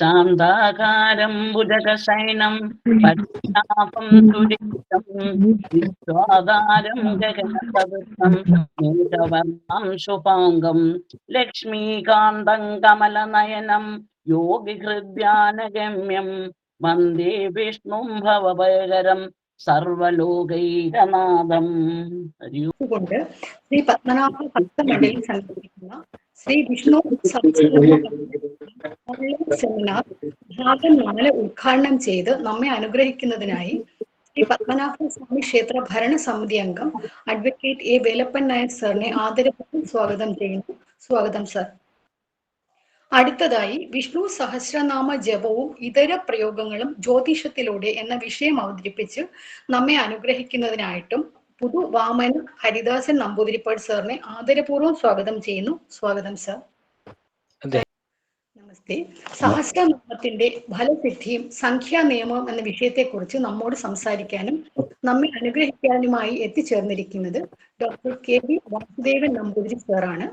ശാന്താകാരം ഭുജഗശയനം പദ്മനാഭം സുരേശം വിശ്വാധാരം ഗഗനസദൃശം മേഘവർണം ശുഭാംഗം ലക്ഷ്മീകാന്തം കമലനയനം യോഗിഹൃദ്യാനഗമ്യം വന്ദേ വിഷ്ണും ഭവഭയകരം സർവലോകൈകനാഥം. കൊണ്ട് ശ്രീ പത്മനാഭ ഭക്തമണ്ഡലി സംഘടിപ്പിക്കുന്ന ശ്രീ വിഷ്ണു സഹസ്രനാമ സെമിനാർ ഭാഗം 4 ഉദ്ഘാടനം ചെയ്ത് നമ്മെ അനുഗ്രഹിക്കുന്നതിനായി ശ്രീ പത്മനാഭ സ്വാമി ക്ഷേത്ര ഭരണസമിതി അംഗം അഡ്വക്കേറ്റ് എ വേലപ്പൻ നായർ സാറിനെ ആദരപൂർവ്വം സ്വാഗതം ചെയ്യുന്നു. സ്വാഗതം സർ. അടുത്തതായി വിഷ്ണു സഹസ്രനാമ ജപവും ഇതര പ്രയോഗങ്ങളും ജ്യോതിഷത്തിലൂടെ എന്ന വിഷയം അവതരിപ്പിച്ച് നമ്മെ അനുഗ്രഹിക്കുന്നതിനായിട്ടും പുതു വാമന ഹരിദാസൻ നമ്പൂതിരിപ്പാട് സാറിനെ ആദരപൂർവ്വം സ്വാഗതം ചെയ്യുന്നു. സ്വാഗതം സർ. നമസ്തേ. സഹസ്രനാമത്തിന്റെ ഫലസിദ്ധിയും സംഖ്യാ നിയമവും എന്ന വിഷയത്തെക്കുറിച്ച് നമ്മോട് സംസാരിക്കാനും നമ്മെ അനുഗ്രഹിക്കാനുമായി എത്തിച്ചേർന്നിരിക്കുന്നത് ഡോക്ടർ KV വാസുദേവൻ നമ്പൂതിരി സാറാണ്.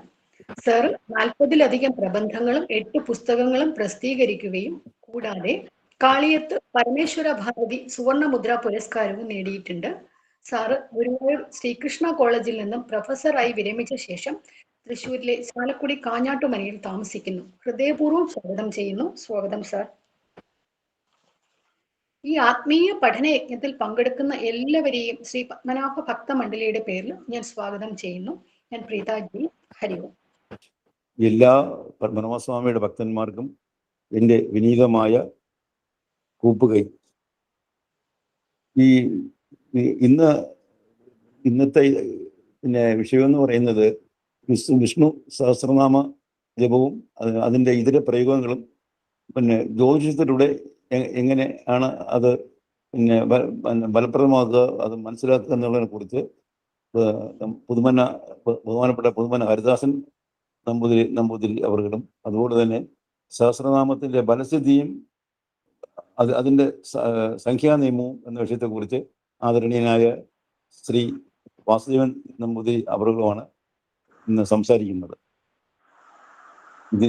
സർ 40-ലധികം പ്രബന്ധങ്ങളും 8 പുസ്തകങ്ങളും പ്രസിദ്ധീകരിക്കുകയും കൂടാതെ കാളിയത്ത് പരമേശ്വര ഭാരതി സുവർണമുദ്ര പുരസ്കാരവും നേടിയിട്ടുണ്ട്. സാറ് ഗുരുവായൂർ ശ്രീകൃഷ്ണ കോളേജിൽ നിന്നും പ്രൊഫസറായി വിരമിച്ച ശേഷം തൃശ്ശൂരിലെ ചാലക്കുടി കാഞ്ഞാട്ടുമനയിൽ താമസിക്കുന്നു. ഹൃദയപൂർവ്വം സ്വാഗതം ചെയ്യുന്നു. സ്വാഗതം സാർ. ഈ ആത്മീയ പഠനയജ്ഞത്തിൽ പങ്കെടുക്കുന്ന എല്ലാവരെയും ശ്രീ പത്മനാഭ ഭക്തമണ്ഡലിയുടെ പേരിൽ ഞാൻ സ്വാഗതം ചെയ്യുന്നു. ഞാൻ പ്രീതാജി. ഹരി ഓം. എല്ലാ പത്മനാഭസ്വാമിയുടെ ഭക്തന്മാർക്കും എൻ്റെ വിനീതമായ കൂപ്പുകൈ. ഇന്നത്തെ വിഷയം എന്ന് പറയുന്നത് വിഷ്ണു സഹസ്രനാമ ജപവും അതിൻ്റെ ഇതര പ്രയോഗങ്ങളും ജ്യോതിഷത്തിലൂടെ എങ്ങനെ ആണ് അത് ഫലപ്രദമാക്കുക, അത് മനസ്സിലാക്കുക എന്നുള്ളതിനെ കുറിച്ച് ബഹുമാനപ്പെട്ട പുതുമന ഹരിദാസൻ നമ്പൂതിരി അവർക്കും അതുപോലെ തന്നെ സഹസ്രനാമത്തിൻ്റെ ഫലസിദ്ധിയും അതിൻ്റെ സംഖ്യാ നിയമവും എന്ന വിഷയത്തെക്കുറിച്ച് ആദരണീയനായ ശ്രീ വാസുദേവൻ നമ്പൂതിരി അവർകളുമാണ് ഇന്ന് സംസാരിക്കുന്നത്. ഇത്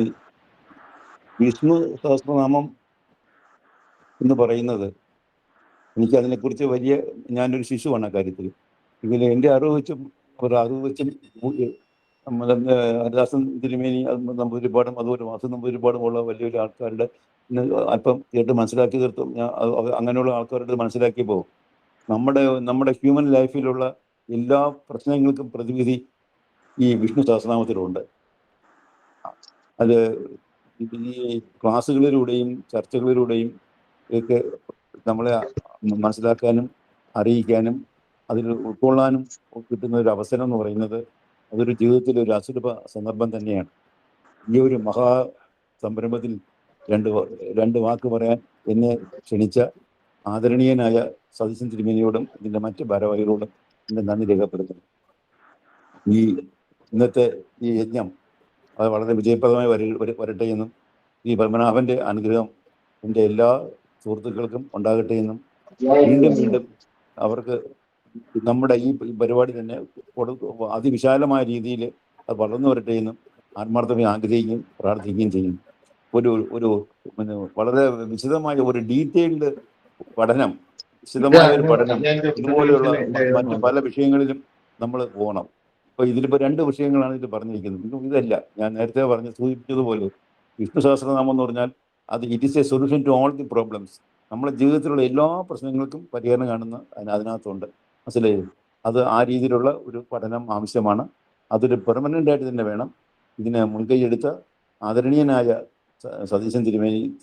വിഷ്ണു സഹസ്രനാമം എന്ന് പറയുന്നത് എനിക്കതിനെക്കുറിച്ച് ഞാനൊരു ശിശുവാണ് ആ കാര്യത്തിൽ. ഇതിൽ എൻ്റെ അറിവ് വെച്ചും ഹരിദാസൻ തിരുമേനി നമ്പൂതിരിപ്പാടും അതുപോലെ വാസു നമ്പൂതിരിപ്പാടും ഉള്ള വലിയൊരു ആൾക്കാരുടെ അല്പം കേട്ട് മനസ്സിലാക്കി തീർത്തും അങ്ങനെയുള്ള ആൾക്കാരുടെ മനസ്സിലാക്കിയപ്പോൾ നമ്മുടെ ഹ്യൂമൻ ലൈഫിലുള്ള എല്ലാ പ്രശ്നങ്ങൾക്കും പ്രതിവിധി ഈ വിഷ്ണു സഹസ്രനാമത്തിലുണ്ട്. അത് ഈ ക്ലാസ്സുകളിലൂടെയും ചർച്ചകളിലൂടെയും ഒക്കെ നമ്മളെ മനസ്സിലാക്കാനും അറിയിക്കാനും അതിൽ ഉൾക്കൊള്ളാനും കിട്ടുന്ന ഒരു അവസരം എന്ന് പറയുന്നത് അതൊരു ജീവിതത്തിൽ ഒരു അസുലഭ സന്ദർഭം തന്നെയാണ്. ഈ ഒരു മഹാ സംരംഭത്തിൽ രണ്ട് വാക്ക് പറയാൻ എന്നെ ക്ഷണിച്ച ആദരണീയനായ സതീശൻ തിരുമേനിയോടും ഇതിൻ്റെ മറ്റ് ഭാരവാഹികളോടും എൻ്റെ നന്ദി രേഖപ്പെടുത്തുന്നു. ഇന്നത്തെ ഈ യജ്ഞം അത് വളരെ വിജയപ്രദമായി വരട്ടെ എന്നും ഈ പത്മനാഭൻ്റെ അനുഗ്രഹം എൻ്റെ എല്ലാ സുഹൃത്തുക്കൾക്കും ഉണ്ടാകട്ടെ എന്നും വീണ്ടും അവർക്ക് നമ്മുടെ ഈ പരിപാടി തന്നെ അതിവിശാലമായ രീതിയിൽ അത് വളർന്നു വരട്ടെ എന്നും ആത്മാർത്ഥമായി ആഗ്രഹിക്കുകയും പ്രാർത്ഥിക്കുകയും ചെയ്യും. ഒരു വളരെ വിശദമായ ഒരു ഡീറ്റെയിൽഡ് പഠനം, വിശദമായ ഒരു പഠനം ഇതുപോലെയുള്ള മറ്റു പല വിഷയങ്ങളിലും നമ്മൾ പോകണം. അപ്പോൾ ഇതിലിപ്പോൾ 2 വിഷയങ്ങളാണ് ഇതിൽ പറഞ്ഞിരിക്കുന്നത്. ഇതല്ല, ഞാൻ നേരത്തെ സൂചിപ്പിച്ചതുപോലെ വിഷ്ണു സഹസ്രനാമം എന്ന് പറഞ്ഞാൽ it is a solution to all the problems. നമ്മുടെ ജീവിതത്തിലുള്ള എല്ലാ പ്രശ്നങ്ങൾക്കും പരിഹാരം കാണുന്ന അതിനകത്തുണ്ട്. മനസ്സിലായി? അത് ആ രീതിയിലുള്ള ഒരു പഠനം ആവശ്യമാണ്. അതൊരു പെർമനൻ്റ് ആയിട്ട് തന്നെ വേണം. ഇതിനെ മുൻകൈയെടുത്ത ആദരണീയനായ സതീശൻ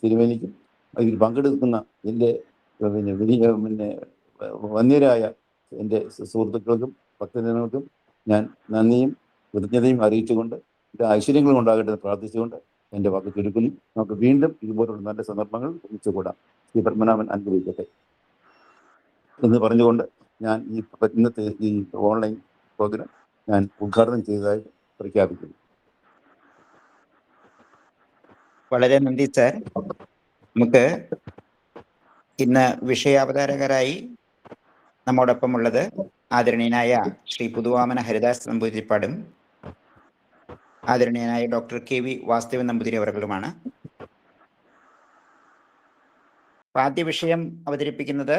തിരുമേനിക്കും ഇതിൽ പങ്കെടുക്കുന്ന എൻ്റെ വന്യരായ എൻ്റെ സുഹൃത്തുക്കൾക്കും ഭക്തജനങ്ങൾക്കും ഞാൻ നന്ദിയും കൃതജ്ഞതയും അറിയിച്ചുകൊണ്ട് ഇത് ഐശ്വര്യങ്ങളും ഉണ്ടാകട്ടെ പ്രാർത്ഥിച്ചുകൊണ്ട് എൻ്റെ വാക്ക് ചുരുക്കുന്നു. നമുക്ക് വീണ്ടും ഇതുപോലുള്ള നല്ല സന്ദർഭങ്ങൾ ഒന്നിച്ചുകൂടാം. ശ്രീ പത്മനാഭൻ അനുഗ്രഹിക്കട്ടെ എന്ന് പറഞ്ഞുകൊണ്ട് ഞാൻ ഇന്നത്തെ ഈ ഓൺലൈൻ പ്രോഗ്രാം ഞാൻ ഉദ്ഘാടനം ചെയ്തതായി പ്രഖ്യാപിക്കുന്നു. വളരെ നന്ദി സാർ. നമുക്ക് ഇന്ന് വിഷയാവതാരകരായി നമ്മോടൊപ്പം ഉള്ളത് ആദരണീയനായ ശ്രീ പുതുവാമന ഹരിദാസ് നമ്പൂതിരിപ്പാടും ആദരണീയനായ ഡോക്ടർ KV വാസുദേവൻ നമ്പൂതിരി അവർകളുമാണ്. ആദ്യ വിഷയം അവതരിപ്പിക്കുന്നത്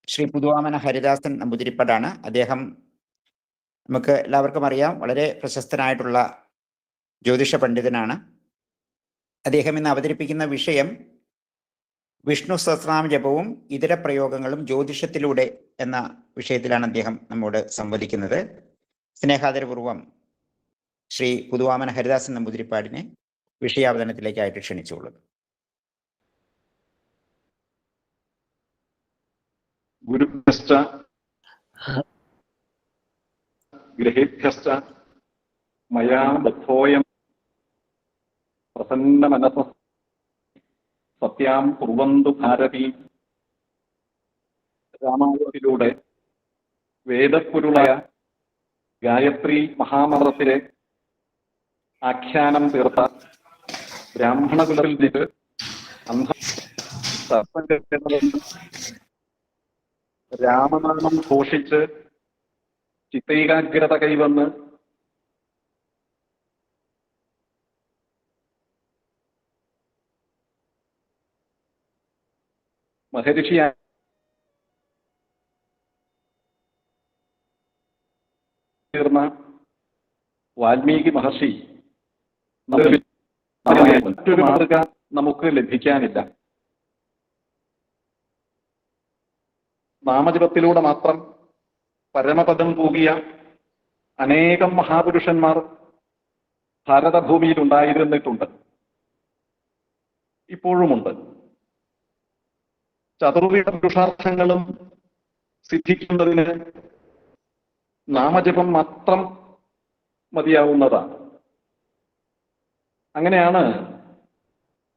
ശ്രീ പുതുവാമന ഹരിദാസൻ നമ്പൂതിരിപ്പാടാണ്. അദ്ദേഹം നമുക്ക് എല്ലാവർക്കും അറിയാം, വളരെ പ്രശസ്തനായിട്ടുള്ള ജ്യോതിഷ പണ്ഡിതനാണ്. അദ്ദേഹം ഇന്ന് അവതരിപ്പിക്കുന്ന വിഷയം വിഷ്ണു സഹസ്രനാമ ജപവും ഇതര പ്രയോഗങ്ങളും ജ്യോതിഷത്തിലൂടെ എന്ന വിഷയത്തിലാണ് അദ്ദേഹം നമ്മോട് സംവദിക്കുന്നത്. സ്നേഹാദരപൂർവം ശ്രീ പുതുവാമന ഹരിദാസൻ നമ്പൂതിരിപ്പാടിനെ വിഷയാവതരണത്തിലേക്കായിട്ട് ക്ഷണിച്ചുകൊള്ളുന്നു. ഗുരുഭ്യശ്ച ഗൃഹേഭ്യശ്ച മയാ ബദ്ധോയം പ്രസന്ന മനസ സത്യാം കുർവന്തു ഭാരതി. രാമായണത്തിലൂടെ വേദപ്പൊരുളായ ഗായത്രി മഹാമന്ത്രത്തിലെ ആഖ്യാനം തീർത്ത ബ്രാഹ്മണകുലത്തിൽ നിന്ന് രാമനാമം ഘോഷിച്ച് ചിത്തൈകാഗ്രത കൈവന്ന് മഹർഷിയായി തീർന്ന വാൽമീകി മഹർഷി മറ്റൊരു മാതൃക നമുക്ക് ലഭിക്കാനില്ല. നാമജപത്തിലൂടെ മാത്രം പരമപദം പൂകിയ അനേകം മഹാപുരുഷന്മാർ ഭാരതഭൂമിയിൽ ഉണ്ടായിരുന്നിട്ടുണ്ട്, ഇപ്പോഴുമുണ്ട്. ചതുർവിധ പുരുഷാർത്ഥങ്ങളും സിദ്ധിക്കുന്നതിന് നാമജപം മാത്രം മതിയാവുന്നതാണ്. അങ്ങനെയാണ്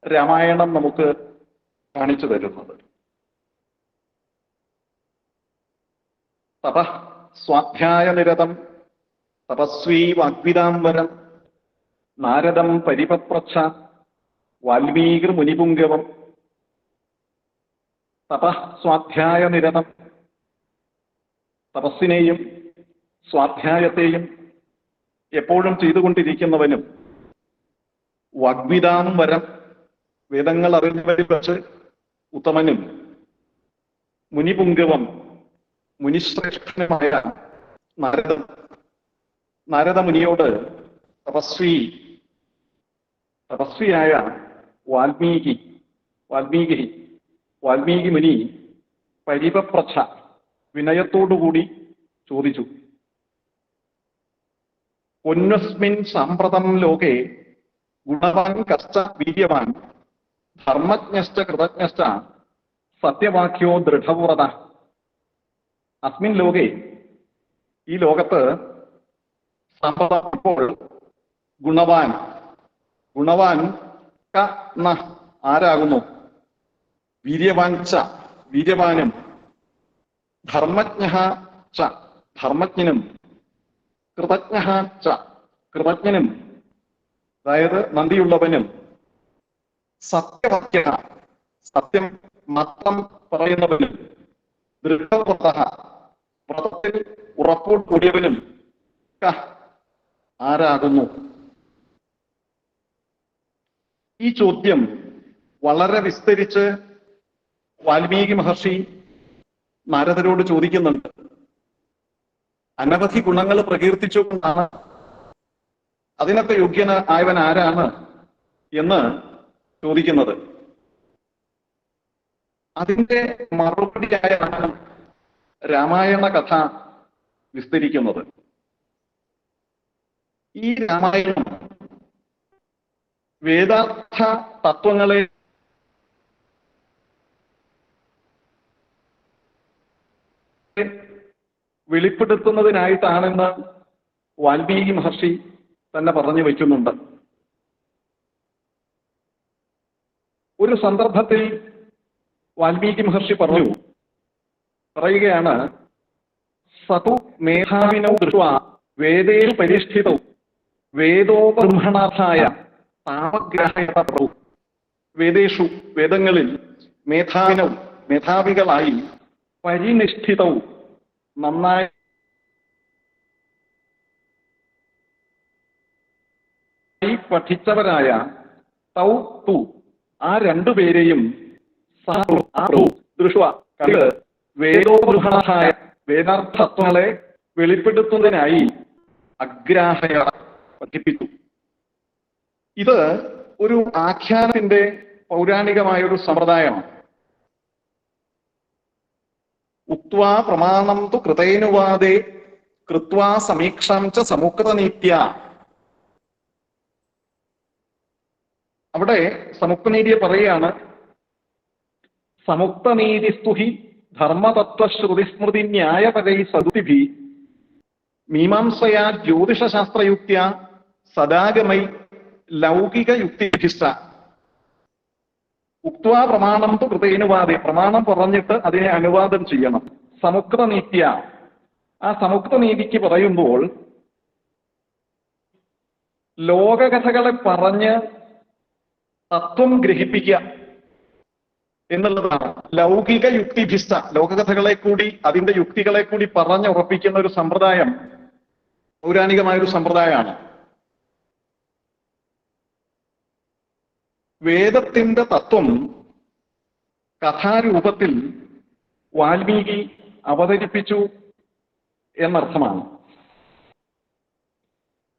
രാമായണം നമുക്ക് കാണിച്ചു തരുന്നത്. തപഃ സ്വാധ്യായ നിരതം തപസ്വീ വാഗ്വിദാംബരം നാരദം പരിപപ്രച്ഛ വാൽമീകി മുനിപുംഗവം. തപഃ സ്വാധ്യായ നിരതം, തപസ്സിനെയും സ്വാധ്യായത്തെയും എപ്പോഴും ചെയ്തുകൊണ്ടിരിക്കുന്നവനും, വാഗ്വിദാംബരം വേദങ്ങൾ അറിഞ്ഞവരിൽ വെച്ച് ഉത്തമനും, മുനിപുംഗവം മുനിശ്രേഷ്ഠനുമായ നാരദമുനിയോട് തപസ്വിയായ വാൽമീകി മുനി പരിപപ്രച്ഛ വിനയത്തോടുകൂടി ചോദിച്ചു. പൊന്നസ്മിൻ സാമ്പ്രതം ലോകേ ഗുണവാൻ കശ്ച വീര്യവാൻ ധർമ്മജ്ഞശ്ച കൃതജ്ഞശ്ച സത്യവാക്യോ ദൃഢവ്രത. അസ്മിൻ ലോകേ, ഈ ലോകത്ത്, സാമ്പ്രതം ഇപ്പോൾ, ഗുണവാൻ ക ന ആരാകുന്നു, വീര്യവാനും, ധർമ്മജ്ഞ ച ധർമ്മജ്ഞനും, കൃതജ്ഞ ച കൃതജ്ഞനും, അതായത് നന്ദിയുള്ളവനും, സത്യവാക്യ സത്യം മാത്രം പറയുന്നവനും, ദൃഢവ്രത വ്രതത്തിൽ ഉറപ്പോട് കൂടിയവനും ആരാകുന്നു. ഈ ചോദ്യം വളരെ വിസ്തരിച്ച് വാൽമീകി മഹർഷി നാരദരോട് ചോദിക്കുന്നുണ്ട്. അനവധി ഗുണങ്ങൾ പ്രകീർത്തിച്ചുകൊണ്ടാണ് അതിനൊക്കെ യോഗ്യനായവൻ ആരാണ് എന്ന് ചോദിക്കുന്നത്. അതിന്റെ മറുപടിയായാണ് രാമായണ കഥ വിസ്തരിക്കുന്നത്. ഈ രാമായണം വേദാർത്ഥ തത്വങ്ങളെ വെളിപ്പെടുത്തുന്നതിനായിട്ടാണെന്ന് വാൽമീകി മഹർഷി തന്നെ പറഞ്ഞു വയ്ക്കുന്നുണ്ട്. ഒരു സന്ദർഭത്തിൽ വാൽമീകി മഹർഷി പറയുകയാണ്, സതു മേധാവിനോ ദൃഷ്ട്വാ വേദേഷു പരിഷ്ഠിതൗ വേദോപബ്രഹ്മണാർത്ഥായ താമഗ്രാഹ്യ പ്രഭു. വേദങ്ങളിൽ മേധാവികളായി പരിനിഷ്ഠിതവും നന്നായി പഠിച്ചവരായ തൗ തു ആ രണ്ടുപേരെയും വേദോപൃഹായ വേദാർത്ഥത്വങ്ങളെ വെളിപ്പെടുത്തുന്നതിനായി അഗ്രാഹ്യ പഠിപ്പിച്ചു. ഇത് ഒരു ആഖ്യാനത്തിന്റെ പൗരാണികമായ ഒരു സമ്പ്രദായമാണ്. ഉക്ത്വാ പ്രമാണം തു കൃതേനുവാദേ കൃത്വാ സമീക്ഷാം ച സമുക്തനീത്യ. അവിടെ സമുക്തനീതിയെ പറയുകയാണ്, സമുക്തനീതിസ്തുഹി ധർമ്മതത്വശ്രുതിസ്മൃതി ന്യായപരൈ സദുതിഭി മീമാംസയാ ജ്യോതിഷശാസ്ത്രയുക്ത്യ സദാഗമൈ ലൗകിക യുക്തിഭിഷ്ട. ഉക്ത്വാ പ്രമാണം തു കൃതേനുവാദേ, പ്രമാണം പറഞ്ഞിട്ട് അതിനെ അനുവാദം ചെയ്യണം. സമുക്തനീത്യ, ആ സമുക്തനീതിക്ക് പറയുമ്പോൾ ലോകകഥകളെ പറഞ്ഞ് തത്വം ഗ്രഹിപ്പിക്കുക എന്നുള്ളതാണ്. ലൗകിക യുക്തിഭിഷ്ട, ലോകകഥകളെ കൂടി അതിന്റെ യുക്തികളെ കൂടി പറഞ്ഞുറപ്പിക്കുന്ന ഒരു സമ്പ്രദായം പൗരാണികമായൊരു സമ്പ്രദായമാണ്. വേദത്തിന്റെ തത്വം കഥാരൂപത്തിൽ വാൽമീകി അവതരിപ്പിച്ചു എന്നർത്ഥമാണ്.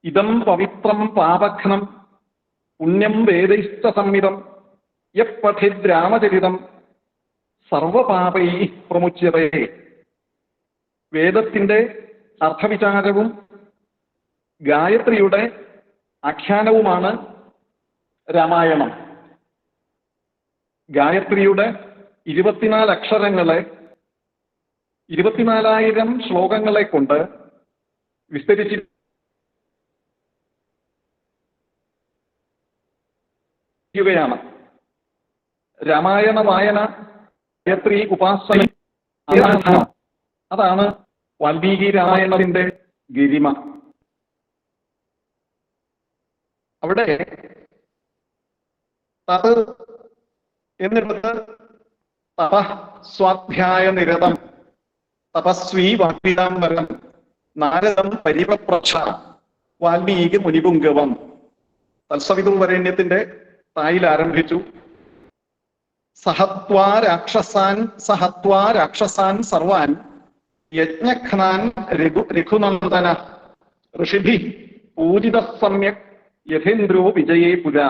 ഇദം പവിത്രം പാപഘ്നം പുണ്യം വേദൈശ്ച സംഹിതം യപഠിത് രാമചരിതം സർവപാപൈ പ്രമുച്യതേ. വേദത്തിന്റെ അർത്ഥവിചാരവും ഗായത്രിയുടെ ആഖ്യാനവുമാണ് രാമായണം. ഗായത്രിയുടെ 24 അക്ഷരങ്ങളെ 24,000 ശ്ലോകങ്ങളെ കൊണ്ട് വിസ്തരിച്ചിരിക്കുകയാണ്. രാമായണ വായന, ഗായത്രി ഉപാസന, അതാണ് വാൽമീകി രാമായണത്തിന്റെ ഗരിമ. അവിടെ തത് എന്നിടത്ത് തപ സ്വാധ്യായ നിരതം തപസ്വീ വാഗ്വിദാംബരം നാരദം പരിപപ്രച്ഛ വാൽമീകി മുനിപുംഗവം. തത്സവിതുർ വരേണ്യത്തിന്റെ തായിൽ ആരംഭിച്ചു. സഹത്വാ രാക്ഷസാൻ സർവാൻ യജ്ഞഘ്നാൻ രഘുനന്ദന ഋഷിഭി പൂജിത സമ്യക് യഥേന്ദ്രോ വിജയേ പുരാ.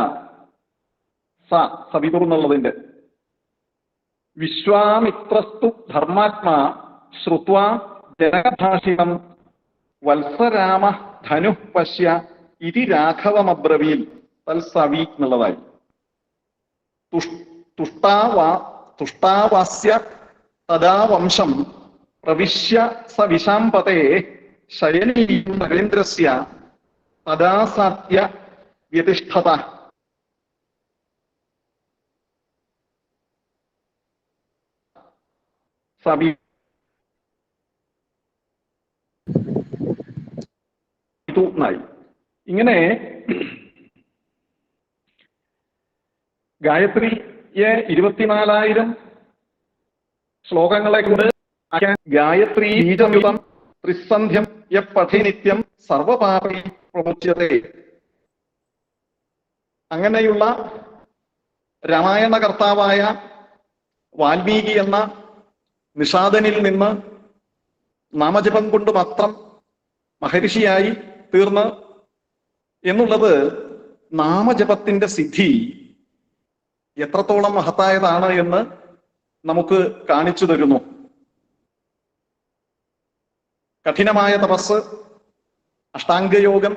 സവിതുർ എന്നുള്ളതിന്റെ വിശ്വാമിത്രസ്തു ധർമാത്മാ ശ്രുത്വാ ജനകഭാഷിതം വത്സരാമ ധനു പശ്യ ഇതി രാഘവമബ്രവീൽ. തൽസവി എന്നുള്ളതായി. തുഷ്ടാവാസ്യ തദാ വംശം പ്രവിശ്യ സ വിശാംപതേ ശയനീയം നരേന്ദ്രസ്യ തദാ സാത്യ വ്യതിഷ്ഠത. സവി ഇങ്ങനെ ഗായത്രിയെ 24,000 ശ്ലോകങ്ങളെ കൊണ്ട് ഗായത്രി ബീജമിതം ത്രിസന്ധ്യം യപഠി നിത്യം സർവപാപൈ പ്രമുച്യതേ. അങ്ങനെയുള്ള രാമായണ കർത്താവായ വാൽമീകി എന്ന നിഷാദനിൽ നിന്ന് നാമജപം കൊണ്ട് മാത്രം മഹർഷിയായി തീർന്ന് എന്നുള്ളത് നാമജപത്തിന്റെ സിദ്ധി എത്രത്തോളം മഹത്തായതാണ് എന്ന് നമുക്ക് കാണിച്ചു തരുന്നു. കഠിനമായ തപസ്, അഷ്ടാംഗയോഗം,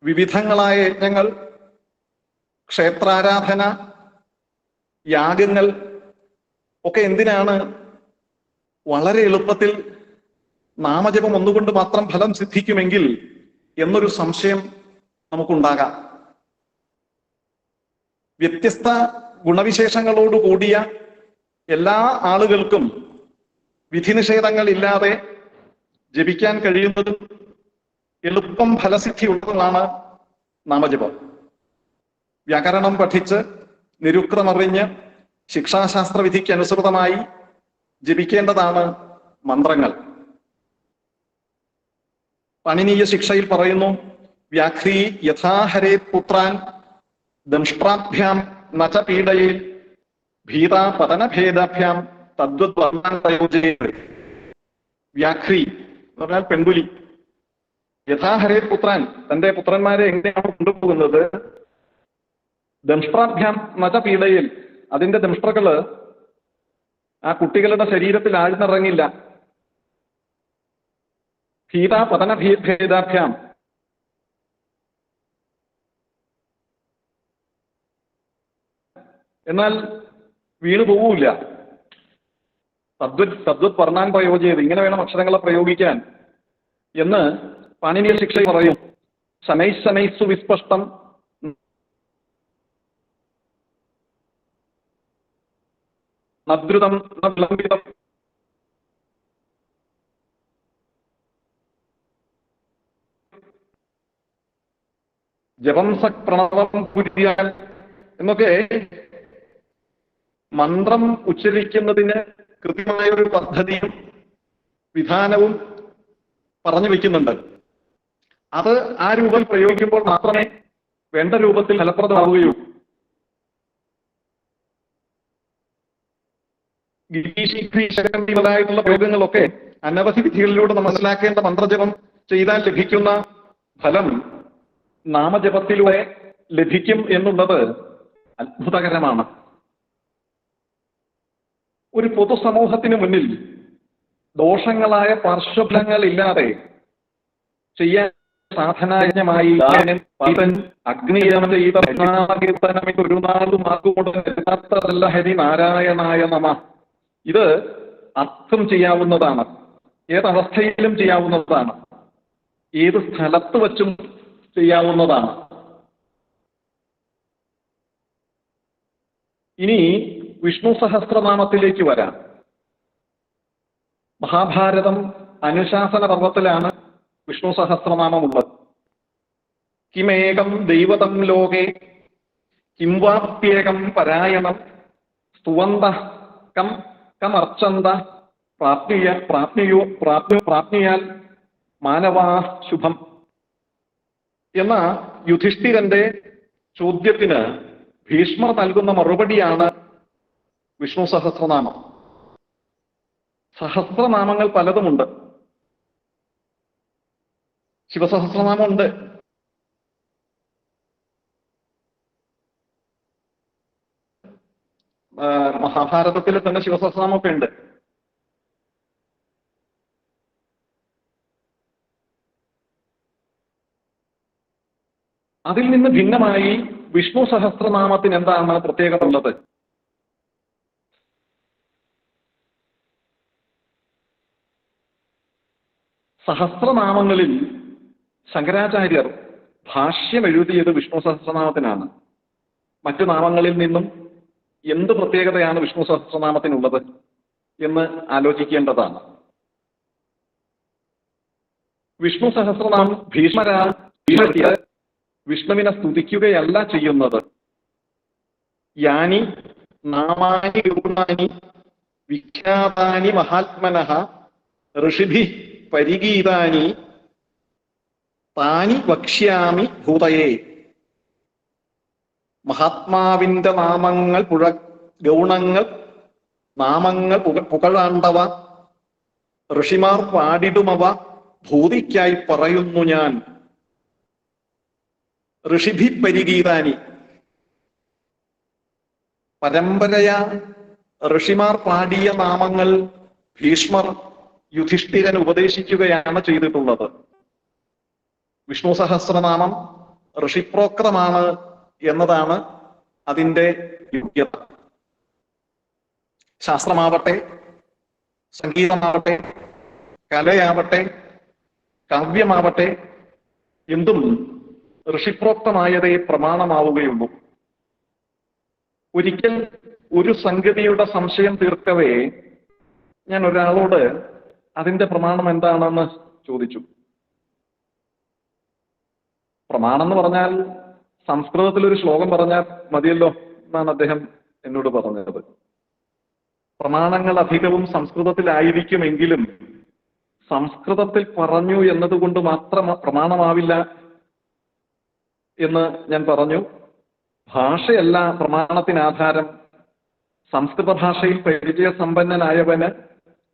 വിവിധങ്ങളായ യജ്ഞങ്ങൾ, ക്ഷേത്രാരാധന, യാഗങ്ങൾ ഒക്കെ എന്തിനാണ്? വളരെ എളുപ്പത്തിൽ നാമജപം ഒന്നുകൊണ്ട് മാത്രം ഫലം സിദ്ധിക്കുമെങ്കിൽ എന്നൊരു സംശയം നമുക്കുണ്ടാകാം. വ്യത്യസ്ത ഗുണവിശേഷങ്ങളോട് കൂടിയ എല്ലാ ആളുകൾക്കും വിധിനിഷേധങ്ങൾ ഇല്ലാതെ ജപിക്കാൻ കഴിയുന്നതും എളുപ്പം ഫലസിദ്ധി ഉള്ളതാണ് നാമജപം. വ്യാകരണം പഠിച്ച് നിരുക്തമറിഞ്ഞ് ശിക്ഷാശാസ്ത്ര വിധിക്ക് അനുസൃതമായി ജപിക്കേണ്ടതാണ് മന്ത്രങ്ങൾ. പാണിനീയ ശിക്ഷയിൽ പറയുന്നു, വ്യാഘ്രീ യഥാഹരേ പുത്രാൻ ദംഷ്ട്രാഭ്യാം നച പീഡയേ ഭീതാ പതനഭേദാഭ്യാം തദ്വത് വർണ്ണാൻ പ്രയോജയേത്. വ്യാഘ്രി എന്ന് പറഞ്ഞാൽ പെൺപുലി. യഥാഹരേ പുത്രൻ, തന്റെ പുത്രന്മാരെ എങ്ങനെയാണ് കൊണ്ടുപോകുന്നത്? ദംഷ്ട്രാഭ്യാം മത പീഡയിൽ, അതിന്റെ ദംഷ്ട്രകള് ആ കുട്ടികളുടെ ശരീരത്തിൽ ആഴ്ന്നിറങ്ങില്ല. ഭീതാ പതനഭേദാഭ്യാം, എന്നാൽ വീണു പോവില്ല. തദ്വത് വർണ്ണാൻ പ്രയോജയത്, ഇങ്ങനെ വേണം അക്ഷരങ്ങളെ പ്രയോഗിക്കാൻ എന്ന് പാണിനീയ ശിക്ഷ പറയും. ശനൈശനൈസ്സു വിസ്പഷ്ടം നദ്രുതം വിളംബിതം ജപംസക് പ്രണവം പുരിയാൽ എന്നൊക്കെ മന്ത്രം ഉച്ചരിക്കുന്നതിന് കൃത്യമായ ഒരു പദ്ധതിയും വിധാനവും പറഞ്ഞു വെക്കുന്നുണ്ട്. അത് ആ രൂപം പ്രയോഗിക്കുമ്പോൾ മാത്രമേ വേണ്ട രൂപത്തിൽ ഫലപ്രദമാവുകയുള്ളൂ. മുതലായിട്ടുള്ള പ്രയോഗങ്ങളൊക്കെ അനവധി വിധികളിലൂടെ മനസ്സിലാക്കേണ്ട മന്ത്രജപം ചെയ്താൽ ലഭിക്കുന്ന ഫലം നാമജപത്തിലൂടെ ലഭിക്കും എന്നുള്ളത് അത്ഭുതകരമാണ്. ഒരു പൊതുസമൂഹത്തിന് മുന്നിൽ ദോഷങ്ങളായ പാർശ്വഫലങ്ങൾ ഇല്ലാതെ ചെയ്യാൻ സാധനായജ്ഞമായി അഗ്നിയമ ചെയ്ത ഒരു നാളും ആക്കുകൊണ്ടല്ല ഹരി നാരായണായ നമ. ഇത് അർത്ഥം ചെയ്യാവുന്നതാണ്, ഏതവസ്ഥയിലും ചെയ്യാവുന്നതാണ്, ഏത് സ്ഥലത്ത് വച്ചും ചെയ്യാവുന്നതാണ്. ഇനി വിഷ്ണു സഹസ്രനാമത്തിലേക്ക് വരാം. മഹാഭാരതം അനുശാസന പർവത്തിലാണ് വിഷ്ണു സഹസ്രനാമമുള്ളത്. കിമേകം ദൈവതം ലോകേ കിം വാപ്യേകം പരായണം സ്തുവന്ത കം കമർച്ചന്ത പ്രാപ്നിയാൽ മാനവാ ശുഭം എന്ന യുധിഷ്ഠിരന്റെ ചോദ്യത്തിന് ഭീഷ്മർ നൽകുന്ന മറുപടിയാണ് വിഷ്ണു സഹസ്രനാമം. സഹസ്രനാമങ്ങൾ പലതുമുണ്ട്. ശിവസഹസ്രനാമമുണ്ട്, മഹാഭാരതത്തിൽ തന്നെ ശിവസഹസ്രനാമമൊക്കെ ഉണ്ട്. അതിൽ നിന്ന് ഭിന്നമായി വിഷ്ണു സഹസ്രനാമത്തിന് എന്താണ് പ്രത്യേകത ഉള്ളത്? സഹസ്രനാമങ്ങളിൽ ശങ്കരാചാര്യർ ഭാഷ്യം എഴുതിയത് വിഷ്ണു സഹസ്രനാമത്തിനാണ്. മറ്റു നാമങ്ങളിൽ നിന്നും എന്ത് പ്രത്യേകതയാണ് വിഷ്ണു സഹസ്രനാമത്തിനുള്ളത് എന്ന് ആലോചിക്കേണ്ടതാണ്. വിഷ്ണു സഹസ്രനാമം വിഷ്ണുവിനെ സ്തുതിക്കുകയല്ല ചെയ്യുന്നത്. യാനി നാമാനി ഗുണാനി വിഖ്യാതാനി മഹാത്മനഃ ഋഷിഭി പരിഗീതാനി താനി വക്ഷ്യാമി ഭൂതയേ. മഹാത്മാവിന്റെ നാമങ്ങൾ ഗൗണങ്ങൾ നാമങ്ങൾ പുകഴാണ്ടവ ഋഷിമാർ പാടിടുമവ ഭൂതിക്കായി പറയുന്നു ഞാൻ. ഋഷിഭി പരിഗീതാനി, പരമ്പരയാ ഋഷിമാർ പാടിയ നാമങ്ങൾ ഭീഷ്മർ യുധിഷ്ഠിരൻ ഉപദേശിക്കുകയാണ് ചെയ്തിട്ടുള്ളത്. വിഷ്ണു സഹസ്രനാമം ഋഷിപ്രോക്തമാണ് എന്നതാണ് അതിൻ്റെ യോഗ്യത. ശാസ്ത്രമാവട്ടെ, സംഗീതമാവട്ടെ, കലയാവട്ടെ, കാവ്യമാവട്ടെ, എന്തും ഋഷിപ്രോക്തമായതേ പ്രമാണമാവുകയുള്ളൂ. ഒരിക്കൽ ഒരു സംഗതിയുടെ സംശയം തീർക്കവേ ഞാൻ ഒരാളോട് അതിന്റെ പ്രമാണം എന്താണെന്ന് ചോദിച്ചു. പ്രമാണം എന്ന് പറഞ്ഞാൽ സംസ്കൃതത്തിൽ ഒരു ശ്ലോകം പറഞ്ഞാൽ മതിയല്ലോ എന്നാണ് അദ്ദേഹം എന്നോട് പറഞ്ഞത്. പ്രമാണങ്ങൾ അധികവും സംസ്കൃതത്തിലായിരിക്കുമെങ്കിലും സംസ്കൃതത്തിൽ പറഞ്ഞു എന്നതുകൊണ്ട് മാത്രം പ്രമാണമാവില്ല എന്ന് ഞാൻ പറഞ്ഞു. ഭാഷയല്ല പ്രമാണത്തിന് ആധാരം, സംസ്കൃത ഭാഷയിൽ പരിചയസമ്പന്നനായവന്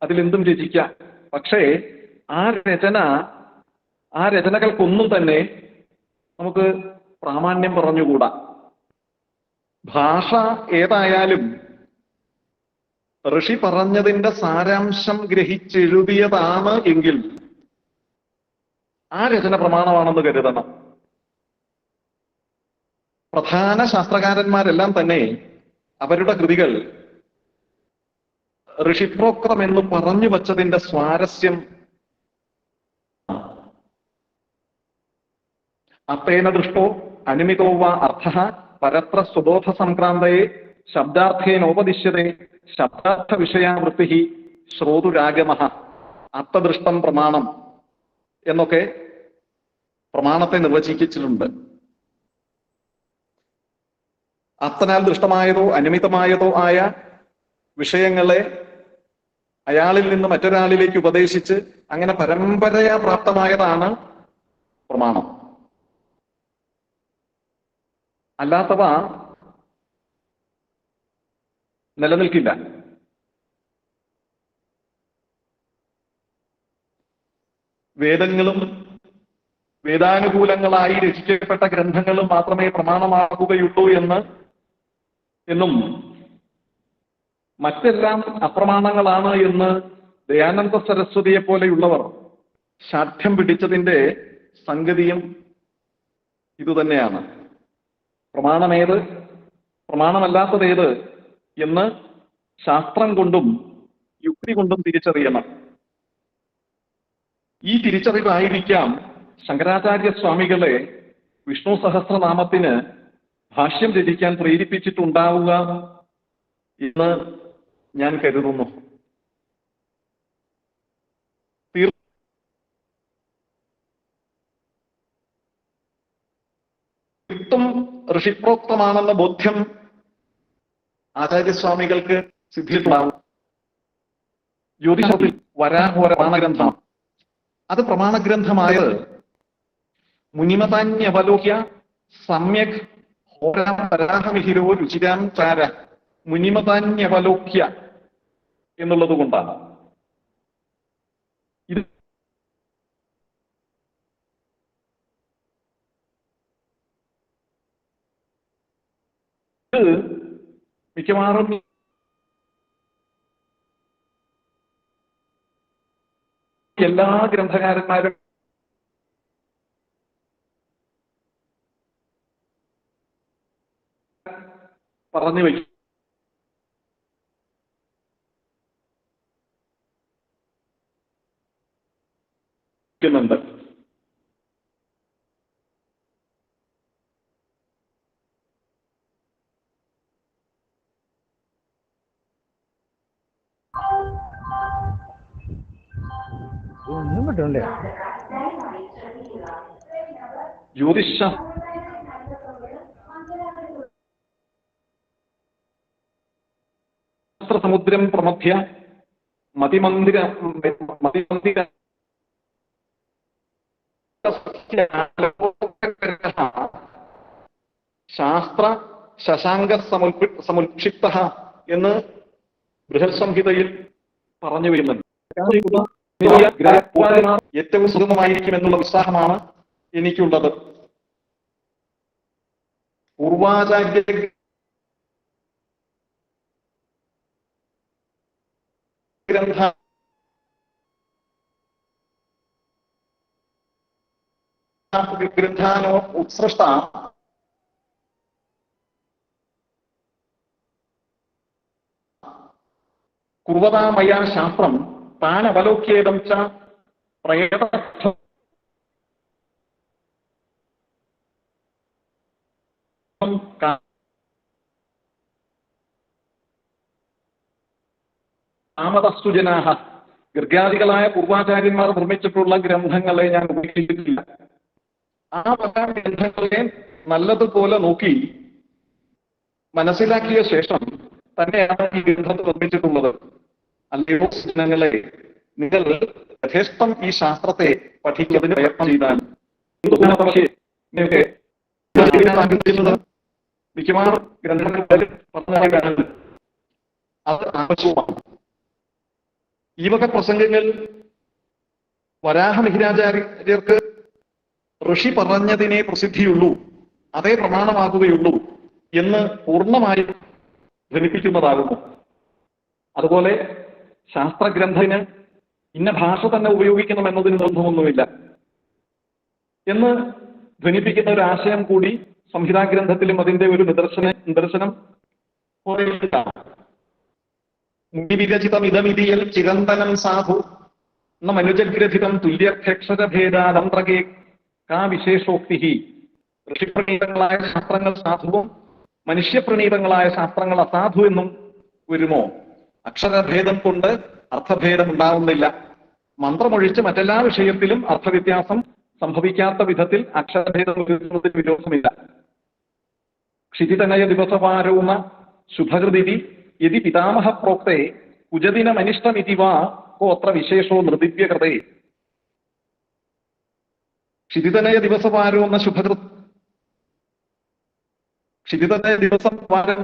അതിലെന്തും രചിക്കാം. പക്ഷേ ആ രചനകൾക്കൊന്നും തന്നെ നമുക്ക് പ്രാമാണ്യം പറഞ്ഞുകൂടാ. ഭാഷ ഏതായാലും ഋഷി പറഞ്ഞതിന്റെ സാരാംശം ഗ്രഹിച്ചെഴുതിയതാണ് എങ്കിൽ ആ രചന പ്രമാണമാണെന്ന് കരുതണം. പ്രധാന ശാസ്ത്രകാരന്മാരെല്ലാം തന്നെ അവരുടെ കൃതികൾ ഋഷിപ്രോക്തം എന്ന് പറഞ്ഞു വച്ചതിന്റെ സ്വാരസ്യം അത്തേന ദൃഷ്ടോ അനുമിതോ വാ അർത്ഥഃ പരത്ര സ്വബോധ സംക്രാന്തയെ ശബ്ദാർത്ഥേനോപദിശ്യത്തെ ശബ്ദാർത്ഥ വിഷയാവൃത്തി ശ്രോതുരാഗമഃ അർത്ഥദൃഷ്ടം പ്രമാണം എന്നൊക്കെ പ്രമാണത്തെ നിർവചിച്ചിട്ടുണ്ട്. അർത്ഥനാൽ ദൃഷ്ടമായതോ അനുമിതമായതോ ആയ വിഷയങ്ങളെ അയാളിൽ നിന്ന് മറ്റൊരാളിലേക്ക് ഉപദേശിച്ച് അങ്ങനെ പരമ്പരയാ പ്രാപ്തമായതാണ് പ്രമാണം. അല്ലാത്തവ നിലനിൽക്കില്ല. വേദങ്ങളും വേദാനുകൂലങ്ങളായി രചിക്കപ്പെട്ട ഗ്രന്ഥങ്ങളും മാത്രമേ പ്രമാണമാകുകയുള്ളൂ എന്നും മറ്റെല്ലാം അപ്രമാണങ്ങളാണ് എന്ന് ദയാനന്ദ സരസ്വതിയെ പോലെയുള്ളവർ ശാഠ്യം പിടിച്ചതിന്റെ സംഗതിയും ഇതുതന്നെയാണ്. പ്രമാണമേത് പ്രമാണമല്ലാത്തതേത് എന്ന് ശാസ്ത്രം കൊണ്ടും യുക്തി കൊണ്ടും തിരിച്ചറിയണം. ഈ തിരിച്ചറിവായിരിക്കാം ശങ്കരാചാര്യ സ്വാമികളെ വിഷ്ണു സഹസ്രനാമത്തിന് ഭാഷ്യം രചിക്കാൻ പ്രേരിപ്പിച്ചിട്ടുണ്ടാവുക എന്ന് ഞാൻ കരുതുന്നു. തീർത്തും ഋഷിപ്രോക്തമാണെന്ന ബോധ്യം ആചാര്യസ്വാമികൾക്ക് സിദ്ധിച്ചിട്ടുണ്ടാവും. ജ്യോതിഷത്തിൽ വരാഹോര പ്രമാണഗ്രന്ഥം, അത് പ്രമാണഗ്രന്ഥമായത് മുനിമതാന്യവലോക്യ സമ്യക് ഹോരാം പരാഹമിഹിരോ രുചിരാം ചാര മുനിമതാന്യവലോക്യ എന്നുള്ളത് കൊണ്ടാണ്. ഇത് മിക്കവാറും എല്ലാ ഗ്രന്ഥകാരന്മാരും പറഞ്ഞു വയ്ക്കുന്നുണ്ട്. ജ്യോതിഷ സമുദ്രം പ്രമധ്യ മതിമന്ദിര ശാസ്ത്ര ശശാങ്ക സമുൽക്ഷിപ്ത എന്ന് ബൃഹത് സംഹിതയിൽ പറഞ്ഞു വരുന്നുണ്ട്. ഏറ്റവും സുഗമമായിരിക്കും എന്നുള്ള ഉത്സാഹമാണ് എനിക്കുള്ളത്. പൂർവാചാര്യ ഗ്രന്ഥാനോ ഉത്സൃഷ്ട കുർവതാ മയാ ശാസ്ത്രം താൻ അവലോക്യേദം ച പ്രേതർത്ഥം കാമതസ്തുജനാഹ ഗർഗാദികളായ പൂർവാചാര്യന്മാർ നിർമ്മിച്ചിട്ടുള്ള ഗ്രന്ഥങ്ങളെ ഞാൻ ഉപയോഗിച്ചിട്ടില്ല. ആ ഗ്രന്ഥങ്ങളെ നല്ലതുപോലെ നോക്കി മനസ്സിലാക്കിയ ശേഷം തന്നെയാണ് ഈ ഗ്രന്ഥം നിർമ്മിച്ചിട്ടുള്ളത്. അല്ലയോ ജനങ്ങളെ, നിങ്ങൾ യഥേഷ്ടം ഈ ശാസ്ത്രത്തെ പഠിക്കുന്നതിന് പ്രയത്നം ചെയ്താൽ മിക്കവാറും ഗ്രന്ഥങ്ങൾ അത് ആവശ്യവുമാണ്. ഈ വക പ്രസംഗങ്ങൾ വരാഹമിഹിരാചാര്യർക്ക് ഋഷി പറഞ്ഞതിനെ പ്രസിദ്ധിയുള്ളൂ, അതേ പ്രമാണമാകുകയുള്ളൂ എന്ന് പൂർണ്ണമായും ധ്വനിപ്പിക്കുന്നതാകുന്നു. അതുപോലെ ശാസ്ത്രഗ്രന്ഥത്തിന് ഇന്ന ഭാഷ തന്നെ ഉപയോഗിക്കണമെന്നതിന് നിർബന്ധമൊന്നുമില്ല എന്ന് ധ്വനിപ്പിക്കുന്ന ഒരു ആശയം കൂടി സംഹിതാഗ്രന്ഥത്തിലും അതിന്റെ ഒരു നിദർശനം മുനിവിരചിതം ഇതമിതിയൽ ചിരന്തനം സാധു എന്ന മനുജഗ്രഥിതം തുല്യക്ഷരഭേദാതന്ത്രകേ കാ വിശേഷോക്തി. ഋഷിപ്രണീതങ്ങളായ ശാസ്ത്രങ്ങൾ സാധുവും മനുഷ്യപ്രണീതങ്ങളായ ശാസ്ത്രങ്ങൾ അസാധു എന്നും വരുമോ? അക്ഷരഭേദം കൊണ്ട് അർത്ഥഭേദം ഉണ്ടാവുന്നില്ല. മന്ത്രമൊഴിച്ച് മറ്റെല്ലാ വിഷയത്തിലും അർത്ഥവ്യത്യാസം സംഭവിക്കാത്ത വിധത്തിൽ അക്ഷരഭേദം വരുന്നതിൽ വിരോധമില്ല. ക്ഷിതിതനയ ദിവസവാരോമ ശുഭകൃതി യതി പിതാമഹ പ്രോക്തേ കുജദിനമനിഷ്ടമിതി വാ കോത്ര വിശേഷോ നൃദിവ്യകൃതേ. ക്ഷിതിതനയ ദിവസവാരോമ ക്ഷിതിതനയ ദിവസം വാരം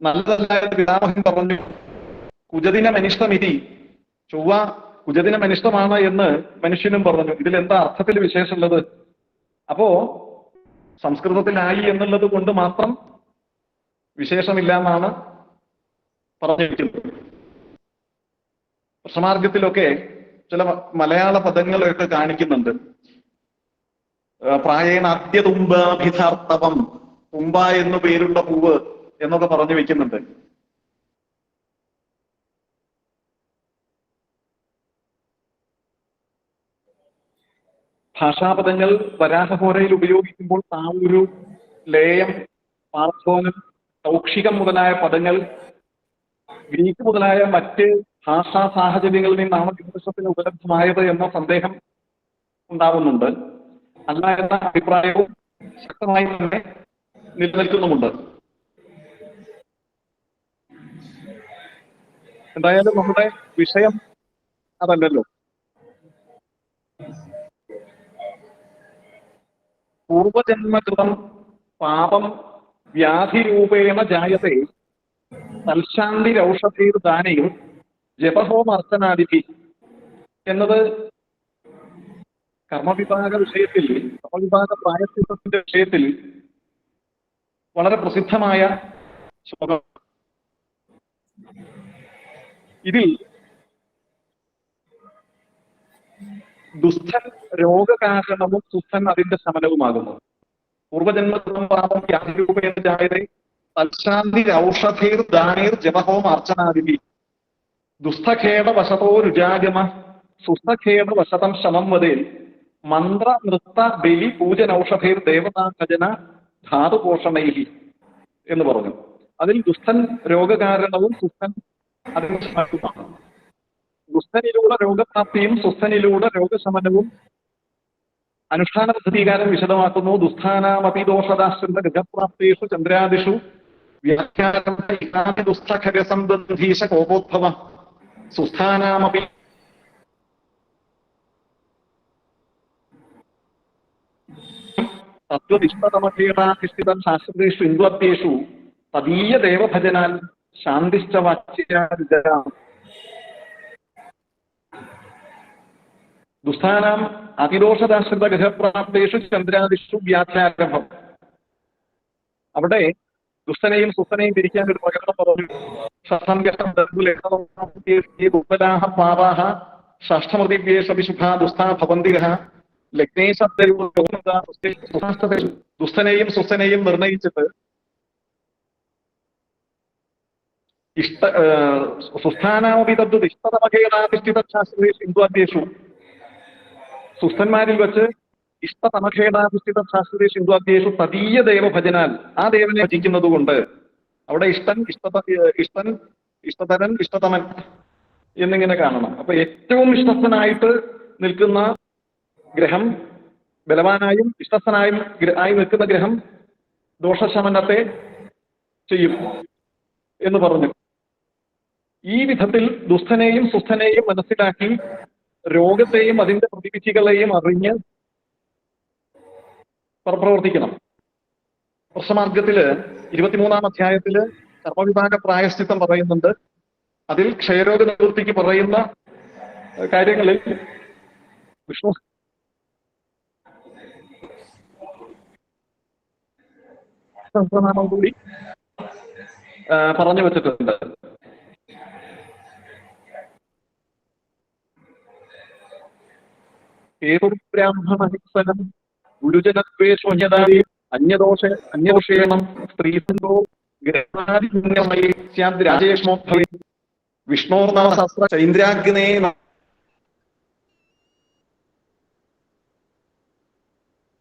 നല്ലതല്ല എന്ന് പിതാമഹൻ പറഞ്ഞു. കുജദിനമനിഷ്ടമിതി, ചൊവ്വ കുജദിനമനിഷ്ടമാണ് എന്ന് മനുഷ്യനും പറഞ്ഞു. ഇതിലെന്താ അർത്ഥത്തിൽ വിശേഷമുള്ളത്? അപ്പോ സംസ്കൃതത്തിലായി എന്നുള്ളത് കൊണ്ട് മാത്രം വിശേഷമില്ല എന്നാണ് പറഞ്ഞിരിക്കുന്നത്. പ്രശ്നമാർഗത്തിലൊക്കെ ചില മലയാള പദങ്ങളൊക്കെ കാണിക്കുന്നുണ്ട്. പ്രായേണ അദ്യതുംബാഭിധാർത്തവം, തുമ്പ എന്നു പേരുള്ള പൂവ് എന്നൊക്കെ പറഞ്ഞു വെക്കുന്നുണ്ട്. ഭാഷാപദങ്ങൾ വരാഹഹോരയിൽ ഉപയോഗിക്കുമ്പോൾ താവൂരു, ലേയം, പാർത്ഥോനം, തൗക്ഷികം മുതലായ പദങ്ങൾ ഗ്രീക്ക് മുതലായ മറ്റ് ഭാഷാ സാഹചര്യങ്ങളിൽ നിന്നാണ് ജ്യോതിഷത്തിന് ഉപലബ്ധമായത് എന്ന സന്ദേഹം ഉണ്ടാവുന്നുണ്ട്. അല്ല എന്ന അഭിപ്രായവും ശക്തമായി തന്നെ നിലനിൽക്കുന്നുമുണ്ട്. എന്തായാലും നമ്മുടെ വിഷയം അതല്ലല്ലോ. പൂർവജന്മകൃതം പാപം വ്യാധിരൂപേണ ജായത്തെ തൽശാന്തിരൗഷധീർദാനയും ജപഹോമർച്ചനാദിഭി എന്നത് കർമ്മവിഭാഗ വിഷയത്തിൽ, കർമ്മവിഭാഗ പ്രായശ്ചിത്തത്തിന്റെ വിഷയത്തിൽ വളരെ പ്രസിദ്ധമായ ശ്ലോകം. ഇതിൽ ദുസ്ഥൻ രോഗകാരണവും സുസ്ഥൻ അതിന്റെ ശമനവുമാകുന്നു. പൂർവജന്മകൃതം പാപം വ്യാധിരൂപേണ ജായതേ തൽശാന്തിരൗഷധീർ ദാനീർ ജപഹോമ അർച്ചനാദിഭി. ദുസ്ഥഖേദ വശതോ രുജാഗമ സുസ്ഥഖേദ വശതം ശമം വദേൽ മന്ത്ര നൃത്ത ബലി പൂജനൌഷധീർ ദേവതാഭജന ധാതുപോഷണൈഹി എന്ന് പറഞ്ഞു. അതിൽ ദുസ്ഥൻ രോഗകാരണവും സുസ്ഥൻ അതിന്റെ ശമനവുമാണ്. ദുസ്ഥനിലൂടെ രോഗപ്രാപ്തിയും സുസ്ഥനിലൂടെ രോഗശമനവും അനുഷ്ഠാന പദ്ധതികാരം വിശദമാക്കുന്നു. ദുസ്ഥാനാമപി ദോഷദാശ്രിത ഗജപ്രാപ്തേഷു ചന്ദ്രാദിഷു വ്യാഖ്യാനം ദുസ്ഥഖരസംബന്ധീശ കോപോദ്ഭവ സുസ്ഥാനാമപി തത്വദിഷ്ടതമഖേടാധിഷ്ഠിതം ശാസ്ത്രേഷു ഇന്ദ്വത്യേഷു തദീയ ദേവഭജനാൽ ശാന്തിശ്ച വാച്യാ. ദുസ്ഥാനാം അതിദോഷദാശ്രിത ഗജപ്രാപ്തേഷു ചന്ദ്രാദിഷു വ്യാഖ്യാരംഭം. അവിടെ ദുഷ്ടനെയും സുസ്ഥനെയും തിരിക്കാൻ ഒരു പ്രകടനം പറഞ്ഞു. ദുർബലാഹ പാപാഹ ഷഷ്ഠമൃതിവേഷവിശുഭ ദുസ്ഥാ ഭവന്തിരഃ ദുസ്ഥനെയും സുസ്ഥനെയും നിർണയിച്ചിട്ട് സുസ്ഥാനാമപി തദ്വത് ഇഷ്ടതമഖേടാധിഷ്ഠിത ശാസ്ത്രേഷു ഹിന്ദുവാദ്യേഷു. സുസ്ഥന്മാരിൽ വെച്ച് ഇഷ്ടതമഖേടാധിഷ്ഠിത ശാസ്ത്രേഷു ഹിന്ദുവാദ്യേഷു തദീയ ദേവഭജനാൽ, ആ ദേവനെ ഭജിക്കുന്നത് കൊണ്ട് അവിടെ ഇഷ്ടൻ, ഇഷ്ടതരൻ, ഇഷ്ടതമൻ എന്നിങ്ങനെ കാണണം. അപ്പൊ ഏറ്റവും ഇഷ്ടസ്ഥനായിട്ട് നിൽക്കുന്ന ഗ്രഹം, ബലവാനായും ഇഷ്ടസ്ഥനായും ആയി നിൽക്കുന്ന ഗ്രഹം ദോഷശമനത്തെ ചെയ്യും എന്ന് പറഞ്ഞു. ഈ വിധത്തിൽ ദുസ്ഥനെയും സുസ്ഥനെയും മനസ്സിലാക്കി രോഗത്തെയും അതിന്റെ പ്രതിവിധികളെയും അറിഞ്ഞ് പ്രവർത്തിക്കണം. പ്രശ്നമാർഗത്തില് 23-ാം അധ്യായത്തില് കർമ്മവിഭാഗ പ്രായശ്ചിത്തം പറയുന്നുണ്ട്. അതിൽ ക്ഷയരോഗ നിവൃത്തിക്ക് പറയുന്ന കാര്യങ്ങളിൽ വിഷ്ണു സഹസ്രനാമം കൂടി പറഞ്ഞു വെച്ചിട്ടുണ്ട്. ഏതുബ്രാഹ്മണഹിംസനം ഗുരുജനദ്വേഷോന്യതാദി അന്യദോഷേണം സ്ത്രീസന്ധോ ഗ്രഹാദിമയി സ്യാദ് രാജേഷ്മോദ്ധവി വിഷ്ണോർനാമസഹസ്ര ചൈന്ദ്രാഗ്നേ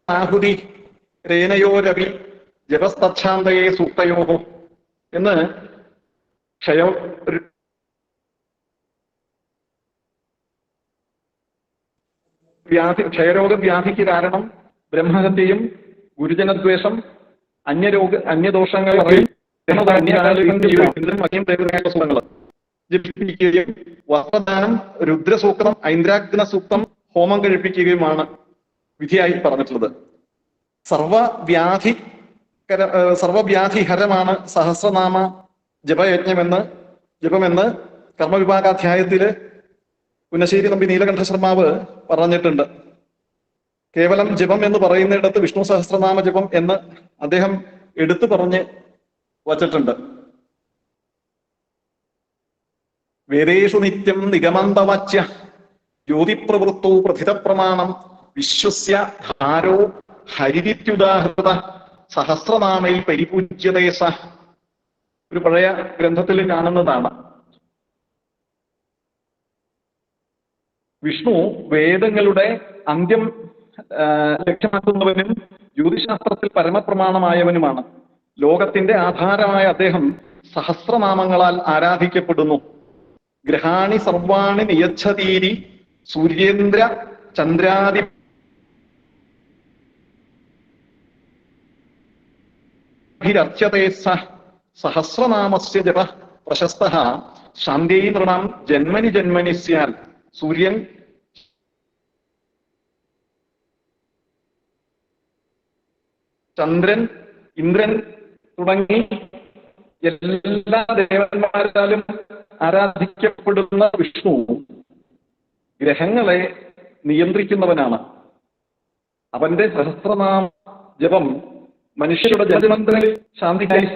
ആഹുതി രേനയോരവി ജപസ്തച്ഛാന്തയെ സൂക്തയോ എന്ന് ക്ഷയരോഗവ്യാധിക്ക് കാരണം ബ്രഹ്മഹത്യയും ഗുരുജനദ്വേഷം അന്യദോഷങ്ങൾ ജപിപ്പിക്കുകയും വസ്ത്രദാനം രുദ്രസൂക്തം ഐന്ദ്രാഗ്ന സൂക്തം ഹോമം കഴിപ്പിക്കുകയുമാണ് വിധിയായി പറഞ്ഞിട്ടുള്ളത്. സർവവ്യാധിഹരമാണ് സഹസ്രനാമ ജപമെന്ന് കർമ്മവിഭാഗാധ്യായത്തില് പുന്നശ്ശേരി നമ്പി നീലകണ്ഠ ശർമാവ് പറഞ്ഞിട്ടുണ്ട്. കേവലം ജപം എന്ന് പറയുന്നിടത്ത് വിഷ്ണു സഹസ്രനാമ ജപം എന്ന് അദ്ദേഹം എടുത്തു പറഞ്ഞ് വച്ചിട്ടുണ്ട്. വേദേഷു നിത്യം നിഗമന്തവാച്യ ജ്യോതിപ്രവൃത്തോ പ്രഥിതപ്രമാണം വിശ്വസ്യ ധാരോ ഹരിരിത്യുദാഹൃത സഹസ്രനാമയിൽ പരിപൂജ്യതേസ. ഒരു പഴയ ഗ്രന്ഥത്തിൽ കാണുന്നതാണ്. വിഷ്ണു വേദങ്ങളുടെ അന്ത്യം ലക്ഷ്യമാക്കുന്നവനും ജ്യോതിശാസ്ത്രത്തിൽ പരമപ്രമാണമായവനുമാണ്. ലോകത്തിന്റെ ആധാരമായ അദ്ദേഹം സഹസ്രനാമങ്ങളാൽ ആരാധിക്കപ്പെടുന്നു. ഗ്രഹാണി സർവാണി നിയച്ഛതീരി സൂര്യേന്ദ്ര ചന്ദ്രാദി സഹസ്രനാമസ്യ ജപ പ്രശസ്തഃ ശാന്തേ നൃണാം ജന്മനി ജന്മനി സ്യാൽ. സൂര്യൻ ചന്ദ്രൻ ഇന്ദ്രൻ തുടങ്ങി എല്ലാ ദേവന്മാരാലും ആരാധിക്കപ്പെടുന്ന വിഷ്ണു ഗ്രഹങ്ങളെ നിയന്ത്രിക്കുന്നവനാണ്. അവന്റെ സഹസ്രനാമ ജപം മനുഷ്യരുടെ ജനമന്ത്രങ്ങളിൽ ശാന്തിക്കായി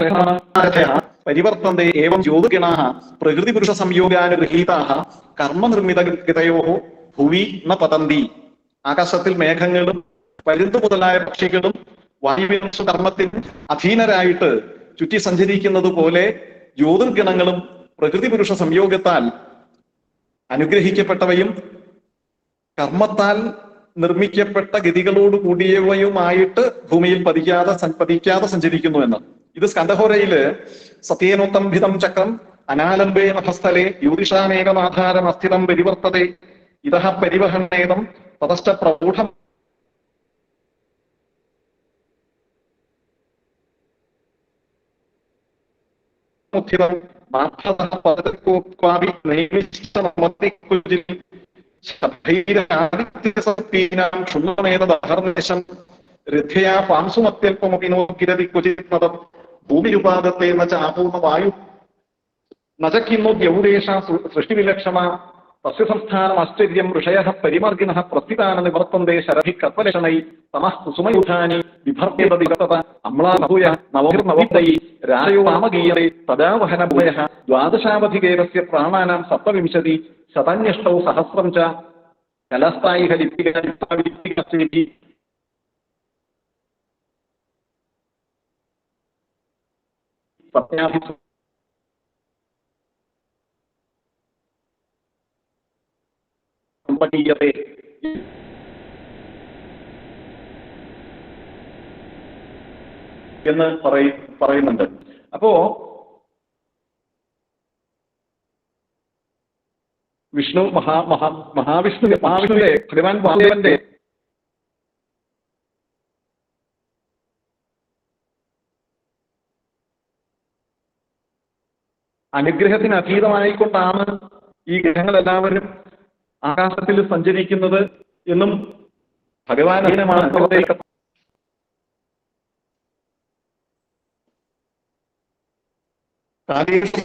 പരിവർത്തന്തെ ഏവം ജ്യോതിഗണാഃ പ്രകൃതി പുരുഷ സംയോഗാനുഗൃഹീതാഃ കർമ്മനിർമ്മിതഗതയോഃ ഭുവി ന പതന്തി. ആകാശത്തിൽ മേഘങ്ങളും പരുന്തു മുതലായ പക്ഷികളും വായുവിൻഷ കർമ്മത്തിന് അധീനരായിട്ട് ചുറ്റി സഞ്ചരിക്കുന്നത് പോലെ ജ്യോതിർഗണങ്ങളും പ്രകൃതി പുരുഷ സംയോഗത്താൽ അനുഗ്രഹിക്കപ്പെട്ടവയും കർമ്മത്താൽ നിർമ്മിക്കപ്പെട്ട ഗതികളോട് കൂടിയവയുമായിട്ട് ഭൂമിയിൽ പതിക്കാതെ സഞ്ചരിക്കുന്നു എന്ന്. ഇത് സ്കന്ധഹോരയില് സത്യേനോത്തംഭിതം ചക്രം അനാലംബേ നഭസ്ഥലേ ജ്യോതിഷാമേകമാധാരം അസ്ഥിതം പരിവർത്തതേ ഇതഃ പരിവഹണേതം തതശ്ച പ്രൗഢം രഥയാ പാംസുമത്യൽപ്പമപി നോക്കിരതി ക്വചിത് മതം ഭൂമിരുപാദത്തെ നച ആപൂർണ വായു നചക്കിന്നോ ദ്യൗദേശ സൃഷ്ടിവിലക്ഷണ തസ്യ സംസ്ഥാനം ആശ്ചര്യം ഋഷയഃ പരിമർഗിണഃ പ്രസ്ഥിതാന നിവർത്തന്തേ ശരഭി കർപ്പലക്ഷണൈ തമഃ കുസുമയുധാനി വിഭർത്യതദിഗതത അമ്ലാനഭൂയ നവോർനവോദൈ രാജയോ നാമഗീയതേ തദാ വഹനഭൂയഃ ദ്വാദശാവധികേവസ്യ പ്രാണാനാം സപ്തവിംശതി ശതന്യഷ്ടൗ സഹസ്രം ച കലസ്ഥായി ഹരിപ്പിക എന്ന് പറയുന്നുണ്ട്. അപ്പോ മഹാവിഷ്ണുവിന്റെ ഭഗവാൻ വാസുദേവന്റെ അനുഗ്രഹത്തിന് അതീതമായിക്കൊണ്ടാണ് ഈ ഗ്രഹങ്ങളെല്ലാവരും ആകാശത്തിൽ സഞ്ചരിക്കുന്നത് എന്നും ഭഗവാൻ അതിനമാണ്. കാലേഷു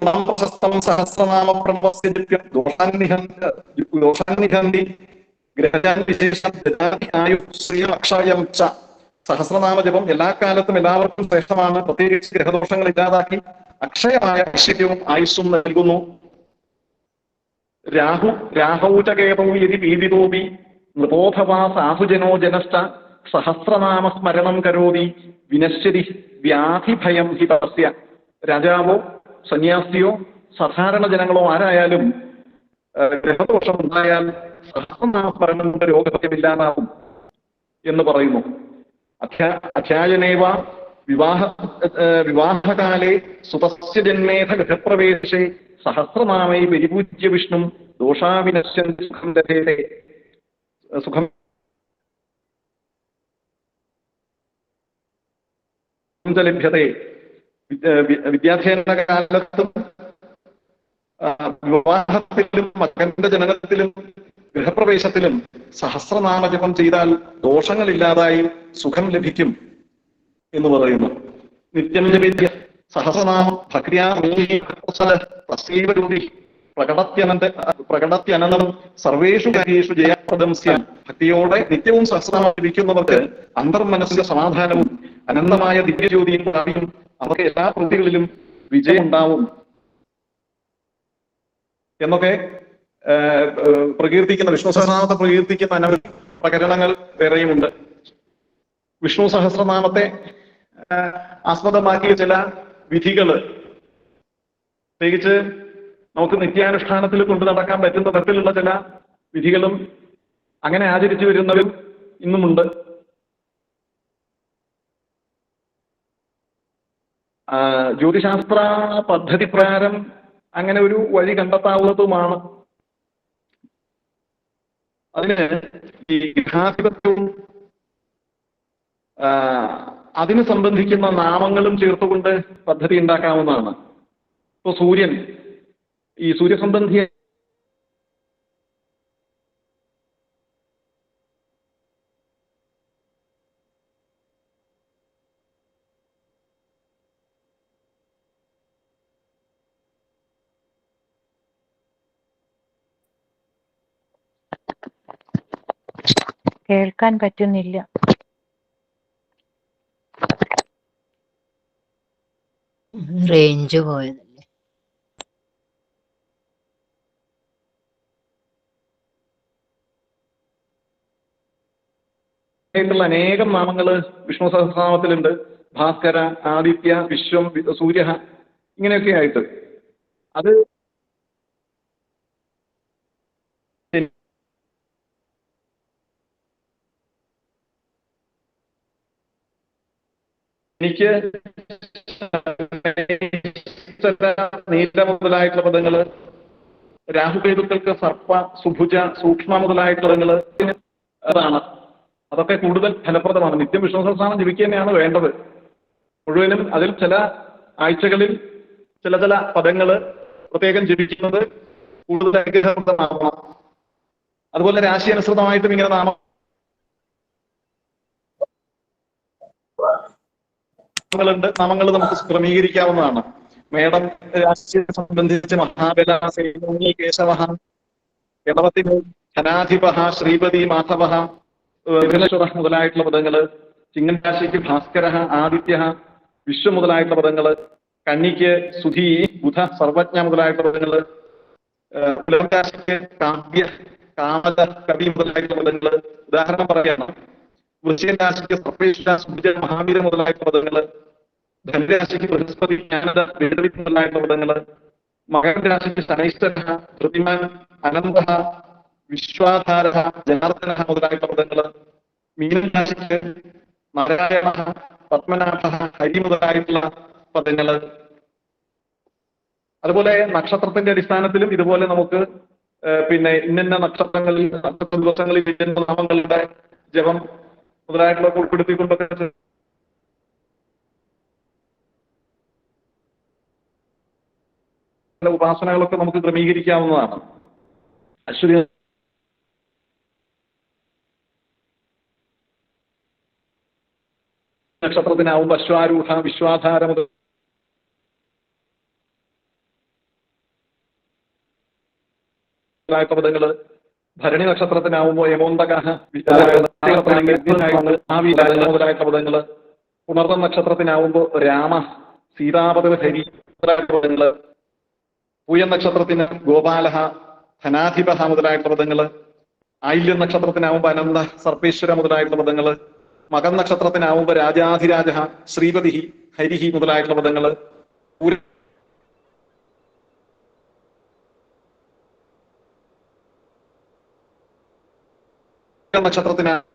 പ്രശസ്തം സഹസ്രനാമ പ്രണവസ്യ ജപ്യം ദോഷാന്നിഹന്തി ഗ്രഹജാൻ വിശേഷം ശ്രീലക്ഷയം ച. സഹസ്രനാമ ജപം എല്ലാ കാലത്തും എല്ലാവർക്കും ശ്രേഷ്ഠമാണ്. പ്രത്യേകിച്ച് ഗ്രഹദോഷങ്ങൾ ഇല്ലാതാക്കി അക്ഷയമായ ഐശ്വര്യവും ആയുസ്സും നൽകുന്നു. രാഹൗചകേതൗ യതി പീഡിതോപി നൃപോധവാ സാധുജനോ ജനശ്ച സഹസ്രനാമ സ്മരണം കരോതി വിനശ്യതി വ്യാധിഭയം ഹി തസ്യ. രാജാവോ സന്യാസിയോ സാധാരണ ജനങ്ങളോ ആരായാലും ഗ്രഹദോഷം ഉണ്ടായാൽ സഹസ്രനാമസ്മരണം കൊണ്ട് രോഗഭയമില്ലാതാവും എന്ന് പറയുന്നു. അധ്യായനേവ വിവാഹകാലേ സുതസ്യ ജന്മേധ ഗൃഹപ്രവേശേ സഹസ്രനാമൈ പരിപൂജ്യ വിഷ്ണു ദോഷാവിനശ്യന്തി സുഖം ലഭേതേ. സുഖം ലഭ്യതേ. വിദ്യാധ്യയന കാലത്തും വിവാഹത്തിലും മകന്റെ ജനനത്തിലും ഗൃഹപ്രവേശത്തിലും സഹസ്രനാമജപം ചെയ്താൽ ദോഷങ്ങളില്ലാതായി സുഖം ലഭിക്കും എന്ന് പറയുന്നു. നിത്യം ജപിത്യ സഹസ്രനാമം ഭക്തിയാ പ്രകടത്യനന്തരം സർവേഷു കാര്യേഷു ജയപ്രദം സ്യാം. ഭക്തിയോടെ നിത്യവും സഹസ്രനാമം ജപിക്കുന്നവർക്ക് അന്തർമനസ്സിന്റെ സമാധാനവും അനന്തമായ ദിവ്യജ്യോതിയും പ്രാപിക്കും. അവർക്ക് എല്ലാ പ്രതികളിലും വിജയം ഉണ്ടാവും എന്നൊക്കെ പ്രകീർത്തിക്കുന്ന, വിഷ്ണു സഹസ്രനാമത്തെ പ്രകീർത്തിക്കുന്ന അനവധി പ്രകരണങ്ങൾ വേറെയുമുണ്ട്. വിഷ്ണു സഹസ്രനാമത്തെ ആസ്പദമാക്കിയ ചില വിധികള്, പ്രത്യേകിച്ച് നമുക്ക് നിത്യാനുഷ്ഠാനത്തിൽ കൊണ്ടു നടക്കാൻ പറ്റുന്ന തരത്തിലുള്ള ചില വിധികളും അങ്ങനെ ആചരിച്ചു വരുന്നവരും ഇന്നുമുണ്ട്. ജ്യോതിശാസ്ത്ര പദ്ധതി പ്രകാരം അങ്ങനെ ഒരു വഴി കണ്ടെത്താവുന്നതുമാണ്. അതിന് ഈ ഗ്രഹാധിപത്യവും അതിന് സംബന്ധിക്കുന്ന നാമങ്ങളും ചേർത്തുകൊണ്ട് പദ്ധതി ഉണ്ടാക്കാവുന്നതാണ്. ഇപ്പൊ സൂര്യൻ, ഈ സൂര്യസംബന്ധി കേൾക്കാൻ പറ്റുന്നില്ല. റേഞ്ച് പോയതല്ലേ. ായിട്ടുള്ള അനേകം നാമങ്ങള് വിഷ്ണു സഹസ്രനാമത്തിലുണ്ട്. ഭാസ്കര, ആദിത്യ, വിശ്വം, സൂര്യ, ഇങ്ങനെയൊക്കെ ആയിട്ട്. അത് എനിക്ക് നീല മുതലായിട്ടുള്ള പദങ്ങള്, രാഹുകേതുക്കൾക്ക് സർപ്പ, സുഭുജ, സൂക്ഷ്മ മുതലായിട്ടുള്ള പദങ്ങള് അതാണ്. അതൊക്കെ കൂടുതൽ ഫലപ്രദമാണ്. നിത്യം വിഷ്ണു സഹസ്രനാമം ജപിക്കുക തന്നെയാണ് വേണ്ടത് മുഴുവനും. അതിൽ ചില ആഴ്ചകളിൽ ചില പദങ്ങള് പ്രത്യേകം ജപിക്കുന്നത് കൂടുതൽ അനുഗ്രഹപ്രദമാകണം. അതുപോലെ രാശി അനുസൃതമായിട്ടും ഇങ്ങനെ നാമങ്ങൾ നമുക്ക് ക്രമീകരിക്കാവുന്നതാണ്. മേടം രാശിയെ സംബന്ധിച്ച് മഹാബല, കേശവ, ഗണപതി, ധനാധിപ, ശ്രീപതി, മാധവ, വിഘ്നേശ്വര മുതലായിട്ടുള്ള പദങ്ങള്. ചിങ്ങൻ രാശിക്ക് ഭാസ്കര, ആദിത്യ, വിശ്വ മുതലായിട്ടുള്ള പദങ്ങള്. കന്നിക്ക് സുധി, ബുധ, സർവജ്ഞ മുതലായിട്ടുള്ള പദങ്ങള്. തുലാം രാശിക്ക് കാവ്യ, കാമത, കവി മുതലായിട്ടുള്ള പദങ്ങള്. ഉദാഹരണം പറയാണ്. വൃശ്ചികൻ രാശിക്ക് സർവേശ്വര, സുജ, മഹാവീര മുതലായിട്ടുള്ള പദങ്ങള്. ധനുരാശിക്ക് ബൃഹസ്പതി, ജ്ഞാനത, വേദവിത്ത് മുതലായിട്ടുള്ള പദങ്ങള്. മകര രാശിക്ക് ശനൈശ്വര, ധൃതിമാൻ, അനന്ത, വിശ്വാധാര, ജനാർദ്ദന മുതലായിട്ടുള്ള പദങ്ങള്. മീനരാശിക്ക് നാരായണ, പത്മനാഭ, ഹരി മുതലായിട്ടുള്ള പദങ്ങള്. അതുപോലെ നക്ഷത്രത്തിന്റെ അടിസ്ഥാനത്തിലും ഇതുപോലെ നമുക്ക് പിന്നെ ഇന്ന നക്ഷത്രങ്ങളിൽ, നക്ഷത്ര ദിവസങ്ങളിൽ ഇന്ന നാമങ്ങളുടെ ജപം മുതലായിട്ടുള്ള ഉൾപ്പെടുത്തിക്കൊണ്ടൊക്കെ ഉപാസനകളൊക്കെ നമുക്ക് ക്രമീകരിക്കാവുന്നതാണ്. അശ്വതി നക്ഷത്രത്തിനാവുമ്പോൾ അശ്വാരൂഢ, വിശ്വാധാര മുതൽ പദങ്ങള്, ഭരണി നക്ഷത്രത്തിനാവുമ്പോൾ യമോന്തക മുതലായിട്ടുള്ള പദങ്ങള്, പുണർന്ന നക്ഷത്രത്തിനാവുമ്പോൾ രാമ, സീതാപദ, ഹരി മുതലായിട്ടുള്ള പദങ്ങള്, പൂയ നക്ഷത്രത്തിന് ഗോപാലഹ, ധനാധിപ മുതലായിട്ടുള്ള പദങ്ങള്, ആയില്യം നക്ഷത്രത്തിനാവുമ്പോൾ അനന്ത, സർപ്പേശ്വര മുതലായിട്ടുള്ള പദങ്ങള്, മകൻ നക്ഷത്രത്തിനാവുമ്പോൾ രാജാധിരാജ, ശ്രീപതി, ഹരിഹി മുതലായിട്ടുള്ള പദങ്ങള്, നക്ഷത്രത്തിനാണെങ്കിൽ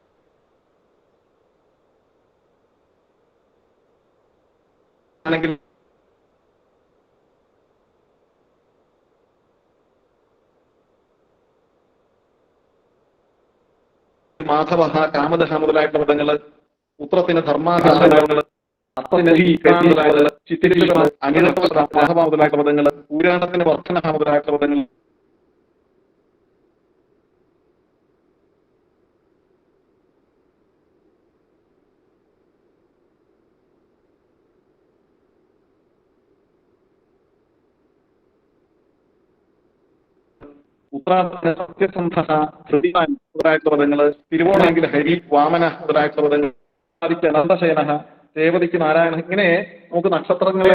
മാധവ, കാമദഹ മുതലായിട്ടുള്ള പദങ്ങള്, ഉത്രത്തിന് ധർമാധർമ്മങ്ങള്, മാധവ മുതലായിട്ടുള്ള പദങ്ങള്, പുരാണത്തിന് വർദ്ധന മുതലായിട്ടുള്ള പദങ്ങൾ, ഉത്രാടത്തിന് സത്യസന്ധ, ഹൃദിമാൻ മുതലായിട്ടുള്ള പദങ്ങള്, തിരുവോണമെങ്കിൽ ഹരി, വാമന മുതലായിട്ടുള്ള പദങ്ങൾ, ആദിത്യ അനന്തശയന, രേവതിക്ക് നാരായണ, ഇങ്ങനെ നമുക്ക് നക്ഷത്രങ്ങളെ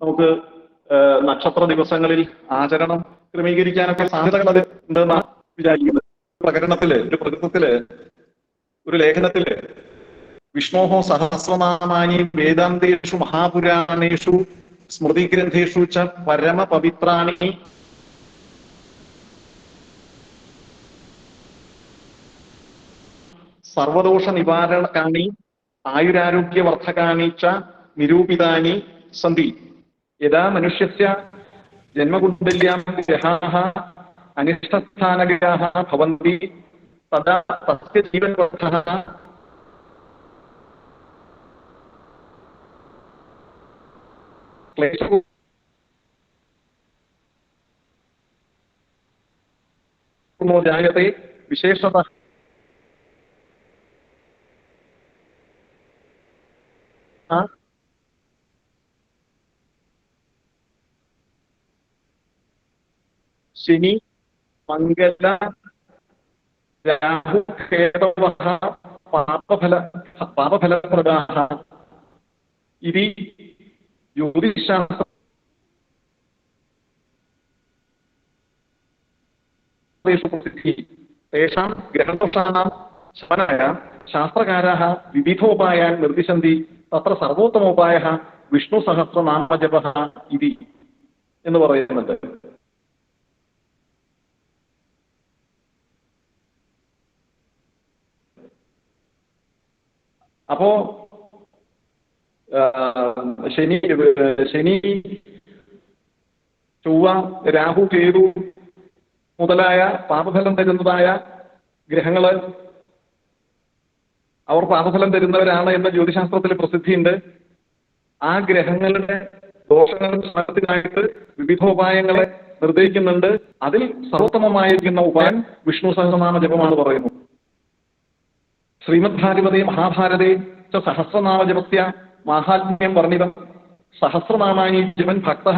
നമുക്ക് നക്ഷത്ര ദിവസങ്ങളിൽ ആചരണം ക്രമീകരിക്കാനൊക്കെ സാധ്യതകൾ അത് ഉണ്ടെന്നാണ് വിചാരിക്കുന്നത്. പ്രകടനത്തില്, ഒരു പ്രകൃതത്തില്, ഒരു ലേഖനത്തില് വിഷ്ണോഹോ സഹസ്രനാമാനി വേദാന്തേഷു മഹാപുരാണേഷു സ്മൃതിഗ്രന്ഥേഷു ച പരമ പവിത്രാണി സർവദോഷ നിവാരണകാനി ആയുരാരോഗ്യവർദ്ധകാനി ച നിരൂപിതാനി സന്തി. യഥാ മനുഷ്യസ്യ ജന്മകുണ്ഡല്യാം ഗ്രഹാഃ അനിഷ്ടസ്ഥാനഗ്രാഃ ഭവന്തി തദാ തസ്യ ജീവൻവർദ്ധഃ ക്ലേശോ ജായത്തെ വിശേഷതഃ ശനി, മംഗല, രാഹു, കേതവഃ പാപഫലപ്രദാഃ ഇതി ജ്യോതിശാസ്ത്ര തേഷാം ഗ്രഹദോഷാണാം ശമനായ ശാസ്ത്രകാരാः വിവിധോപായാൻ നിർദ്ദിശന്തി. തത്ര സർവോത്തമോപായഃ വിഷ്ണു സഹസ്രനാമജപഃ ഇതി എന്ന് പറയുന്നുണ്ട്. അപ്പോ ശനി, ചൊവ്വ, രാഹു, കേതു മുതലായ പാപഫലം തരുന്നതായ ഗ്രഹങ്ങള് അവർ പാപഫലം തരുന്നവരാണ് എന്ന ജ്യോതിശാസ്ത്രത്തിൽ പ്രസിദ്ധിയുണ്ട്. ആ ഗ്രഹങ്ങളുടെ ദോഷങ്ങളുടെ ശമനത്തിനായിട്ട് വിവിധോപായങ്ങളെ നിർദ്ദേശിക്കുന്നുണ്ട്. അതിൽ സർവോത്തമമായിരിക്കുന്ന ഉപായം വിഷ്ണു സഹസ്രനാമ ജപമാണ് പറയുന്നു. ശ്രീമദ് ഭാഗവതേ മഹാഭാരതേ ച സഹസ്രനാമജപസ്യ മാഹാത്മ്യം വർണ്ണിതം. സഹസ്രനാമാനി ജപൻ ഭക്തഃ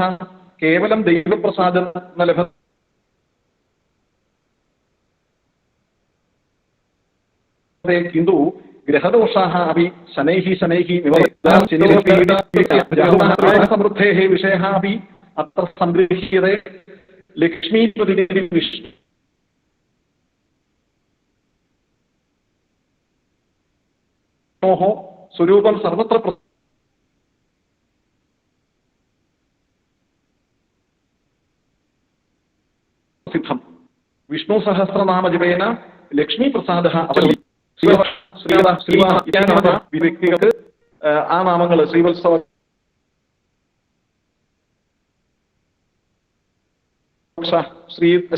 കേവലം ദൈവപ്രസാദം ന ലഭത്തെ കിന്തു ഗ്രഹദോഷാः अपि शनैः समृद्धेः विषयः अपि अत्र सङ्गृह्यते. लक्ष्मीपति विष्णोः स्वरूपं सर्वत्र प्रसिद्धं. विष्णु सहस्रनामजपेन लक्ष्मीप्रसादः अपि വ്യക്തികൾക്ക് ആ നാമങ്ങൾ ശ്രീവത്സവ,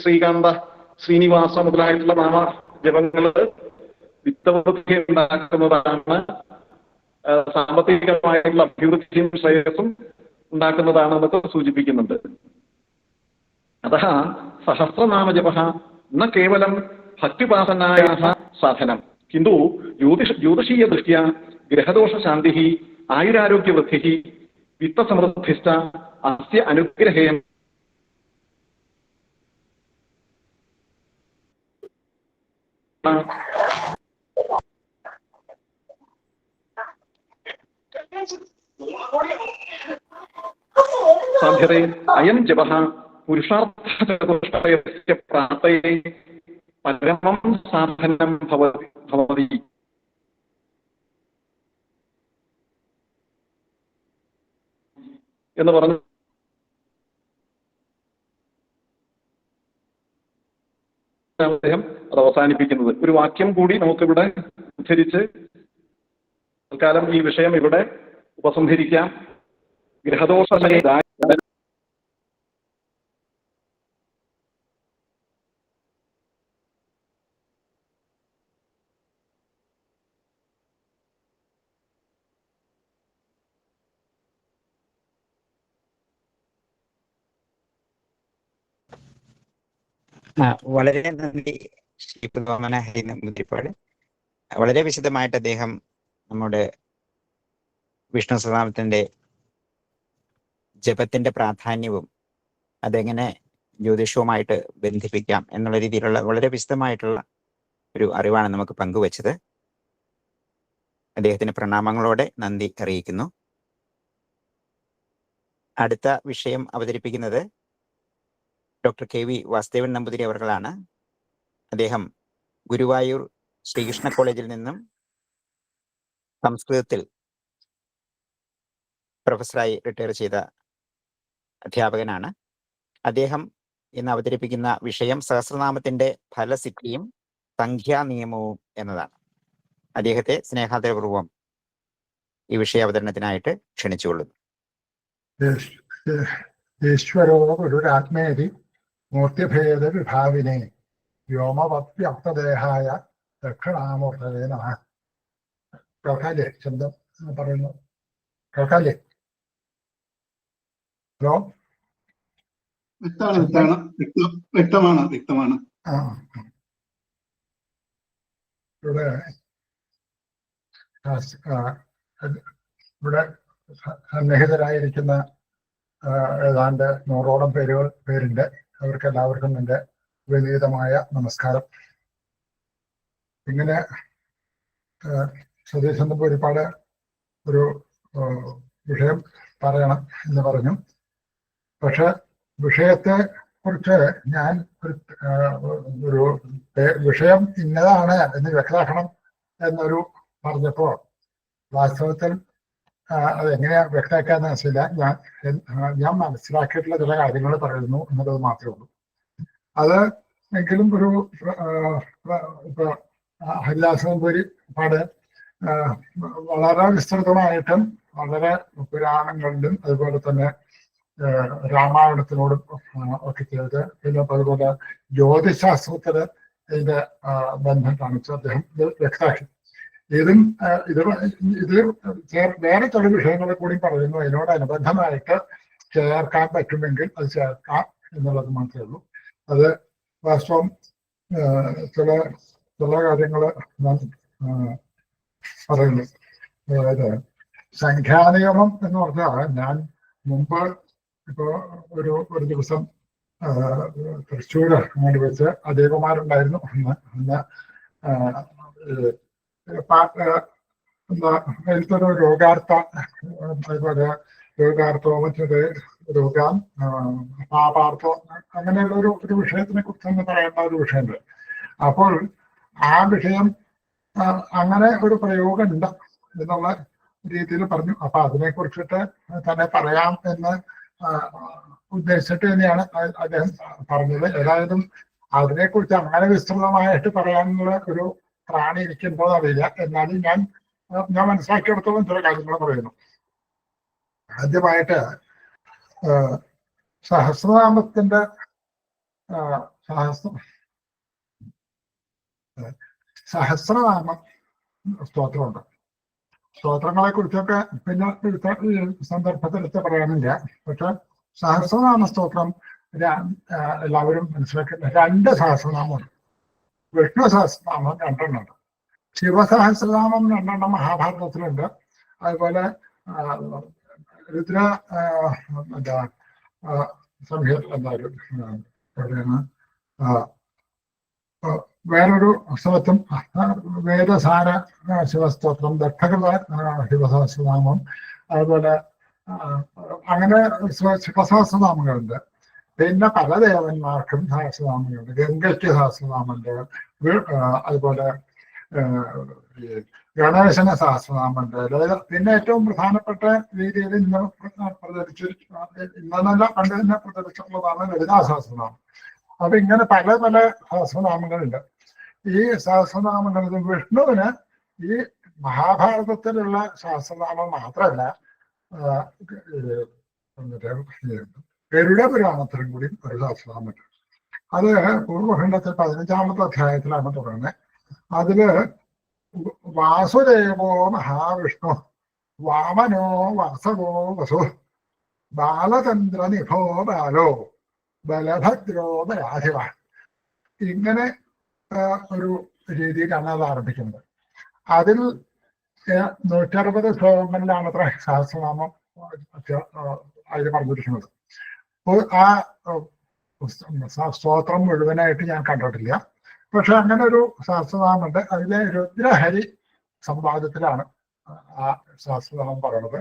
ശ്രീകാന്ത, ശ്രീനിവാസ മുതലായിട്ടുള്ള നാമ ജപങ്ങള് വിത്തവൃദ്ധി ഉണ്ടാക്കുന്നതാണ്, സാമ്പത്തികമായിട്ടുള്ള അഭിവൃദ്ധിയും ശ്രേയസ്സും ഉണ്ടാക്കുന്നതാണ് എന്നൊക്കെ സൂചിപ്പിക്കുന്നുണ്ട്. അതഃ സഹസ്രനാമജപഃ ന കേവലം ഭക്തിപാസനായാः സാധനം കിന്തു ജ്യോതിഷീയ ദൃഷ്ട്യാ ഗ്രഹദോഷശാന്തിः ആയുരാരോഗ്യവൃദ്ധിः വിത്തസമൃദ്ധിശ്ച അസ്യ അനുഗ്രഹേण സാധ്യതേ അയം ജപഃ പുരുഷാർത്ഥചതുഷ്ടയസ്യ പ്രാപ്തയേ പരമം സാധനം ഭവതി എന്ന് പറഞ്ഞു അദ്ദേഹം അത് അവസാനിപ്പിക്കുന്നത്. ഒരു വാക്യം കൂടി നമുക്കിവിടെ ഉദ്ധരിച്ച് തൽക്കാലം ഈ വിഷയം ഇവിടെ ഉപസംഹരിക്കാം. ഗ്രഹദോഷ വളരെ നന്ദി ശ്രീ പുതുവാമന ഹരി നമ്പൂതിരിപ്പാട്. വളരെ വിശദമായിട്ട് അദ്ദേഹം നമ്മുടെ വിഷ്ണു സഹസ്രനാമത്തിന്റെ ജപത്തിന്റെ പ്രാധാന്യവും അതെങ്ങനെ ജ്യോതിഷവുമായിട്ട് ബന്ധിപ്പിക്കാം എന്നുള്ള രീതിയിലുള്ള വളരെ വിശദമായിട്ടുള്ള ഒരു അറിവാണ് നമുക്ക് പങ്കുവച്ചത്. അദ്ദേഹത്തിന് പ്രണാമങ്ങളോടെ നന്ദി അറിയിക്കുന്നു. അടുത്ത വിഷയം അവതരിപ്പിക്കുന്നത് doctor K V Vasudevan Namboothiri അവർകളാണ്. അദ്ദേഹം ഗുരുവായൂർ ശ്രീകൃഷ്ണ കോളേജിൽ നിന്നും സംസ്കൃതത്തിൽ പ്രൊഫസറായി റിട്ടയർ ചെയ്ത അധ്യാപകനാണ്. അദ്ദേഹം ഇന്ന് അവതരിപ്പിക്കുന്ന വിഷയം സഹസ്രനാമത്തിന്റെ ഫലസിദ്ധിയും സംഖ്യാനിയമവും എന്നതാണ്. അദ്ദേഹത്തെ സ്നേഹാദരപൂർവം ഈ വിഷയാവതരണത്തിനായിട്ട് ക്ഷണിച്ചുകൊള്ളുന്നു. ഈശ്വരോ ഗുരുരാത്മേതി മൂർത്തിഭേദ വിഭാവിനെ വ്യോമവ്യക്തദേഹായ ദക്ഷിണാമൂർത്തവേ നമഃ. കേൾക്കാല്ലേ? ശബ്ദം പറയുന്നു കേൾക്കാല്ലേ? ഹലോ, വ്യക്തമാണ്. ഇവിടെ ഇവിടെ സന്നിഹിതരായിരിക്കുന്ന ഏതാണ്ട് 100ഓളം പേരുണ്ട്. അവർക്ക് എല്ലാവർക്കും എൻ്റെ വിനീതമായ നമസ്കാരം. ഇങ്ങനെ സതീശൻ നമ്പൂതിരിപ്പാട് ഒരു വിഷയം പറയണം എന്ന് പറഞ്ഞു. പക്ഷെ വിഷയത്തെ കുറിച്ച് ഞാൻ ഒരു വിഷയം ഇന്നതാണ് എന്ന് വ്യക്തമാക്കണം എന്നൊരു പറഞ്ഞപ്പോൾ വാസ്തവത്തിൽ അതെങ്ങനെയാ വ്യക്തമാക്കാന്ന് മനസ്സില്ല. ഞാൻ മനസ്സിലാക്കിയിട്ടുള്ള ചില കാര്യങ്ങൾ പറയുന്നു എന്നുള്ളത് മാത്രമേ ഉള്ളൂ. അത് എങ്കിലും ഒരു ഇപ്പൊ ഹരിദാസ നമ്പൂതിരിപ്പാട് വളരെ വിസ്തൃതമായിട്ടും വളരെ പുരാണങ്ങളിലും അതുപോലെ തന്നെ രാമായണത്തിനോടും ഒക്കെ ചെയ്ത് പിന്നെ അതുപോലെ ജ്യോതിശാസ്ത്രത്തില് ഇതിന്റെ ബന്ധം കാണിച്ച് അദ്ദേഹം ഇത് വ്യക്തമാക്കി. ഇത് വേറെ ചില വിഷയങ്ങളെ കൂടി പറയുന്നു. അതിനോടനുബന്ധമായിട്ട് ചേർക്കാൻ പറ്റുമെങ്കിൽ അത് ചേർക്കാം എന്നുള്ളത് മാത്രമേ ഉള്ളൂ. അത് വാസ്തവം ചില കാര്യങ്ങൾ ഞാൻ പറയുന്നു. അതായത് സംഖ്യാനിയമം എന്ന് പറഞ്ഞാൽ ഞാൻ മുമ്പ് ഇപ്പോ ഒരു ദിവസം തൃശ്ശൂര് അങ്ങോട്ട് വെച്ച് അജയകുമാരുണ്ടായിരുന്നു. അന്ന് എനിക്കൊരു രോഗാർത്ഥ അതുപോലെ രോഗാർത്ഥോ മറ്റൊരു രോഗം പാപാർത്ഥോ അങ്ങനെയുള്ള ഒരു വിഷയത്തിനെ കുറിച്ചൊന്ന് പറയേണ്ട ഒരു വിഷയമുണ്ട്. അപ്പോൾ ആ വിഷയം അങ്ങനെ ഒരു പ്രയോഗം ഉണ്ട് എന്നുള്ള രീതിയിൽ പറഞ്ഞു. അപ്പൊ അതിനെ കുറിച്ചിട്ട് തന്നെ പറയാം എന്ന് ഉദ്ദേശിച്ചിട്ട് തന്നെയാണ് അദ്ദേഹം പറഞ്ഞത്. ഏതായാലും അതിനെക്കുറിച്ച് അങ്ങനെ വിസ്തൃതമായിട്ട് പറയാനുള്ള ഒരു പ്രാണി എനിക്കുണ്ടോ അറിയില്ല. എന്നാലും ഞാൻ മനസ്സിലാക്കിയെടുത്തോളം ചില കാര്യങ്ങൾ പറയുന്നു. ആദ്യമായിട്ട് സഹസ്രനാമത്തിന്റെ സഹസ്രനാമ സ്തോത്രമുണ്ട്. സ്തോത്രങ്ങളെ കുറിച്ചൊക്കെ പിന്നെ സന്ദർഭത്തിലെടുത്ത് പറയാനില്ല. പക്ഷെ സഹസ്രനാമ സ്തോത്രം എല്ലാവരും മനസ്സിലാക്കുന്ന 2 സഹസ്രനാമമുണ്ട്. വിഷ്ണു സഹസ്രനാമം 2 ഉണ്ട്. ശിവസഹസ്രനാമം 2 മഹാഭാരതത്തിലുണ്ട്. അതുപോലെ രുദ്ര എന്താ സംഹിത എവിടെയാണ് വേറൊരു സ്ഥലത്തും വേദസാര ശിവസ്തോത്രം, ദക്ഷകൃത ശിവസഹസ്രനാമം, അതുപോലെ അങ്ങനെ ശിവസഹസ്രനാമങ്ങളുണ്ട്. പിന്നെ പല ദേവന്മാർക്കും സഹസ്രനാമങ്ങളുണ്ട്. ഗംഗയ്ക്ക് സഹസ്രനാമുണ്ട്, അതുപോലെ ഗണേശന് സഹസ്രനാമുണ്ട്. പിന്നെ ഏറ്റവും പ്രധാനപ്പെട്ട രീതിയിൽ ഇന്നല്ല പണ്ട് തന്നെ പ്രചരിച്ചിട്ടുള്ളതാണ് ലളിതാ സഹസ്രനാമം. അപ്പൊ ഇങ്ങനെ പല പല സഹസ്രനാമങ്ങളുണ്ട്. ഈ സഹസ്രനാമങ്ങളിൽ വിഷ്ണുവിന് ഈ മഹാഭാരതത്തിലുള്ള സഹസ്രനാമം മാത്രമല്ല, ഗരുഡ പുരാണത്തിലും കൂടി ഒരു സഹസ്രനാമമുണ്ട്. അത് പൂർവഖണ്ഡത്തിൽ 15-ാമത്തെ അധ്യായത്തിലാണ് തുടങ്ങുന്നത്. അതില് വാസുദേവോ മഹാവിഷ്ണു, വാമനോ വാസവോ വസു, ബാലചന്ദ്ര നിഭോ ബാലോ, ബലഭദ്രോ ബലാധിപ, ഇങ്ങനെ ഒരു രീതിയിലാണ് അത് ആരംഭിക്കുന്നത്. അതിൽ 160 ശ്ലോകങ്ങളിലാണ് അത്ര സഹസ്രനാമം അതിൽ പറഞ്ഞിരിക്കുന്നത്. ആ സ്തോത്രം മുഴുവനായിട്ട് ഞാൻ കണ്ടിട്ടില്ല. പക്ഷെ അങ്ങനെ ഒരു സഹസ്രനാമുണ്ട്. അതിലെ രുദ്രഹരി സംവാദത്തിലാണ് ആ സഹസ്രനാമം പറയുന്നത്.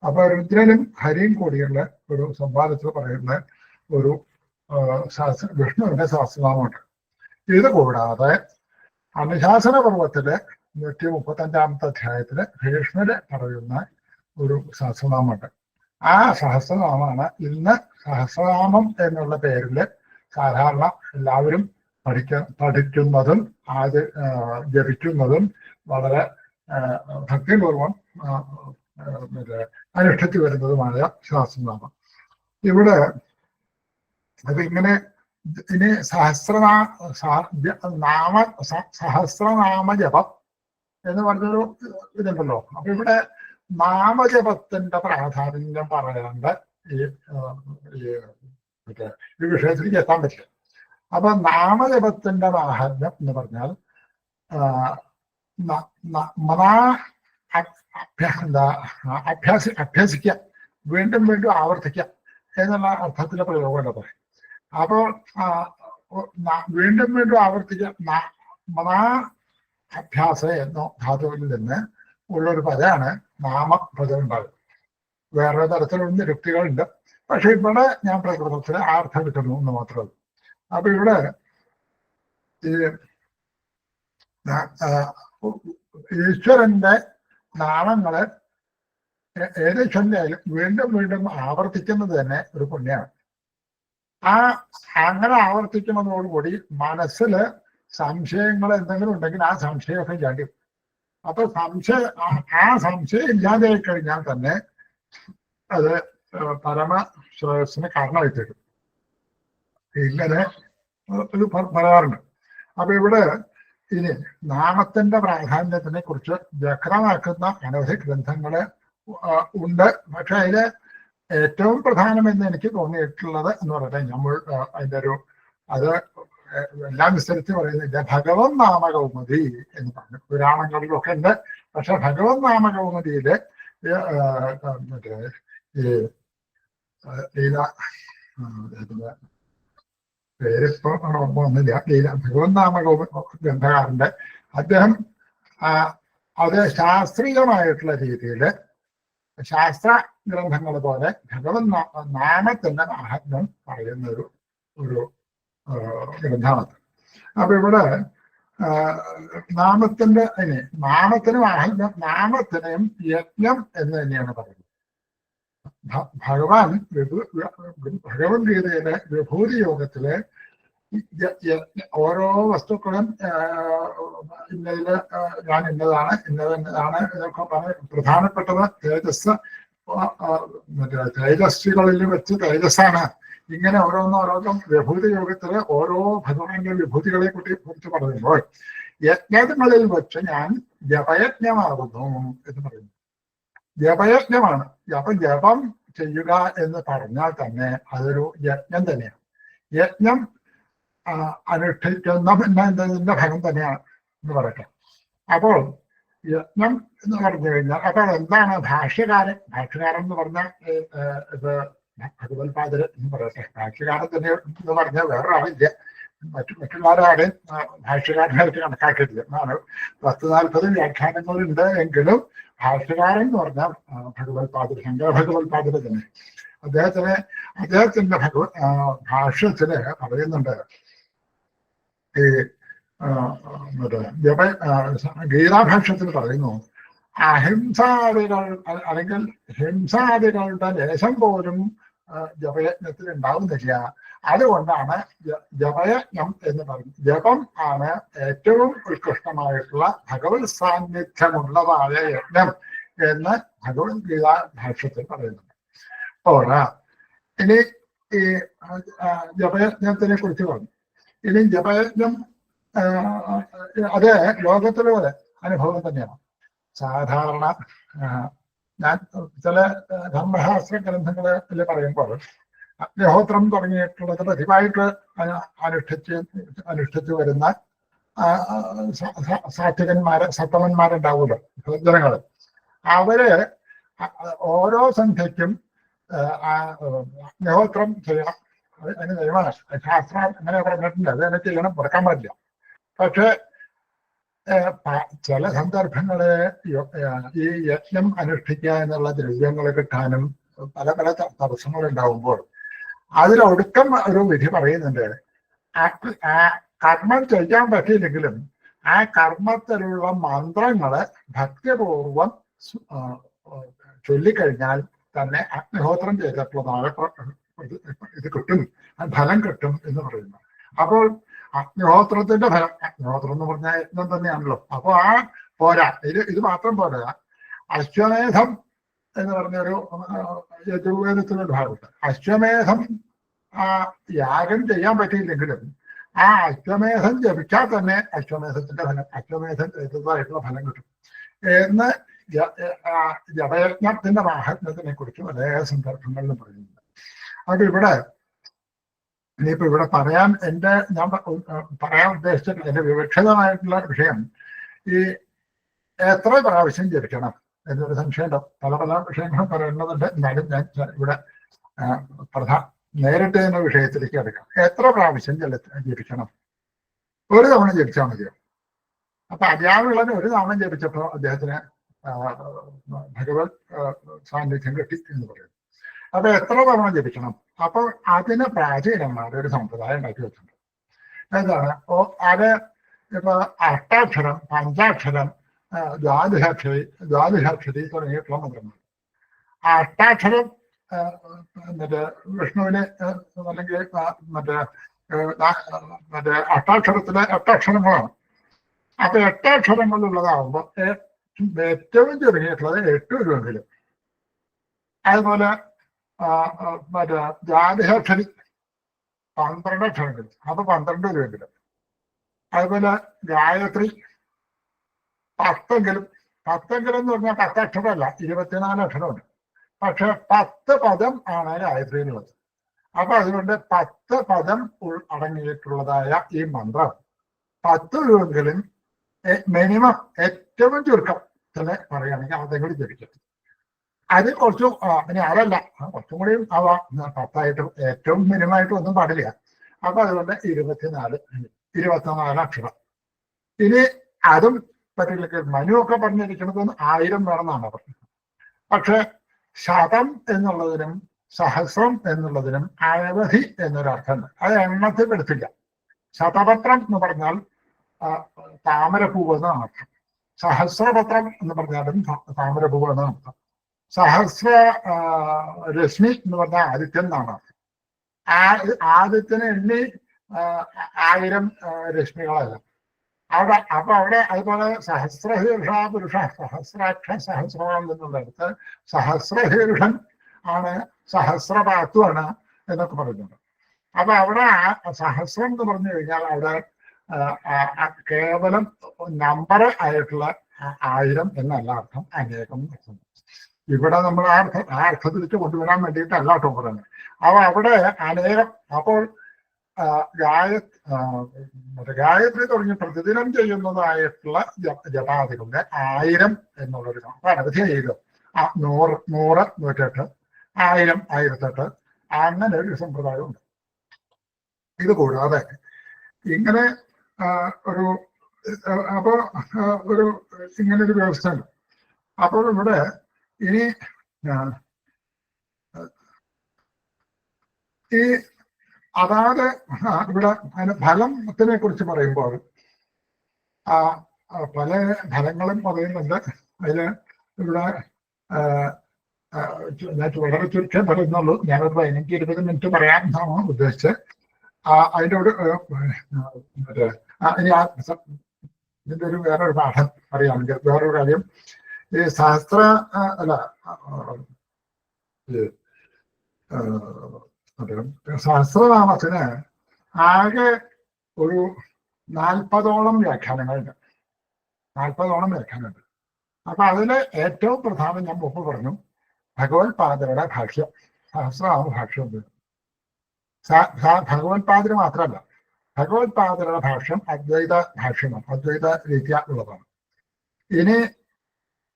അപ്പൊ രുദ്രനും ഹരിയും കൂടിയുള്ള ഒരു സംവാദത്തിൽ പറയുന്ന ഒരു വിഷ്ണുവിന്റെ സഹസ്രനാമമുണ്ട്. ഇത് കൂടാതെ അനുശാസന പർവ്വത്തിലെ 135-ാമത്തെ അധ്യായത്തില് ഭീഷ്മര് പറയുന്ന ഒരു സഹസ്രനാമുണ്ട്. ആ സഹസ്രനാമാണ് ഇന്ന് സഹസ്രനാമം എന്നുള്ള പേരില് സാധാരണ എല്ലാവരും പഠിക്കുന്നതും ജപിക്കുന്നതും വളരെ ഭക്തിപൂർവം അനുഷ്ഠിച്ചു വരുന്നതുമായ സഹസ്രനാമം. ഇവിടെ അപ്പൊ ഇങ്ങനെ ഇനി സഹസ്രനാമ ജപം എന്ന് പറഞ്ഞൊരു ഇതുണ്ടല്ലോ. അപ്പൊ ഇവിടെ നാമജപത്തിന്റെ പ്രാധാന്യം പറയാണ്ട് ഈ വിഷയത്തിലേക്ക് എത്താൻ പറ്റില്ല. അപ്പൊ നാമജപത്തിന്റെ മാഹാത്മ്യം എന്ന് പറഞ്ഞാൽ അഭ്യസിക്കുക, വീണ്ടും വീണ്ടും ആവർത്തിക്കുക എന്നുള്ള അർത്ഥത്തിലെ പ്രയോഗമല്ല പറയും. അപ്പോൾ വീണ്ടും വീണ്ടും ആവർത്തിക്കുക, അഭ്യാസ എന്ന ധാതുവിൽ നിന്ന് ഉള്ളൊരു പദമാണ് നാമപദം ഉണ്ടാകും. വേറെ തരത്തിലുള്ള നിരുക്തികളുണ്ട്. പക്ഷെ ഇവിടെ ഞാൻ പ്രകൃതത്തിൽ ആ അർത്ഥം എടുക്കുന്നു എന്ന് മാത്രമേ. അപ്പൊ ഇവിടെ ഈശ്വരന്റെ നാമങ്ങള് ഏത് ഈശ്വരന്റെ ആയാലും വീണ്ടും വീണ്ടും ആവർത്തിക്കുന്നത് തന്നെ ഒരു പുണ്യമാണ്. അങ്ങനെ ആവർത്തിക്കുന്നതോടുകൂടി മനസ്സില് സംശയങ്ങൾ എന്തെങ്കിലും ഉണ്ടെങ്കിൽ ആ സംശയമൊക്കെ ഇല്ലാണ്ട്. അപ്പൊ ആ സംശയം ഇല്ലാതായി കഴിഞ്ഞാൽ തന്നെ അത് പരമ ശ്രേയസ്സിന് കാരണമായി തീരും. ഇങ്ങനെ ഒരു പറയാറുണ്ട്. അപ്പൊ ഇവിടെ ഇനി നാമത്തിന്റെ പ്രാധാന്യത്തിനെ കുറിച്ച് വ്യക്തമാക്കുന്ന അനവധി ഗ്രന്ഥങ്ങള് ഉണ്ട്. പക്ഷെ അതില് ഏറ്റവും പ്രധാനമെന്ന് എനിക്ക് തോന്നിയിട്ടുള്ളത് എന്ന് പറഞ്ഞാൽ നമ്മൾ അതിൻ്റെ അത് എല്ലാം വിസ്തരിച്ച് പറയുന്നില്ല. ഭഗവത് നാമകൗമുദി എന്ന് പറഞ്ഞു. പുരാണങ്ങളിലൊക്കെ ഉണ്ട്. പക്ഷെ ഭഗവത് നാമകൗമുദിയില് മറ്റേ ഈ ലീല പേരിപ്പോ ഓർമ്മ വന്നില്ല. ഭഗവത് നാമകൗമുദി ഗ്രന്ഥകാരന്റെ അദ്ദേഹം അത് ശാസ്ത്രീയമായിട്ടുള്ള രീതിയിൽ ശാസ്ത്ര ഗ്രന്ഥങ്ങൾ പോലെ ഭഗവത് നാമത്തിന്റെ മഹാത്മ്യം പറയുന്ന ഒരു ഗ്രന്ഥമാണ്. അപ്പൊ ഇവിടെ നാമത്തിന് മഹാത്മ്യം, നാമത്തിനെയും യജ്ഞം എന്ന് തന്നെയാണ് പറയുന്നത്. ഭഗവത്ഗീതയിലെ വിഭൂതി യോഗത്തില് ഓരോ വസ്തുക്കളും ഇന്നതില് ഞാൻ ഇന്നതാണ് ഇതൊക്കെ പ്രധാനപ്പെട്ടത് തേജസ്, തേജസ്വികളിൽ വെച്ച് തേജസ്സാണ്. ഇങ്ങനെ ഓരോന്നും വിഭൂതി യോഗത്തില് ഓരോ ഭഗവാന്റെ വിഭൂതികളെ കുറിച്ച് പറയുമ്പോൾ യജ്ഞങ്ങളിൽ വെച്ച് ഞാൻ ജപയജ്ഞമാകുന്നു എന്ന് പറയുന്നു. ജപയജ്ഞമാണ്. അപ്പൊ ജപം ചെയ്യുക എന്ന് പറഞ്ഞാൽ തന്നെ അതൊരു യജ്ഞം തന്നെയാണ്. യജ്ഞം അനുഷ്ഠിക്കുന്ന പിന്നെ ഇതിന്റെ ഫലം തന്നെയാണ് എന്ന് പറയട്ടെ. അപ്പോൾ യജ്ഞം എന്ന് പറഞ്ഞു കഴിഞ്ഞാൽ അപ്പോൾ എന്താണ് ഭാഷ്യകാരൻ എന്ന് പറഞ്ഞാൽ ഇത് ഭഗവത്പാദര് എന്ന് പറയട്ടെ. ഭാഷ്യകാരൻ തന്നെ എന്ന് പറഞ്ഞാൽ വേറൊരാളില്ല, മറ്റുള്ളവരാരെയും ഭാഷ്യകാരനായിട്ട് കണക്കാക്കിയിട്ടില്ല. 10-40 വ്യാഖ്യാനങ്ങളുണ്ട് എങ്കിലും ഭാഷ്യകാരൻ എന്ന് പറഞ്ഞാൽ ഭഗവത്പാദര്, ശങ്കര ഭഗവത്പാദര് തന്നെ. അദ്ദേഹത്തിന്റെ ഭാഷ്യത്തില് പറയുന്നുണ്ട്, ഈ ഗീതാഭാഷ്യത്തിൽ പറയുന്നു, അഹിംസാദികൾ അല്ലെങ്കിൽ ഹിംസാദികളുടെ ലേശം പോലും ജപയജ്ഞത്തിൽ ഉണ്ടാവുന്നില്ല. അതുകൊണ്ടാണ് ജപയജ്ഞം എന്ന് പറയുന്നത്. ജപം ആണ് ഏറ്റവും ഉത്കൃഷ്ടമായിട്ടുള്ള ഭഗവത് സാന്നിധ്യമുള്ളതായ യജ്ഞം എന്ന് ഭഗവത്ഗീത ഭാഷ്യത്തിൽ പറയുന്നുണ്ട്. പോരാ, ഇനി ഈ ജപയജ്ഞത്തിനെ കുറിച്ച് പറഞ്ഞു. ഇനി ജപയജ്ഞം അത് ലോകത്തിലെ അനുഭവം തന്നെയാണ്. സാധാരണ ഞാൻ ചില ധർമ്മശാസ്ത്ര ഗ്രന്ഥങ്ങളിൽ പറയുമ്പോൾ അഗ്നിഹോത്രം തുടങ്ങിയിട്ടുള്ളത് പതിവായിട്ട് അനുഷ്ഠിച്ചു വരുന്ന സത്തമന്മാരുണ്ടാവുമല്ലോ, ജനങ്ങൾ. അവര് ഓരോ സന്ധ്യയ്ക്കും അഗ്നിഹോത്രം ചെയ്യണം. അതിന് നിയമമാണ്, ശാസ്ത്രം അങ്ങനെ പറഞ്ഞിട്ടുണ്ട്, അത് തന്നെ ചെയ്യണം, മുടക്കാൻ പാടില്ല. പക്ഷെ ചില സന്ദർഭങ്ങള് ഈ യജ്ഞം അനുഷ്ഠിക്കുക എന്നുള്ള ദ്രവ്യങ്ങൾ കിട്ടാനും പല പല തടസ്സങ്ങൾ ഉണ്ടാവുമ്പോൾ അതിലൊടുക്കം ഒരു വിധി പറയുന്നുണ്ട്. കർമ്മം ചെയ്യാൻ പറ്റിയില്ലെങ്കിലും ആ കർമ്മത്തിലുള്ള മന്ത്രങ്ങള് ഭക്തിപൂർവം ചൊല്ലിക്കഴിഞ്ഞാൽ തന്നെ അഗ്നിഹോത്രം ചെയ്തിട്ടുള്ളതാണ് ഇത് കിട്ടും, ഫലം കിട്ടും എന്ന് പറയുന്നു. അപ്പോൾ അഗ്നിഹോത്രത്തിന്റെ ഫലം, അഗ്നിഹോത്രം എന്ന് പറഞ്ഞാൽ യജ്ഞം തന്നെയാണല്ലോ. അപ്പൊ ആ പോരാ, ഇത് മാത്രം പോരാ. അശ്വമേധം എന്ന് പറഞ്ഞൊരു യജുർവേദത്തിനൊരു ഭാഗമുണ്ട്. അശ്വമേധം യാഗം ചെയ്യാൻ പറ്റിയില്ലെങ്കിലും ആ അശ്വമേധം ജപിച്ചാൽ തന്നെ അശ്വമേധത്തിന്റെ ഫലം, അശ്വമേധം ചെയ്തതായിട്ടുള്ള ഫലം കിട്ടും എന്ന് ജപയജ്ഞത്തിന്റെ മാഹാത്മ്യത്തിനെ കുറിച്ച് പല സന്ദർഭങ്ങളിലും പറയുന്നുണ്ട്. അത് ഇവിടെ പറയാൻ ഞാൻ പറയാൻ ഉദ്ദേശിച്ചിട്ടുള്ള എന്റെ വിവക്ഷിതമായിട്ടുള്ള വിഷയം ഈ എത്ര പ്രാവശ്യം ജപിക്കണം എന്നൊരു സംശയം. പല പല വിഷയങ്ങളും പറയുന്നതുണ്ട്. എന്നാലും ഞാൻ ഇവിടെ നേരിട്ട് എന്ന വിഷയത്തിലേക്ക് എടുക്കാം. എത്ര പ്രാവശ്യം ജപിക്കണം? ഒരു തവണ ജപിച്ചാൽ മതിയോ? അപ്പൊ അധ്യാപകന് ഒരു തവണ ജപിച്ചപ്പോ അദ്ദേഹത്തിന് ഭഗവത് സാന്നിധ്യം കിട്ടി എന്ന് പറയുന്നു. അപ്പൊ എത്ര തവണ ജപിക്കണം? അപ്പോൾ അതിന് പ്രാചീനന്മാർ ഒരു സമ്പ്രദായം ഉണ്ടാക്കി വെച്ചിട്ടുണ്ട്. എന്താണ്? അത് ഇപ്പൊ അഷ്ടാക്ഷരം, പഞ്ചാക്ഷരം, ദ്വാദശാക്ഷരി തുടങ്ങിയിട്ടുള്ള മന്ത്രങ്ങൾ. അഷ്ടാക്ഷരം വിഷ്ണുവിന് അല്ലെങ്കിൽ അഷ്ടാക്ഷരത്തിലെ 8 അക്ഷരങ്ങളാണ്. അപ്പൊ 8 അക്ഷരങ്ങളുള്ളതാകുമ്പോൾ ഏറ്റവും ചെറിയിട്ടുള്ളത് 8 രൂപെങ്കിലും. അതുപോലെ ദ്വാദശാക്ഷരി 12 അക്ഷരങ്ങൾ, അപ്പൊ 12 രൂപെങ്കിലും. അതുപോലെ ഗായത്രി 10 എന്ന് പറഞ്ഞാൽ 10 അക്ഷരമല്ല, 24 അക്ഷരമുണ്ട്. പക്ഷെ 10 പദം ആണ് ഗായത്രിയിലുള്ളത്. അപ്പൊ അതുകൊണ്ട് 10 പദം അടങ്ങിയിട്ടുള്ളതായ ഈ മന്ത്രം 10 രൂപെങ്കിലും മിനിമം, ഏറ്റവും ചുരുക്കം തന്നെ പറയുകയാണെങ്കിൽ അതെങ്കിലും കൂടി ജപിക്കും. അത് കുറച്ചു ഇനി അതല്ല, കുറച്ചും കൂടി ആവാം. 10 ഏറ്റവും മിനിമമായിട്ട് ഒന്നും പാടില്ല. അപ്പൊ അതുകൊണ്ട് 24 അക്ഷരം. ഇനി അതും പറ്റില്ല. മനു ഒക്കെ പറഞ്ഞിരിക്കുന്നത് 1000 വേണമെന്നാണ് പറഞ്ഞത്. പക്ഷെ ശതം എന്നുള്ളതിനും സഹസ്രം എന്നുള്ളതിനും അനവധി എന്നൊരർത്ഥമുണ്ട്. അത് എണ്ണത്തിൽ പെടുത്തില്ല. ശതപത്രം എന്ന് പറഞ്ഞാൽ താമരപ്പൂവ് എന്നാണ് അർത്ഥം. സഹസ്രപത്രം എന്ന് പറഞ്ഞാലും താമരപ്പൂവ് എന്നാണ് അർത്ഥം. സഹസ്ര രശ്മി എന്ന് പറഞ്ഞാൽ ആദിത്യൻ എന്നാണ് അർത്ഥം. ആദിത്യന് എണ്ണി 1000 രശ്മികളല്ല അവിടെ. അപ്പൊ അവിടെ അതുപോലെ സഹസ്രഹീർഷ പുരുഷ, സഹസ്രാക്ഷ സഹസ്രമാണ് എന്നുള്ളടത്ത് സഹസ്രഹീർഷൻ ആണ്, സഹസ്രപാത്വമാണ് എന്നൊക്കെ പറയുന്നുണ്ട്. അപ്പൊ അവിടെ സഹസ്രം എന്ന് പറഞ്ഞു കഴിഞ്ഞാൽ അവിടെ കേവലം നമ്പർ ആയിട്ടുള്ള 1000 എന്നല്ല അർത്ഥം, അനേകം അർത്ഥം. ഇവിടെ നമ്മൾ ആ അർത്ഥത്തിലേക്ക് കൊണ്ടുവരാൻ വേണ്ടിയിട്ടല്ല കേട്ടോ പറയുന്നത്. അപ്പൊ അവിടെ അനേകം. അപ്പോൾ ഗായത്രി തുടങ്ങി പ്രതിദിനം ചെയ്യുന്നതായിട്ടുള്ള ജപാദികളുടെ 1000 എന്നുള്ളൊരു അനവധി 1000 100 108 1000 1008 അങ്ങനെ ഒരു സമ്പ്രദായമുണ്ട്. ഇത് കൂടാതെ ഇങ്ങനെ ഒരു അപ്പോ ഒരു ഇങ്ങനൊരു വ്യവസ്ഥ ഉണ്ട്. അപ്പോൾ ഇവിടെ ഇനി ഈ അതാത് ഇവിടെ ഫലത്തിനെ കുറിച്ച് പറയുമ്പോൾ പല ഫലങ്ങളും പറയുന്നുണ്ട്. അതില് ഇവിടെ ഞാൻ വളരെ ചുരുക്കം പറയുന്നുള്ളൂ. ഞാനൊരു 15-20 മിനിറ്റ് പറയാൻ എന്നാണ് ഉദ്ദേശിച്ചത്. അതിൻ്റെ ഒരു മറ്റേ ഇനി ഇതിൻ്റെ ഒരു വേറൊരു പാഠം പറയുകയാണെങ്കിൽ വേറൊരു കാര്യം, ഈ ശാസ്ത്ര അല്ല സഹസ്രനാമത്തിന് ആകെ ഒരു 40ഓളം വ്യാഖ്യാനങ്ങളുണ്ട്. 40ഓളം വ്യാഖ്യാനമുണ്ട്. അപ്പൊ അതില് ഏറ്റവും പ്രധാനം ഞാൻ മുമ്പ് പറഞ്ഞു, ഭഗവത്പാദരുടെ ഭാഷ്യം, സഹസ്രനാമ ഭാഷ്യം. ഭഗവത്പാദര് മാത്രമല്ല, ഭഗവത്പാദരുടെ ഭാഷ്യം അദ്വൈത ഭാഷ്യമാണ്, അദ്വൈത രീതിയ ഉള്ളതാണ്. ഇനി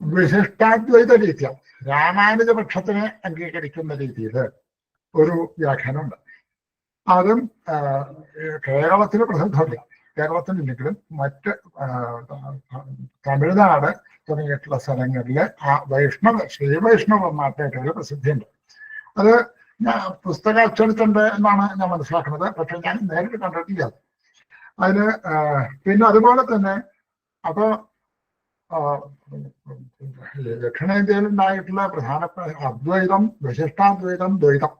വിശിഷ്ടാദ്വൈത രീതിയ, രാമാനുജ പക്ഷത്തിനെ അംഗീകരിക്കുന്ന രീതിയിൽ ഒരു വ്യാഖ്യാനമുണ്ട്. അതും കേരളത്തിൽ പ്രസിദ്ധമില്ല, കേരളത്തിലില്ലെങ്കിലും മറ്റ് തമിഴ്നാട് തുടങ്ങിയിട്ടുള്ള സ്ഥലങ്ങളിൽ ശ്രീവൈഷ്ണവന്മാർക്കായിട്ടുള്ള പ്രസിദ്ധിയുണ്ട്. അത് ഞാൻ പുസ്തകം അച്ചടിച്ചിട്ടുണ്ട് എന്നാണ് ഞാൻ മനസ്സിലാക്കുന്നത്. പക്ഷെ ഞാൻ നേരിട്ട് കണ്ടിട്ടില്ല. അതിന് പിന്നെ അതുപോലെ തന്നെ അപ്പൊ ദക്ഷിണേന്ത്യയിൽ ഉണ്ടായിട്ടുള്ള പ്രധാനപ്പെട്ട അദ്വൈതം, വിശിഷ്ടാദ്വൈതം, ദ്വൈതം.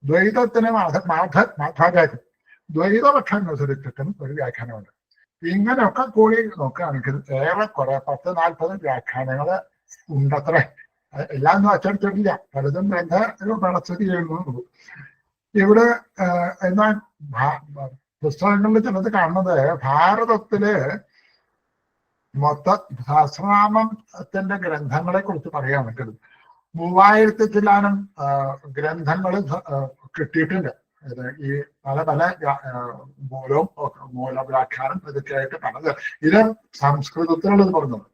ദ്വൈതത്തിന് മാധാചാര്യം, ദ്വൈതപക്ഷം അനുസരിച്ചിട്ടും ഒരു വ്യാഖ്യാനമുണ്ട്. ഇങ്ങനെയൊക്കെ കൂടി നോക്കുകയാണെങ്കിൽ ഏറെക്കുറെ 10-40 വ്യാഖ്യാനങ്ങള് ഉണ്ടത്രേ. എല്ലാം ഒന്നും അച്ചടിച്ചിട്ടില്ല, പലതും സ്ഥിതി ചെയ്യുന്നുള്ളൂ. ഇവിടെ എന്നാൽ പുസ്തകങ്ങളിൽ ചിലത് കാണുന്നത് ഭാരതത്തില് മൊത്ത സഹസ്രനാമത്തിന്റെ ഗ്രന്ഥങ്ങളെ കുറിച്ച് പറയുകയാണെങ്കിൽ 3000 ചില്ലാനം ഗ്രന്ഥങ്ങൾ കിട്ടിയിട്ടുണ്ട്. ഈ പല മൂലവ്യാഖ്യാനം ഇതൊക്കെയായിട്ട് പലത്. ഇത് സംസ്കൃതത്തിലുള്ളത് പറഞ്ഞത്,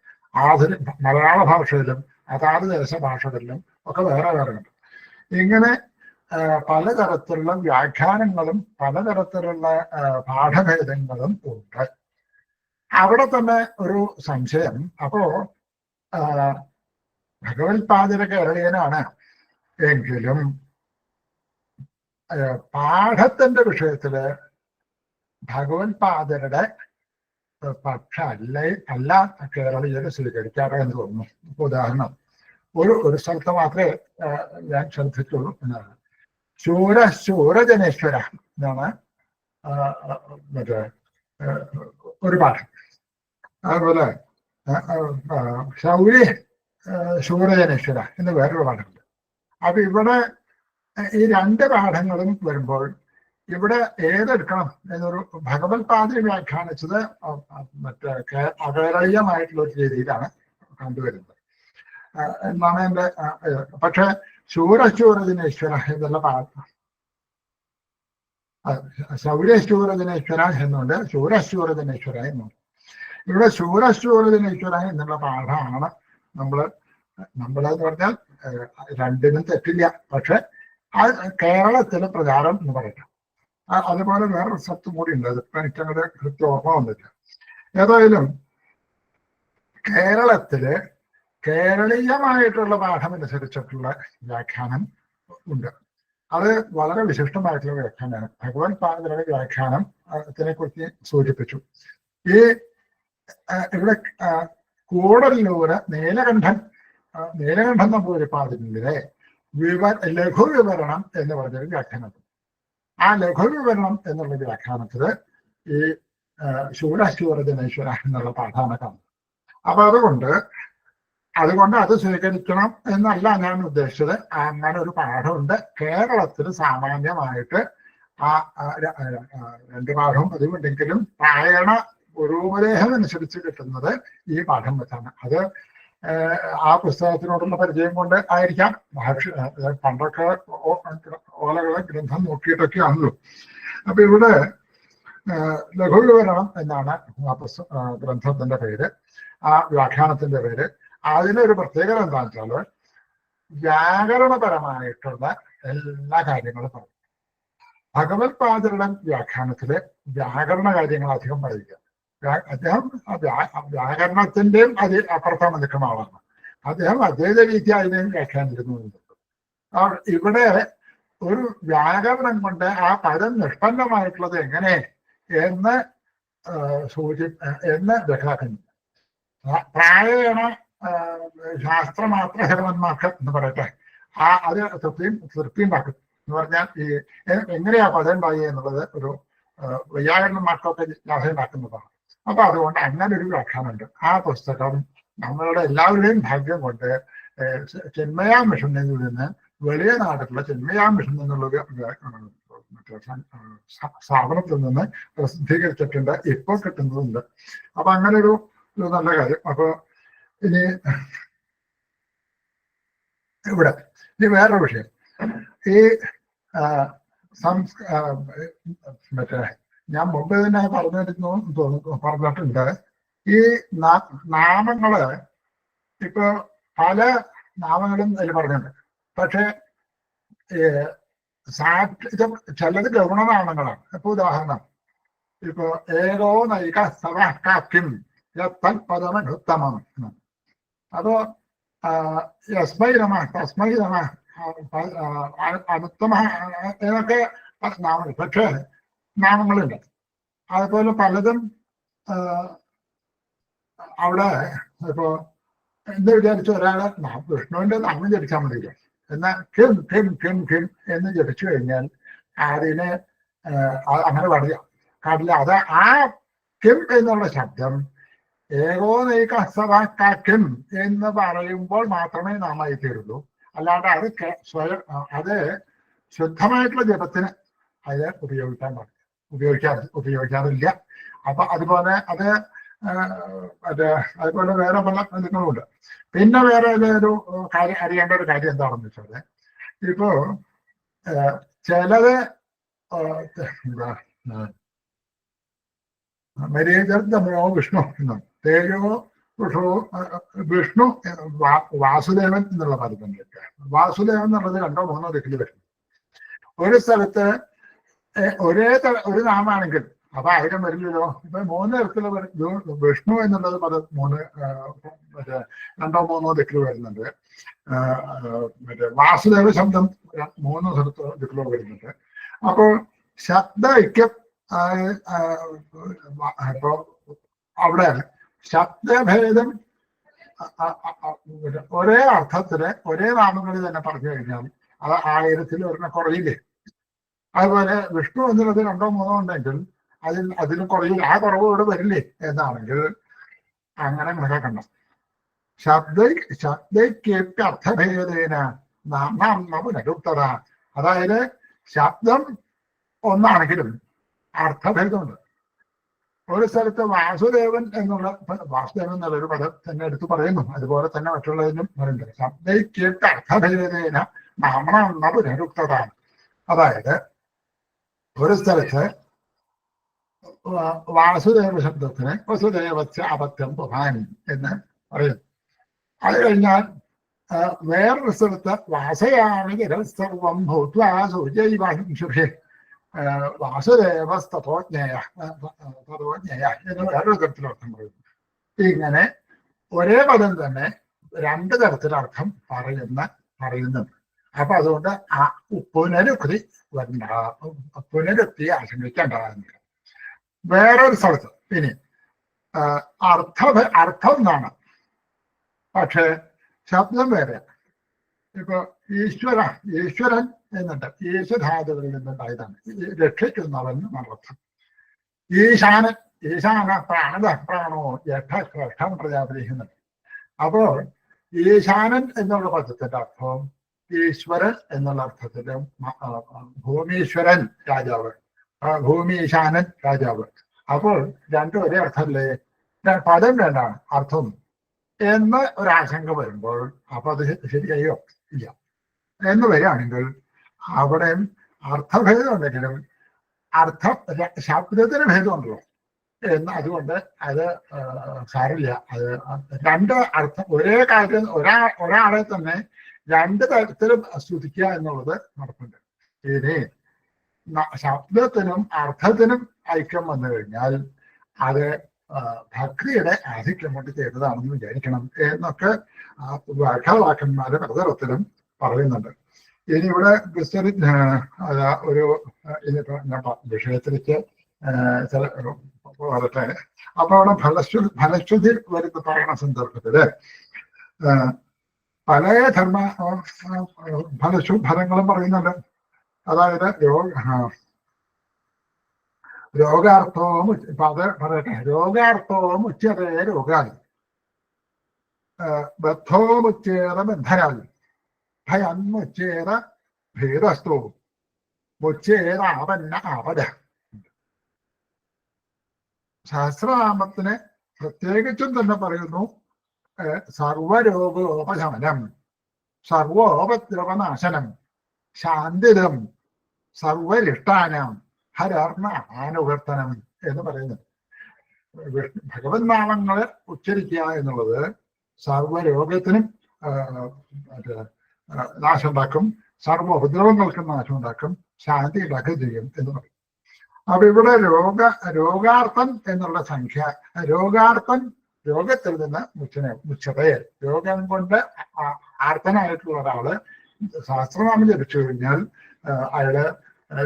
ആധുനിക മലയാള ഭാഷയിലും അതാത് ദേശഭാഷകളിലും ഒക്കെ വേറെ ഉണ്ട്. ഇങ്ങനെ പലതരത്തിലുള്ള വ്യാഖ്യാനങ്ങളും പലതരത്തിലുള്ള പാഠഭേദങ്ങളും ഉണ്ട്. അവിടെ തന്നെ ഒരു സംശയം, അപ്പോ ഭഗവത്പാദര കേരളീയനാണ് എങ്കിലും പാഠത്തിന്റെ ഭഗവത്പാദരുടെ പക്ഷം അല്ല കേരളീയര് സ്വീകരിക്കാറ് എന്ന് തോന്നുന്നു. ഉദാഹരണം, ഒരു സ്ഥലത്ത് മാത്രമേ ഞാൻ ശ്രദ്ധിച്ചുള്ളൂ എന്നാണ് ശൂരജനേശ്വര എന്നാണ് മറ്റേ ഒരു പാഠം. അതുപോലെ ശൂരജനേശ്വര എന്ന് വേറൊരു പാഠമുണ്ട്. അപ്പൊ ഇവിടെ ഈ 2 പാഠങ്ങളും വരുമ്പോൾ ഇവിടെ ഏതെടുക്കണം എന്നൊരു ഭഗവത്പാദരെ വ്യാഖ്യാനിച്ചത് മറ്റേ അകേരളീയമായിട്ടുള്ള ഒരു രീതിയിലാണ് കണ്ടുവരുന്നത് എന്നാണ് എൻ്റെ. പക്ഷെ ശൂരശൂരദിനേശ്വര എന്നുള്ള പാഠം, ശൗര്യശൂരദിനേശ്വര എന്നുണ്ട്, ശൂരശൂരദിനേശ്വര എന്നുണ്ട്. ഇവിടെ ശൂരശൂരദിനേശ്വര എന്നുള്ള പാഠമാണ് നമ്മളെന്ന് പറഞ്ഞാൽ രണ്ടിനും തെറ്റില്ല. പക്ഷെ കേരളത്തിലെ പ്രചാരം എന്ന് പറയട്ടെ. അതുപോലെ വേറൊരു സ്ഥലത്തും കൂടി ഉണ്ട്, അതിപ്പോ എനിക്കങ്ങനെ കൃത്യം ഓർമ്മ വന്നില്ല. ഏതായാലും കേരളത്തില് കേരളീയമായിട്ടുള്ള പാഠം അനുസരിച്ചിട്ടുള്ള വ്യാഖ്യാനം ഉണ്ട്. അത് വളരെ വിശിഷ്ടമായിട്ടുള്ള വ്യാഖ്യാനമാണ്. ഭഗവത്പാദരുടെ വ്യാഖ്യാനം അതിനെ കുറിച്ച് സൂചിപ്പിച്ചു. ഈ ഇവിടെ കൂടല്ലൂര് നീലകണ്ഠൻ നമ്പൂതിരിപ്പാടിന്റെ ലഘുവിവരണം എന്ന് പറഞ്ഞൊരു വ്യാഖ്യാനം. ആ ലഘുവിവരണം എന്നുള്ള വ്യാഖ്യാനത്തില് ഈ ശൂരശൂരദിനേശ്വര എന്നുള്ള പാഠമാണ് കാണുന്നത്. അപ്പൊ അതുകൊണ്ട് അത് സ്വീകരിക്കണം എന്നല്ല ഞാൻ ഉദ്ദേശിച്ചത്. അങ്ങനെ ഒരു പാഠമുണ്ട് കേരളത്തിൽ. സാമാന്യമായിട്ട് ആ 2 പാഠവും പതിവുണ്ടെങ്കിലും പായണ പൂർവോപദേഹം അനുസരിച്ച് കിട്ടുന്നത് ഈ പാഠം വെച്ചാണ്. അത് ആ പുസ്തകത്തിനോടുള്ള പരിചയം കൊണ്ട് ആയിരിക്കാം. പണ്ടൊക്കെ ഓലകളെ ഗ്രന്ഥം നോക്കിയിട്ടൊക്കെയാണല്ലോ. അപ്പൊ ഇവിടെ ലഘുവിവരണം എന്നാണ് ഗ്രന്ഥത്തിന്റെ പേര്, ആ വ്യാഖ്യാനത്തിന്റെ പേര്. അതിനൊരു പ്രത്യേകത എന്താണെന്ന് വെച്ചാല് വ്യാകരണപരമായിട്ടുള്ള എല്ലാ കാര്യങ്ങളും പറയും. ഭഗവത്പാദരുടെ വ്യാഖ്യാനത്തില് വ്യാകരണ കാര്യങ്ങൾ അധികം പറയില്ല. അദ്ദേഹം വ്യാകരണത്തിന്റെയും അപ്പുറത്താണ് നിൽക്കുന്ന ആളാണ്. അദ്ദേഹം അദ്വൈത രീതി അതിനെയും വ്യാഖ്യാനിക്കുന്നു. ഇവിടെ ഒരു വ്യാകരണം കൊണ്ട് ആ പദം നിഷ്പന്നമായിട്ടുള്ളത് എങ്ങനെ എന്ന് എന്ന് വ്യക്തമാക്കുന്നു. പ്രായേണ ശാസ്ത്രമാത്രഹരവന്മാർക്ക് എന്ന് പറയട്ടെ, അത് തൃപ്തി ഉണ്ടാക്കും എന്ന് പറഞ്ഞാൽ ഈ എങ്ങനെയാ പദം ഉണ്ടായി എന്നുള്ളത് ഒരു വൈയാകരണന്മാർക്കൊക്കെ ലാഭ ഉണ്ടാക്കുന്നതാണ്. അപ്പൊ അതുകൊണ്ട് അങ്ങനെ ഒരു വ്യാഖ്യാനമുണ്ട്. ആ പുസ്തകം നമ്മളുടെ എല്ലാവരുടെയും ഭാഗ്യം കൊണ്ട് ചിന്മയാ മിഷനിൽ നിന്ന് വലിയ നാട്ടിലുള്ള ചിന്മയാ മിഷൻ എന്നുള്ളൊരു സ്ഥാപനത്തിൽ നിന്ന് പ്രസിദ്ധീകരിച്ചിട്ടുണ്ട്. ഇപ്പോൾ കിട്ടുന്നതുണ്ട്. അപ്പൊ അങ്ങനെ ഒരു നല്ല കാര്യം. അപ്പൊ ഇനി ഇവിടെ വേറൊരു വിഷയം, ഈ മറ്റേ ഞാൻ മുമ്പ് തന്നെ പറഞ്ഞിട്ടുണ്ട്, ഈ നാമങ്ങള് ഇപ്പൊ പല നാമങ്ങളും അതിൽ പറഞ്ഞിട്ടുണ്ട്. പക്ഷെ ചിലത് ഗൗണനാമങ്ങളാണ്. ഇപ്പൊ ഉദാഹരണം, ഇപ്പൊ ഏകോ നൈക സവഃ പദമനുത്തമം. അപ്പോ യസ്മൈ നമ തസ്മൈ നമ അനുത്തമ എന്നൊക്കെ നാമങ്ങൾ, പക്ഷേ നാമങ്ങളുണ്ട്. അതുപോലെ പലതും അവിടെ ഇപ്പോ എന്ന് വിചാരിച്ച ഒരാള് വിഷ്ണുവിന്റെ നാമം ജപിച്ചാൽ മതിയില്ല. എന്നാൽ കിം കിം കിം കിം എന്ന് ജപിച്ചു കഴിഞ്ഞാൽ അതിന് അങ്ങനെ പാടില്ല. അത് ആ കിം എന്നുള്ള ശബ്ദം ഏകോ നൈക കിം എന്ന് പറയുമ്പോൾ മാത്രമേ നാമായി തീരുള്ളൂ. അല്ലാണ്ട് അത് അത് ശുദ്ധമായിട്ടുള്ള ജപത്തിന് അത് ഉപയോഗിക്കാറില്ല. അപ്പൊ അതുപോലെ അത് അതുപോലെ വേറെ പല ഇതുങ്ങളുമുണ്ട്. പിന്നെ വേറെ ഒരു കാര്യം അറിയേണ്ട ഒരു കാര്യം എന്താണെന്ന് വെച്ചാല്, ഇപ്പോ ചിലത് മര്യാദമോ വിഷ്ണു എന്നും തേജോ വിഷ്ണു വാസുദേവൻ എന്നുള്ള പദത്തിലേക്ക് വാസുദേവൻ എന്നുള്ളത് 2 or 3 ദിക്കിൽ വരും. ഒരു സ്ഥലത്ത് ഒരു നാമാണെങ്കിൽ അപ്പൊ 1000 വരില്ലല്ലോ. ഇപ്പൊ 3 തരത്തിലുള്ള വിഷ്ണു എന്നുള്ളത് പദം 3 മറ്റേ 2 or 3 ദിക്കിൽ വരുന്നുണ്ട്. മറ്റേ വാസുദേവ ശബ്ദം 3 ദിക്കിലോ വരുന്നുണ്ട്. അപ്പൊ ശബ്ദ ഐക്യം ഇപ്പൊ അവിടെ ശബ്ദഭേദം ഒരേ അർത്ഥത്തില് ഒരേ നാമങ്ങളിൽ തന്നെ പറഞ്ഞു കഴിഞ്ഞാൽ അത് 1000-ൽ ഒരെണ്ണം കുറയില്ലേ. അതുപോലെ വിഷ്ണു എന്നുള്ളത് 2 or 3 ഉണ്ടെങ്കിൽ അതിന് കുറയില്ല. ആ കുറവ് ഇവിടെ വരില്ലേ എന്നാണെങ്കിൽ അങ്ങനെ കണക്കാക്കണ്ട. ശബ്ദയ്ക്ക് അർത്ഥഭേദേന നാമനുക്തത. അതായത് ശബ്ദം ഒന്നാണെങ്കിലും അർത്ഥഭേദമുണ്ട്. ഒരു സ്ഥലത്ത് വാസുദേവൻ എന്നുള്ള ഒരു പദം തന്നെ എടുത്തു പറയുന്നു. അതുപോലെ തന്നെ മറ്റുള്ളതിനും പറയുന്നുണ്ട്. ശബ്ദയ്ക്ക് അർത്ഥഭേദേന നാമനുക്തത. അതായത് ഒരു സ്ഥലത്ത് വാസുദേവ ശബ്ദത്തിന് വസുദേവസ്യ അപത്യം പുമാൻ എന്ന് പറയും. അത് കഴിഞ്ഞാൽ വേറൊരു സ്ഥലത്ത് വാസയാമി സർവം ഭൂത്വാ സൂചൈവാഹിംസുഷേ വാസുദേവസ്തോജ്ഞേയ എന്ന് വേറൊരു തരത്തിലർത്ഥം പറയുന്നു. ഇങ്ങനെ ഒരേ പദം തന്നെ 2 തരത്തിൽ അർത്ഥം പറയുന്നുണ്ട്. അപ്പൊ അതുകൊണ്ട് ആ പുനരുക്തി ആശങ്കിക്കേണ്ടതാകുന്നില്ല. വേറൊരു സ്ഥലത്ത് ഇനി അർത്ഥം എന്നാണ്, പക്ഷെ ശബ്ദം വേറെ. ഇപ്പൊ ഈശ്വരൻ എന്നുണ്ട്, ഈശ്വധാതുകളിൽ നിന്നുണ്ടായതാണ്. രക്ഷിക്കുന്നവൻ എന്നർത്ഥം. ഈശാന പ്രാണോ യഥം പ്രജാപതി എന്നുണ്ട്. അപ്പോ ഈശാനൻ എന്നുള്ള പദത്തിന്റെ അർത്ഥം ഈശ്വരൻ എന്നുള്ള അർത്ഥത്തിലും ഭൂമീശ്വരൻ രാജാവ്, ഭൂമീശാനൻ രാജാവ്. അപ്പോൾ 2 ഒരേ അർത്ഥമല്ലേ? പദം 2 അർത്ഥം എന്ന് ഒരാശങ്ക വരുമ്പോൾ അപ്പൊ അത് ശരിയായോ ഇല്ല എന്ന് വരികയാണെങ്കിൽ അവിടെയും അർത്ഥഭേദം ഉണ്ടെങ്കിലും അർത്ഥം ശബ്ദത്തിന് ഭേദമുണ്ടല്ലോ എന്ന്, അതുകൊണ്ട് അത് സാരില്ല. അത് രണ്ട് അർത്ഥം ഒരേ കാര്യം ഒരാളെ തന്നെ രണ്ട് തരത്തിലും സ്തുതിക്കുക എന്നുള്ളത് നടക്കുന്നുണ്ട്. ഇനി ശബ്ദത്തിനും അർത്ഥത്തിനും ഐക്യം വന്നു കഴിഞ്ഞാൽ അത് ഭക്തിയുടെ ആധിക്യം കൊണ്ട് ചെയ്തതാണെന്ന് വിചാരിക്കണം എന്നൊക്കെ വ്യാഖ്യാതാക്കന്മാരുടെ പ്രതലത്തിലും പറയുന്നുണ്ട്. ഇനി ഇവിടെ ഒരു ഞാൻ വിഷയത്തിലേക്ക് വരട്ടെ. അപ്പൊ അവിടെ ഫലശ്രുതി വരുന്ന പറയുന്ന സന്ദർഭത്തില് പല ഫലങ്ങളും പറയുന്നുണ്ട്. അതായത് രോഗാർത്ഥവും ഇപ്പൊ അത് പറയട്ടെ. രോഗാർത്ഥവും ഉച്ചതേ രോഗായി, ബദ്ധോമുച്ചേത ബന്ധനായി, ഭയമുച്ചേത ഭേദസ്തവും, മുച്ചേത ആപന്ന ആപദ. സഹസ്രനാമത്തിന് പ്രത്യേകിച്ചും തന്നെ പറയുന്നു സർവരോഗോപശമനം, സർവോപദ്രവനാശനം, ശാന്തിദം, സർവരിഷ്ടാനം, ഹരർണ ആനുവർത്തനം എന്ന് പറയുന്നത്. ഭഗവത് നാമങ്ങളെ ഉച്ചരിക്കുക എന്നുള്ളത് സർവരോഗത്തിനും നാശമുണ്ടാക്കും, സർവ ഉപദ്രവങ്ങൾക്കും നാശമുണ്ടാക്കും, ശാന്തി ഉണ്ടാക്കുകയും ചെയ്യും എന്ന് പറയും. അപ്പൊ ഇവിടെ രോഗാർത്ഥം എന്നുള്ള സംഖ്യ, രോഗാർത്ഥം രോഗത്തിൽ നിന്ന് മുച്ചതയെ, രോഗം കൊണ്ട് ആർത്തനായിട്ടുള്ള ഒരാള് സഹസ്രനാമം ജപിച്ചു കഴിഞ്ഞാൽ അയാള്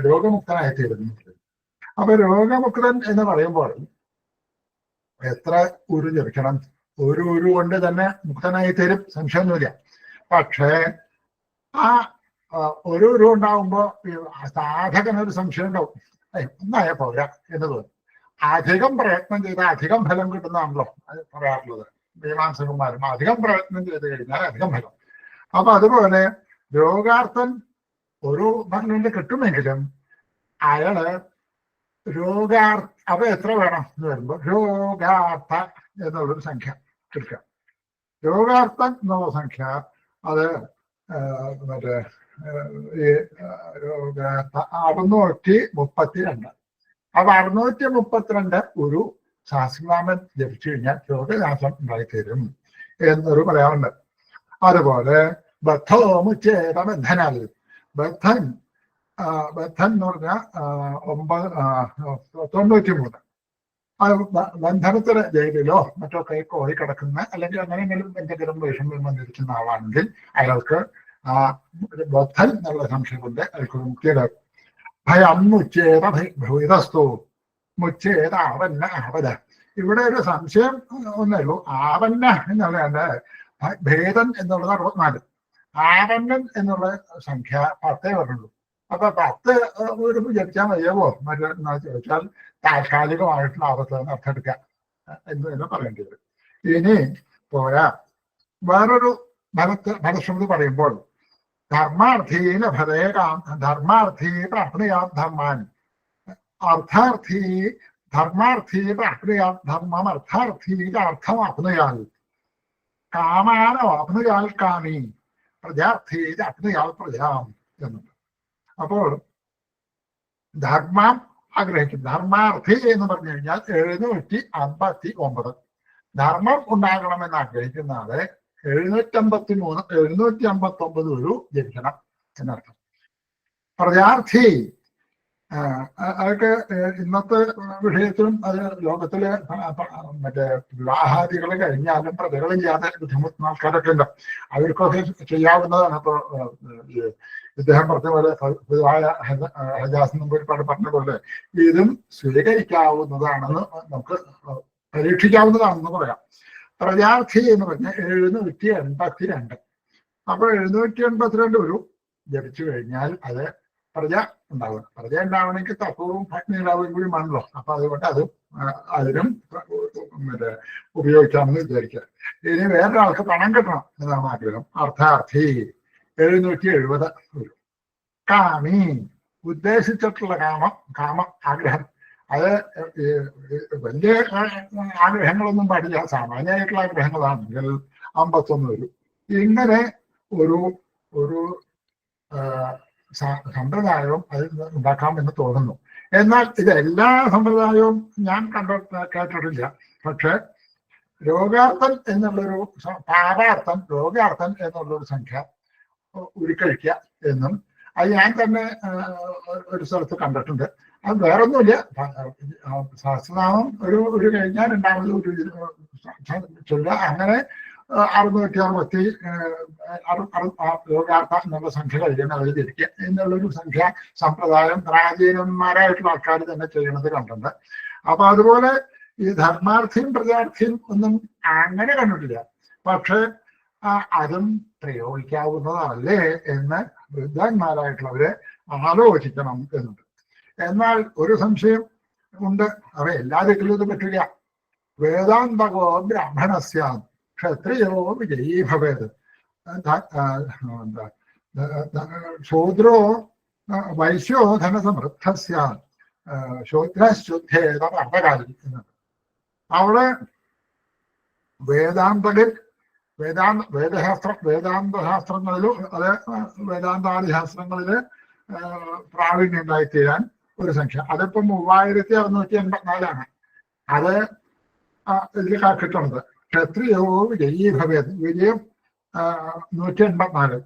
രോഗമുക്തനായി തീരുന്നു. അപ്പൊ രോഗമുക്തൻ എന്ന് പറയുമ്പോൾ എത്ര ഉരു ജപിക്കണം? ഒരു കൊണ്ട് തന്നെ മുക്തനായി തീരും, സംശയമൊന്നുമില്ല. പക്ഷേ ആ ഒരു ഉണ്ടാവുമ്പോ സാധകനൊരു സംശയം ഉണ്ടാവും, ഒന്നായ പോരാ എന്ന് തോന്നും. അധികം പ്രയത്നം ചെയ്താൽ അധികം ഫലം കിട്ടുന്നതാണല്ലോ പറയാറുള്ളത് മീമാംസകന്മാരും. അധികം പ്രയത്നം ചെയ്ത് കഴിഞ്ഞാൽ അധികം ഫലം. അപ്പൊ അതുപോലെ രോഗാർത്ഥൻ ഒരു ഭംഗിന്റെ കിട്ടുമെങ്കിലും അയാള് അപ്പൊ എത്ര വേണം എന്ന് വരുമ്പോ രോഗാർത്ഥ എന്നുള്ളൊരു സംഖ്യ എടുക്കുക. രോഗാർത്ഥൻ എന്നുള്ള സംഖ്യ അത് മറ്റേ ഈ 632. അപ്പൊ 632 ഒരു സഹസ്രനാമം ജപിച്ചു കഴിഞ്ഞാൽ രോഗനാശം ഉണ്ടായിത്തീരും എന്നൊരു പറയാറുണ്ട്. അതുപോലെ ബദ്ധോമുച്ചേത ബന്ധനാൽ, ബദ്ധൻ എന്ന് പറഞ്ഞാൽ 93. ബന്ധനത്തിന് ജയിലിലോ മറ്റോ കൈക്കോടി കിടക്കുന്ന അല്ലെങ്കിൽ അങ്ങനെയെങ്കിലും എന്തെങ്കിലും വിഷമം വന്നിരിക്കുന്ന ആളാണെങ്കിൽ അയാൾക്ക് ആ ബദ്ധൻ എന്നുള്ള സംശയം കൊണ്ട് അയാൾക്ക് മുക്തിയിലാകും. ഭയം മുച്ചേത ഭൂതസ്തു, മുച്ചേത ആവന്ന ആവത. ഇവിടെ ഒരു സംശയം ഒന്നേ ഉള്ളൂ. ആവന്ന എന്നുള്ളത് ഭേദൻ എന്നുള്ളത് 64, ആവന്നൻ എന്നുള്ള സംഖ്യ 10 വരുള്ളൂ. അപ്പൊ 10 ഒരു ജപിച്ചാൽ മതിയാവോ മറ്റെന്നാ ചോദിച്ചാൽ താൽക്കാലികമായിട്ടുള്ള ആപത്തെന്ന് അർത്ഥമെടുക്കുക എന്ന് തന്നെ പറയേണ്ടി വരും. ഇനി പോരാ, വേറൊരു ഫലശ്രുതി പറയുമ്പോൾ ധർമാർത്ഥീന ധർമാർത്ഥി പ്രാപ്നുയാ ധർമാൻ, ധർമാർത്ഥി പ്രാപ്നുയാ ധർമ്മം, അർത്ഥാർത്ഥി അർത്ഥം ആപ്നുയാൽ, കാമാനോ ആപ്നുയാൽ കാമി, പ്രജാർത്ഥി ആപ്നുയാൽ പ്രജാം എന്നുണ്ട്. അപ്പോൾ ധർമ്മം ആഗ്രഹിക്കും. ധർമാർത്ഥി എന്ന് പറഞ്ഞു കഴിഞ്ഞാൽ 759. ധർമ്മം ഉണ്ടാകണമെന്ന് ആഗ്രഹിക്കുന്ന ആളെ 759 ഒരു ജപിക്കണം എന്നർത്ഥം. പ്രജാർത്ഥി അതൊക്കെ ഇന്നത്തെ വിഷയത്തിലും അത് ലോകത്തിലെ മറ്റേ വിവാഹാദികൾ കഴിഞ്ഞാലും പ്രജകളില്ലാതെ ബുദ്ധിമുട്ടുന്ന ആൾക്കാരൊക്കെ ഉണ്ട്. അവർക്കൊക്കെ ചെയ്യാവുന്നതാണ്. ഇപ്പൊ ഇദ്ദേഹം പറഞ്ഞ പോലെ പൊതുവായ ഹജാസ് നമ്പൂരിപ്പാട് പറഞ്ഞ പോലെ ഇതും സ്വീകരിക്കാവുന്നതാണെന്ന് നമുക്ക് പരീക്ഷിക്കാവുന്നതാണെന്ന് പറയാം. പ്രജാർത്ഥി എന്ന് പറഞ്ഞാൽ 782. അപ്പോൾ 782 ഒരു ജപിച്ചു കഴിഞ്ഞാൽ അത് പ്രജ ഉണ്ടാവുക. പ്രജ ഉണ്ടാവണമെങ്കിൽ തത്വവും ഭഗ്നി ഉണ്ടാവുകയും കൂടി വേണമല്ലോ. അപ്പൊ അതുകൊണ്ട് അതിനും മറ്റേ ഉപയോഗിക്കാമെന്ന് വിചാരിക്കുക. ഇനി വേറൊരാൾക്ക് പണം കിട്ടണം എന്നാണ് ആഗ്രഹം. അർത്ഥാർത്ഥി 770 ഒരു. കാമി ഉദ്ദേശിച്ചിട്ടുള്ള കാമം ആഗ്രഹം. അത് വലിയ ആഗ്രഹങ്ങളൊന്നും പാടില്ല, സാമാന്യമായിട്ടുള്ള ആഗ്രഹങ്ങളാണെങ്കിൽ 51 വരും. ഇങ്ങനെ ഒരു സമ്പ്രദായവും അത് ഉണ്ടാക്കാമെന്ന് തോന്നുന്നു. എന്നാൽ ഇത് എല്ലാ സമ്പ്രദായവും ഞാൻ കേട്ടിട്ടില്ല. പക്ഷെ രോഗാർത്ഥം എന്നുള്ളൊരു പാപാർത്ഥം, രോഗാർത്ഥം എന്നുള്ളൊരു സംഖ്യ ഉരുക്കഴിക്കുക എന്നും അത് ഞാൻ തന്നെ ഒരു സ്ഥലത്ത് കണ്ടിട്ടുണ്ട്. അത് വേറൊന്നുമില്ല, സഹസ്രനാമം ഒരു കഴിഞ്ഞാൽ രണ്ടാമത് ഒരു ചൊല്ലുക, അങ്ങനെ 660 യോഗാർത്ഥ എന്നുള്ള സംഖ്യ കഴിയണം അതിൽ തിരിക്കുക എന്നുള്ളൊരു സംഖ്യ സമ്പ്രദായം പ്രാചീനന്മാരായിട്ടുള്ള ആൾക്കാർ തന്നെ ചെയ്യണത് കണ്ടിട്ടുണ്ട്. അപ്പൊ അതുപോലെ ഈ ധർമാർത്ഥിയും പ്രജാർത്ഥിയും ഒന്നും അങ്ങനെ കണ്ടിട്ടില്ല. പക്ഷെ അതും പ്രയോഗിക്കാവുന്നതല്ലേ എന്ന് വൃദ്ധന്മാരായിട്ടുള്ളവരെ ആലോചിക്കണം എന്നുണ്ട്. എന്നാൽ ഒരു സംശയം ഉണ്ട്, അവ എല്ലാ ദിക്കിലും ഇത് പറ്റില്ല. വേദാന്തകോ ബ്രാഹ്മണസ്യ ക്ഷത്രിയോ വിജയീ ഭവേത്, ശൂദ്രോ വൈശ്യോ ധനസമൃദ്ധസ്യ ശൂദ്രശുദ്ധേത അർദ്ധകാലി എന്നുണ്ട്. അവിടെ വേദാന്തശാസ്ത്രങ്ങളിലും അത് വേദാന്താദി ശാസ്ത്രങ്ങളില് പ്രാവീണ്യം ഉണ്ടായിത്തീരാൻ ഒരു സംഖ്യ, അതിപ്പോ 3684 അത് ഇതിൽ കാട്ടിട്ടുള്ളത്. ക്ഷത്രിയോ വിജയീ ഭവേത്, വിജയം 184.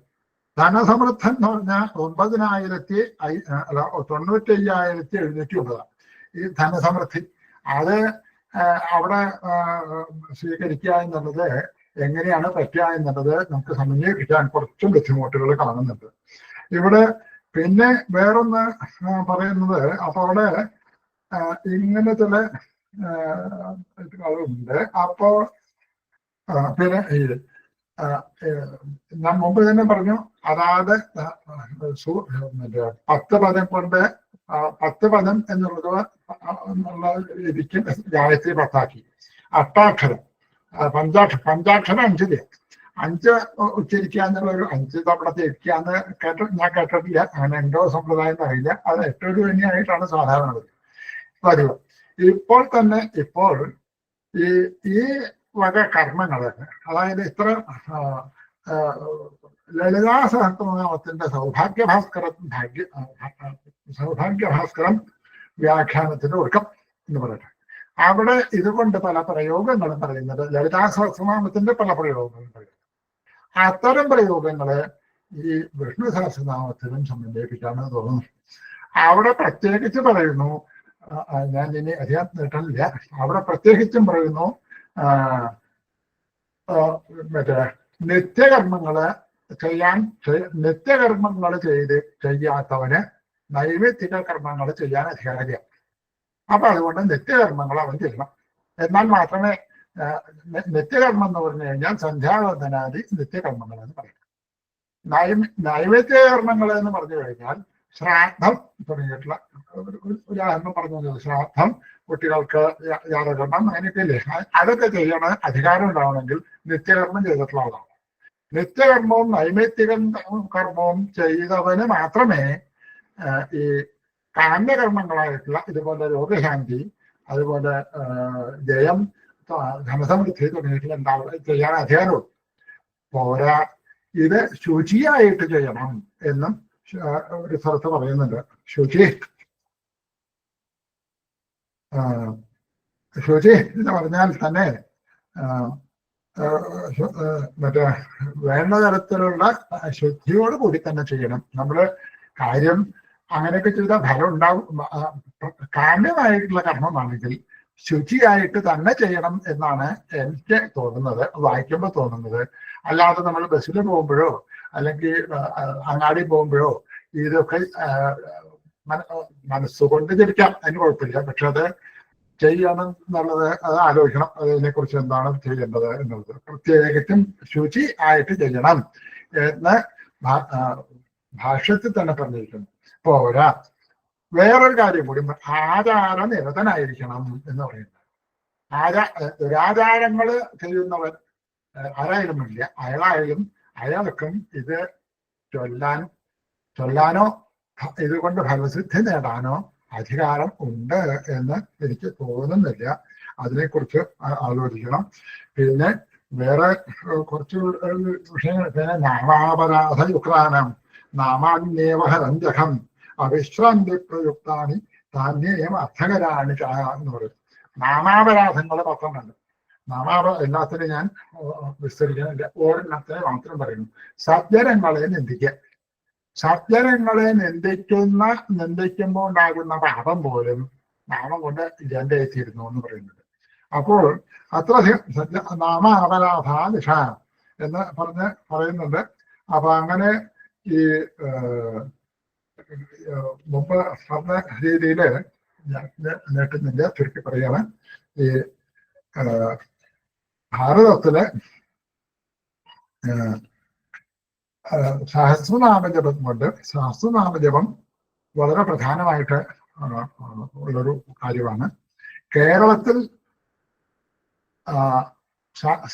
ധനസമൃദ്ധൻ എന്ന് പറഞ്ഞാൽ 95,790 ഈ ധനസമൃദ്ധി. അത് അവിടെ സ്വീകരിക്കുക എന്നുള്ളത് എങ്ങനെയാണ് പറ്റുക എന്നുള്ളത് നമുക്ക് സമന്വയിപ്പിക്കാൻ കുറച്ചും ബുദ്ധിമുട്ടുകൾ കാണുന്നുണ്ട് ഇവിടെ. പിന്നെ വേറൊന്ന് പറയുന്നത്, അപ്പൊ അവിടെ ഇങ്ങനെ ചില ഉണ്ട്. അപ്പോ പിന്നെ ഞാൻ മുമ്പ് തന്നെ പറഞ്ഞു, അതായത് 10 പദം കൊണ്ട് 10 പദം എന്നുള്ള രീതിക്ക് ഗായത്രി 10 ആക്കി. അഷ്ടാക്ഷരം പഞ്ചാക്ഷരം 5 5 ഉച്ചരിക്കുക എന്നുള്ള ഒരു 5 തവണ തിരിക്കുക എന്ന് ഞാൻ കേട്ടിട്ടില്ല. അങ്ങനെ ഉണ്ടോ സമ്പ്രദായം അറിയില്ല. അത് ഏറ്റവും തന്നെയായിട്ടാണ് സാധാരണ പതിവ്. ഇപ്പോൾ ഈ വക കർമ്മങ്ങള്, അതായത് ഇത്ര ലളിതാ സഹസ്രനാമത്തിന്റെ സൗഭാഗ്യഭാസ്കരം വ്യാഖ്യാനത്തിന്റെ ഒരുക്കം എന്ന് പറയട്ടെ. അവിടെ ഇതുകൊണ്ട് പല പ്രയോഗങ്ങളും പറയുന്നത്, ലളിതാ സഹസ്രനാമത്തിന്റെ പല പ്രയോഗങ്ങളും പറയുന്നത്. അത്തരം പ്രയോഗങ്ങള് ഈ വിഷ്ണു സഹസ്രനാമത്തിനും സമന്വയിപ്പിക്കാമെന്ന് തോന്നുന്നു. അവിടെ പ്രത്യേകിച്ച് പറയുന്നു, ഞാൻ ഇനി അധികം നീട്ടണില്ല, അവിടെ പ്രത്യേകിച്ചും പറയുന്നു, മറ്റേ നിത്യകർമ്മങ്ങള് ചെയ്യാത്തവന് നൈവേദ്യ കർമ്മങ്ങൾ ചെയ്യാൻ അധികാരിയാണ്. അപ്പൊ അതുകൊണ്ട് നിത്യകർമ്മങ്ങൾ അവൻ ചെയ്യണം. എന്നാൽ മാത്രമേ നിത്യകർമ്മം എന്ന് പറഞ്ഞു കഴിഞ്ഞാൽ സന്ധ്യാവന്ദനാദി നിത്യകർമ്മങ്ങൾ എന്ന് പറയും. നൈവേദ്യ കർമ്മങ്ങൾ എന്ന് പറഞ്ഞു കഴിഞ്ഞാൽ ശ്രാദ്ധം തുടങ്ങിയിട്ടുള്ള ഉദാഹരണം പറഞ്ഞു, ശ്രാദ്ധം, കുട്ടികൾക്ക് യാതകർമ്മം, അങ്ങനെയൊക്കെ ഇല്ലേ, അതൊക്കെ ചെയ്യണ അധികാരം ഉണ്ടാവണമെങ്കിൽ നിത്യകർമ്മം ചെയ്തിട്ടുള്ള ആളാണ്. നിത്യകർമ്മവും നൈമിത്തിക കർമ്മവും ചെയ്തവന് മാത്രമേ ഈ കാമ്യകർമ്മങ്ങളായിട്ടുള്ള ഇതുപോലെ രോഗശാന്തി, അതുപോലെ ജയം, ധനസമൃദ്ധി തുടങ്ങിയിട്ടുള്ള ചെയ്യാൻ അധികാരമുള്ളൂ. പോരാ, ഇത് ശുചിയായിട്ട് ചെയ്യണം എന്നും ഒരു സ്ഥലത്ത് പറയുന്നുണ്ട്. ശുചി എന്ന് പറഞ്ഞാൽ തന്നെ മറ്റേ വേണ്ട തരത്തിലുള്ള ശുദ്ധിയോട് കൂടി തന്നെ ചെയ്യണം. നമ്മള് കാര്യം അങ്ങനെയൊക്കെ ചെയ്താൽ ഫലം ഉണ്ടാവും. കാമ്യമായിട്ടുള്ള കർമ്മമാണെങ്കിൽ ശുചിയായിട്ട് തന്നെ ചെയ്യണം എന്നാണ് എനിക്ക് തോന്നുന്നത്, വായിക്കുമ്പോൾ തോന്നുന്നത്. അല്ലാതെ നമ്മൾ ബസ്സിൽ പോകുമ്പോഴോ അല്ലെങ്കിൽ അങ്ങാടി പോകുമ്പോഴോ ഇതൊക്കെ മനസ്സുകൊണ്ട് ജപിക്കാം, അതിന് കുഴപ്പമില്ല. പക്ഷെ അത് ചെയ്യണം എന്നുള്ളത് അത് ആലോചിക്കണം, അതിനെക്കുറിച്ച് എന്താണ് ചെയ്യേണ്ടത് എന്നുള്ളത്. പ്രത്യേകിച്ചും ശുചി ആയിട്ട് ചെയ്യണം എന്ന് ഭാഷ്യത്തിൽ തന്നെ പറഞ്ഞിരിക്കുന്നു. പോരാ, വേറൊരു കാര്യം കൂടി, ആചാരനിരതനായിരിക്കണം എന്ന് പറയുന്നത്. ദുരാചാരങ്ങൾ ചെയ്യുന്നവൻ ആരായാലും ഇല്ല, അയാൾക്കും ഇത് ചൊല്ലാനോ ഇതുകൊണ്ട് ഫലസിദ്ധി നേടാനോ അധികാരം ഉണ്ട് എന്ന് എനിക്ക് തോന്നുന്നില്ല. അതിനെക്കുറിച്ച് ആലോചിക്കണം. പിന്നെ വേറെ കുറച്ച് വിഷയങ്ങൾ, പിന്നെ നാമാപരാധയുക്താനം നാമാന്യേവഹരഞ്ജകം അവിശ്രാന്തി പ്രയുക്താനി താന്യം അർത്ഥകരാണ് എന്ന് പറയും. നാമാപരാധങ്ങൾ 10 എല്ലാത്തിനും ഞാൻ വിസ്തരിക്കുന്നില്ല, ഒരെണ്ണത്തിനെ മാത്രം പറയുന്നു. സജ്ജനങ്ങളെ നിന്ദിക്കുക. സജ്ജനങ്ങളെ നിന്ദിക്കുമ്പോൾ ഉണ്ടാകുന്ന പാപം പോലും നാമം കൊണ്ട് ഇല്ലാണ്ടായിത്തീരുന്നു എന്ന് പറയുന്നത്. അപ്പോൾ അത്ര നാമാപരാധ ദിശ എന്ന് പറയുന്നുണ്ട്. അപ്പൊ അങ്ങനെ ഈ മുമ്പ് പറഞ്ഞ രീതിയില് ഞാൻ നീട്ടുന്നില്ല, ചുരുക്കി പറയാണ്. ഈ ഭാരതത്തിലെ സഹസ്രനാമജപം കൊണ്ട് സഹസ്രനാമജപം വളരെ പ്രധാനമായിട്ട് ഉള്ളൊരു കാര്യമാണ്. കേരളത്തിൽ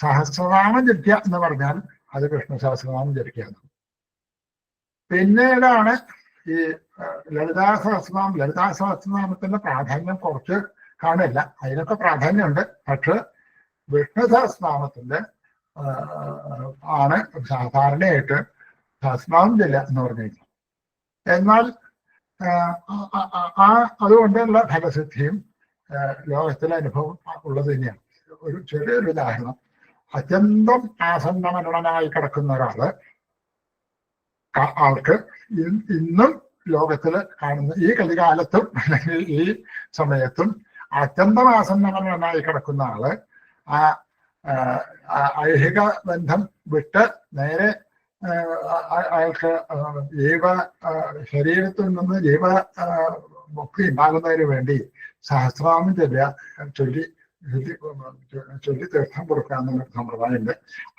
സഹസ്രനാമം ജപിക്കുക എന്ന് പറഞ്ഞാൽ അത് വിഷ്ണു സഹസ്രനാമം ജപിക്കുകയാണ്. പിന്നീടാണ് ഈ ലളിതാ സഹസ്രനാമത്തിന്റെ പ്രാധാന്യം കുറച്ച് കാണില്ല, അതിനൊക്കെ പ്രാധാന്യമുണ്ട്. പക്ഷെ വിഷ്ണു സഹസ്രനാമത്തിന്റെ ആണ് സാധാരണയായിട്ട് സഹസ്രനാമം ചെല്ലുക എന്ന് പറഞ്ഞു കഴിഞ്ഞാൽ. എന്നാൽ അതുകൊണ്ടുള്ള ഫലസിദ്ധിയും ലോകത്തിലെ അനുഭവം ഉള്ളത് തന്നെയാണ്. ഒരു ചെറിയൊരു ഉദാഹരണം, അത്യന്തം ആസന്ന മരണനായി കിടക്കുന്ന ആൾക്ക് ഇന്നും ലോകത്തിൽ കാണുന്ന ഈ കലികാലത്തും അല്ലെങ്കിൽ ഈ സമയത്തും അത്യന്തം ആസന്നമരണനായി കിടക്കുന്ന ആള് ഐഹിക ബന്ധം വിട്ട് നേരെ അയാൾക്ക് ശരീരത്തിൽ നിന്ന് മുക്തി ഉണ്ടാകുന്നതിന് വേണ്ടി സഹസ്രനാമം ചൊല്ലി തീർത്ഥം കൊടുക്കുക എന്നുള്ള സമ്പ്രദായമുണ്ട്.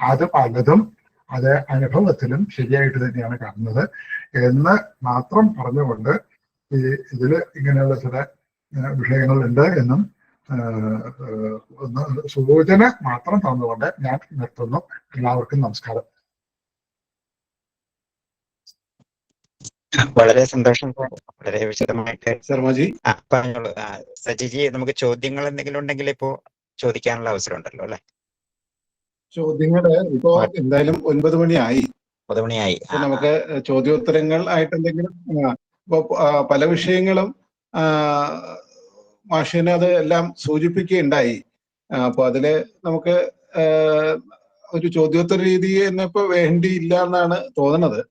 അത് പലതും അത് അനുഭവത്തിലും ശരിയായിട്ട് തന്നെയാണ് കാണുന്നത് എന്ന് മാത്രം പറഞ്ഞുകൊണ്ട് ഇതില് ഇങ്ങനെയുള്ള ചില വിഷയങ്ങളുണ്ട് എന്നും ഒന്ന് സൂചന മാത്രം തന്നുകൊണ്ട് ഞാൻ നിർത്തുന്നു. എല്ലാവർക്കും നമസ്കാരം. വളരെ സന്തോഷം, വളരെ വിശദമായിട്ട് ശർമ്മജി. പറഞ്ഞോളൂ സജിജി. നമുക്ക് ചോദ്യങ്ങൾ എന്തെങ്കിലും ഉണ്ടെങ്കിൽ ഇപ്പോ ചോദിക്കാനുള്ള അവസരം ഉണ്ടല്ലോ അല്ലെ? ചോദ്യങ്ങള് ഇപ്പോ എന്തായാലും 9 മണിയായി. നമുക്ക് ചോദ്യോത്തരങ്ങൾ ആയിട്ട് എന്തെങ്കിലും ഇപ്പൊ പല വിഷയങ്ങളും മാഷിന് അത് എല്ലാം സൂചിപ്പിക്കുകയുണ്ടായി. അപ്പൊ അതില് നമുക്ക് ഒരു ചോദ്യോത്തര രീതി എന്നിപ്പോ വേണ്ടിയില്ല എന്നാണ് തോന്നുന്നത്.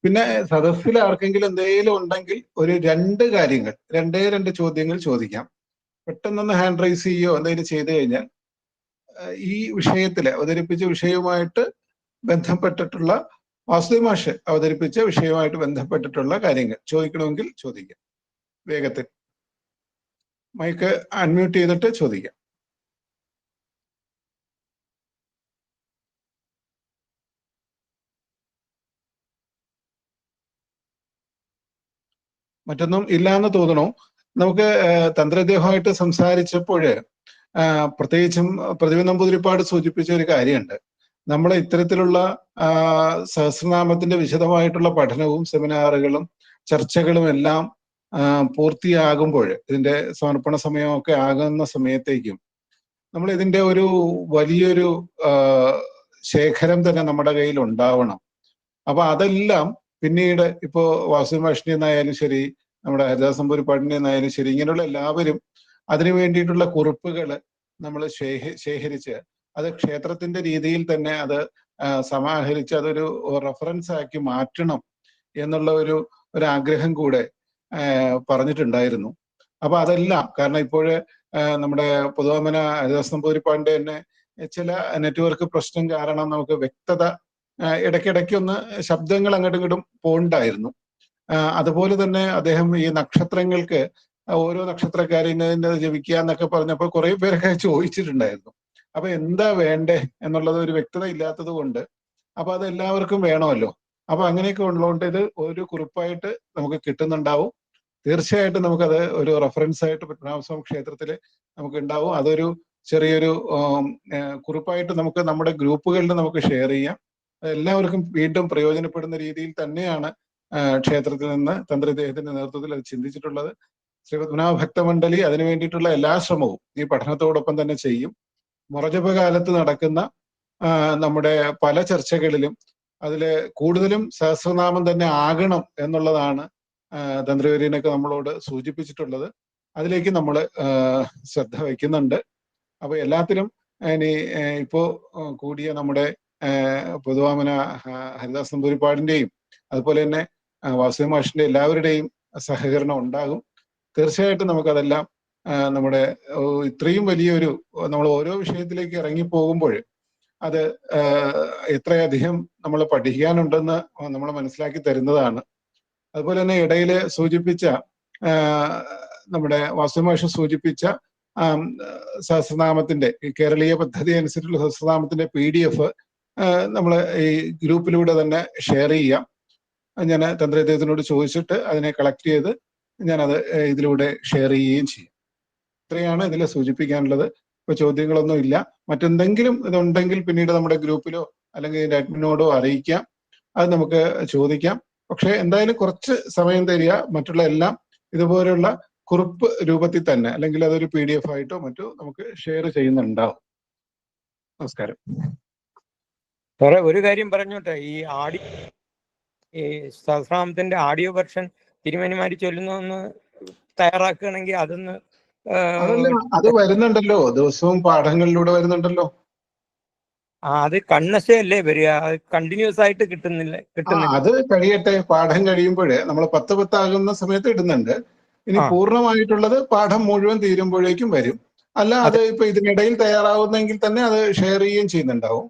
പിന്നെ സദസ്സിൽ ആർക്കെങ്കിലും എന്തെങ്കിലും ഉണ്ടെങ്കിൽ ഒരു 2 കാര്യങ്ങൾ, 2 ചോദ്യങ്ങൾ ചോദിക്കാം. പെട്ടെന്നൊന്ന് ഹാൻഡ് റൈസ് ചെയ്യോ എന്തെങ്കിലും ചെയ്തു കഴിഞ്ഞാൽ ഈ വിഷയത്തില് അവതരിപ്പിച്ച വിഷയവുമായിട്ട് ബന്ധപ്പെട്ടിട്ടുള്ള വാസുദേവ് മാഷ് അവതരിപ്പിച്ച വിഷയവുമായിട്ട് ബന്ധപ്പെട്ടിട്ടുള്ള കാര്യങ്ങൾ ചോദിക്കണമെങ്കിൽ ചോദിക്കാം. വേഗത്തിൽ മൈക്ക് അൺമ്യൂട്ട് ചെയ്തിട്ട് ചോദിക്കാം. മറ്റൊന്നും ഇല്ലാന്ന് തോന്നണു. നമുക്ക് തന്ത്രദേഹമായിട്ട് സംസാരിച്ചപ്പോൾ പ്രത്യേകിച്ചും പ്രതിഭ നമ്പൂതിരിപ്പാട് സൂചിപ്പിച്ച ഒരു കാര്യമുണ്ട്. നമ്മൾ ഇത്തരത്തിലുള്ള സഹസ്രനാമത്തിന്റെ വിശദമായിട്ടുള്ള പഠനവും സെമിനാറുകളും ചർച്ചകളും എല്ലാം പൂർത്തിയാകുമ്പോൾ, ഇതിന്റെ സമർപ്പണ സമയമൊക്കെ ആകുന്ന സമയത്തേക്കും നമ്മൾ ഇതിന്റെ ഒരു വലിയൊരു ശേഖരം തന്നെ നമ്മുടെ കയ്യിൽ ഉണ്ടാവണം. അപ്പൊ അതെല്ലാം പിന്നീട് ഇപ്പോ വാസുദേവ മാഷിനെ എന്നായാലും ശരി, നമ്മുടെ ഹരിദാസ് നമ്പൂതിരിപ്പാടിനെ എന്നായാലും ശരി, ഇങ്ങനെയുള്ള എല്ലാവരും അതിനു വേണ്ടിയിട്ടുള്ള കുറിപ്പുകൾ നമ്മൾ ശേഖരിച്ച് അത് ക്ഷേത്രത്തിന്റെ രീതിയിൽ തന്നെ അത് സമാഹരിച്ച് അതൊരു റെഫറൻസ് ആക്കി മാറ്റണം എന്നുള്ള ഒരു ആഗ്രഹം കൂടെ പറഞ്ഞിട്ടുണ്ടായിരുന്നു. അപ്പൊ അതെല്ലാം കാരണം ഇപ്പോഴ് നമ്മുടെ പൊതുവാമന ഹരിദാസ് നമ്പൂതിരിപ്പാടിന്റെ തന്നെ ചില നെറ്റ്വർക്ക് പ്രശ്നം കാരണം നമുക്ക് വ്യക്തത ഇടയ്ക്കിടയ്ക്കൊന്ന് ശബ്ദങ്ങൾ അങ്ങോട്ടും ഇങ്ങോട്ടും പോണ്ടായിരുന്നു. അതുപോലെ തന്നെ അദ്ദേഹം ഈ നക്ഷത്രങ്ങൾക്ക് ഓരോ നക്ഷത്രക്കാരിനെ ജപിക്കുക എന്നൊക്കെ പറഞ്ഞപ്പോൾ കുറെ പേരൊക്കെ ചോദിച്ചിട്ടുണ്ടായിരുന്നു. അപ്പൊ എന്താ വേണ്ടേ എന്നുള്ളത് ഒരു വ്യക്തത ഇല്ലാത്തത് കൊണ്ട് അപ്പൊ അത് എല്ലാവർക്കും വേണമല്ലോ. അപ്പൊ അങ്ങനെയൊക്കെ ഉള്ളതുകൊണ്ട് ഇത് ഒരു കുറിപ്പായിട്ട് നമുക്ക് കിട്ടുന്നുണ്ടാവും. തീർച്ചയായിട്ടും നമുക്കത് ഒരു റെഫറൻസ് ആയിട്ട് പത്മനാഭസ്വാമി ക്ഷേത്രത്തിൽ നമുക്ക് ഉണ്ടാവും. അതൊരു ചെറിയൊരു കുറിപ്പായിട്ട് നമുക്ക് നമ്മുടെ ഗ്രൂപ്പുകളിൽ നമുക്ക് ഷെയർ ചെയ്യാം. എല്ലാവർക്കും വീണ്ടും പ്രയോജനപ്പെടുന്ന രീതിയിൽ തന്നെയാണ് ക്ഷേത്രത്തിൽ നിന്ന് തന്ത്രിദേഹത്തിന്റെ നേതൃത്വത്തിൽ അത് ചിന്തിച്ചിട്ടുള്ളത്. ശ്രീ പത്മനാഭ ഭക്തമണ്ഡലി അതിനു വേണ്ടിയിട്ടുള്ള എല്ലാ ശ്രമവും ഈ പഠനത്തോടൊപ്പം തന്നെ ചെയ്യും. മുറജപകാലത്ത് നടക്കുന്ന നമ്മുടെ പല ചർച്ചകളിലും അതില് കൂടുതലും സഹസ്രനാമം തന്നെ ആകണം എന്നുള്ളതാണ് തന്ത്രിവര്യനൊക്കെ നമ്മളോട് സൂചിപ്പിച്ചിട്ടുള്ളത്. അതിലേക്ക് നമ്മൾ ശ്രദ്ധ വയ്ക്കുന്നുണ്ട്. അപ്പൊ എല്ലാത്തിലും ഇനി ഇപ്പോ കൂടിയ നമ്മുടെ പൊതുവാമന ഹരിദാസ് നമ്പൂതിരിപ്പാടിന്റെയും അതുപോലെ തന്നെ വാസുദേവ മാഷിന്റെ എല്ലാവരുടെയും സഹകരണം ഉണ്ടാകും. തീർച്ചയായിട്ടും നമുക്കതെല്ലാം നമ്മുടെ ഇത്രയും വലിയൊരു നമ്മൾ ഓരോ വിഷയത്തിലേക്ക് ഇറങ്ങി പോകുമ്പോൾ അത് എത്രയധികം നമ്മൾ പഠിക്കാനുണ്ടെന്ന് നമ്മൾ മനസ്സിലാക്കി തരുന്നതാണ്. അതുപോലെ തന്നെ ഇടയിൽ സൂചിപ്പിച്ച നമ്മുടെ വാസുദേവ മാഷ് സൂചിപ്പിച്ച സഹസ്രനാമത്തിന്റെ കേരളീയ പദ്ധതി അനുസരിച്ചുള്ള സഹസ്രനാമത്തിന്റെ PDF നമ്മൾ ഈ ഗ്രൂപ്പിലൂടെ തന്നെ ഷെയർ ചെയ്യാം. ഞാൻ തന്ത്രിദേവത്തിനോട് ചോദിച്ചിട്ട് അതിനെ കളക്ട് ചെയ്ത് ഞാനത് ഇതിലൂടെ ഷെയർ ചെയ്യുകയും ചെയ്യും. ഇത്രയാണ് ഇതിൽ സൂചിപ്പിക്കാനുള്ളത്. ഇപ്പൊ ചോദ്യങ്ങളൊന്നും ഇല്ല. മറ്റെന്തെങ്കിലും ഇതുണ്ടെങ്കിൽ പിന്നീട് നമ്മുടെ ഗ്രൂപ്പിലോ അല്ലെങ്കിൽ ഇതിന്റെ അഡ്മിനോടോ അറിയിക്കാം. അത് നമുക്ക് ചോദിക്കാം. പക്ഷെ എന്തായാലും കുറച്ച് സമയം തരിക. മറ്റുള്ള എല്ലാം ഇതുപോലുള്ള കുറിപ്പ് രൂപത്തിൽ തന്നെ അല്ലെങ്കിൽ അതൊരു PDF ആയിട്ടോ മറ്റോ നമുക്ക് ഷെയർ ചെയ്യുന്നുണ്ടാവും. നമസ്കാരം. സാറേ, ഒരു കാര്യം പറഞ്ഞോട്ടെ, ഈ സഹസ്രനാമത്തിന്റെ ഓഡിയോ വെർഷൻ തിരുമേനിമാര് ചൊല്ലുന്നൊന്ന് തയ്യാറാക്കുകയാണെങ്കിൽ അതൊന്ന് അത് വരുന്നുണ്ടല്ലോ, ദിവസവും പാഠങ്ങളിലൂടെ വരുന്നുണ്ടല്ലോ. അത് കണ്ണശയല്ലേ വരിക, കണ്ടിന്യൂസ് ആയിട്ട് കിട്ടുന്നില്ല. അത് കഴിയട്ടെ. പാഠം കഴിയുമ്പോൾ നമ്മൾ 10 ആകുന്ന സമയത്ത് ഇടുന്നുണ്ട്. ഇനി പൂർണ്ണമായിട്ടുള്ളത് പാഠം മുഴുവൻ തീരുമ്പോഴേക്കും വരും. അല്ല, അത് ഇപ്പൊ ഇതിനിടയിൽ തയ്യാറാവുന്നെങ്കിൽ തന്നെ അത് ഷെയർ ചെയ്യുകയും ചെയ്യുന്നുണ്ടാവും.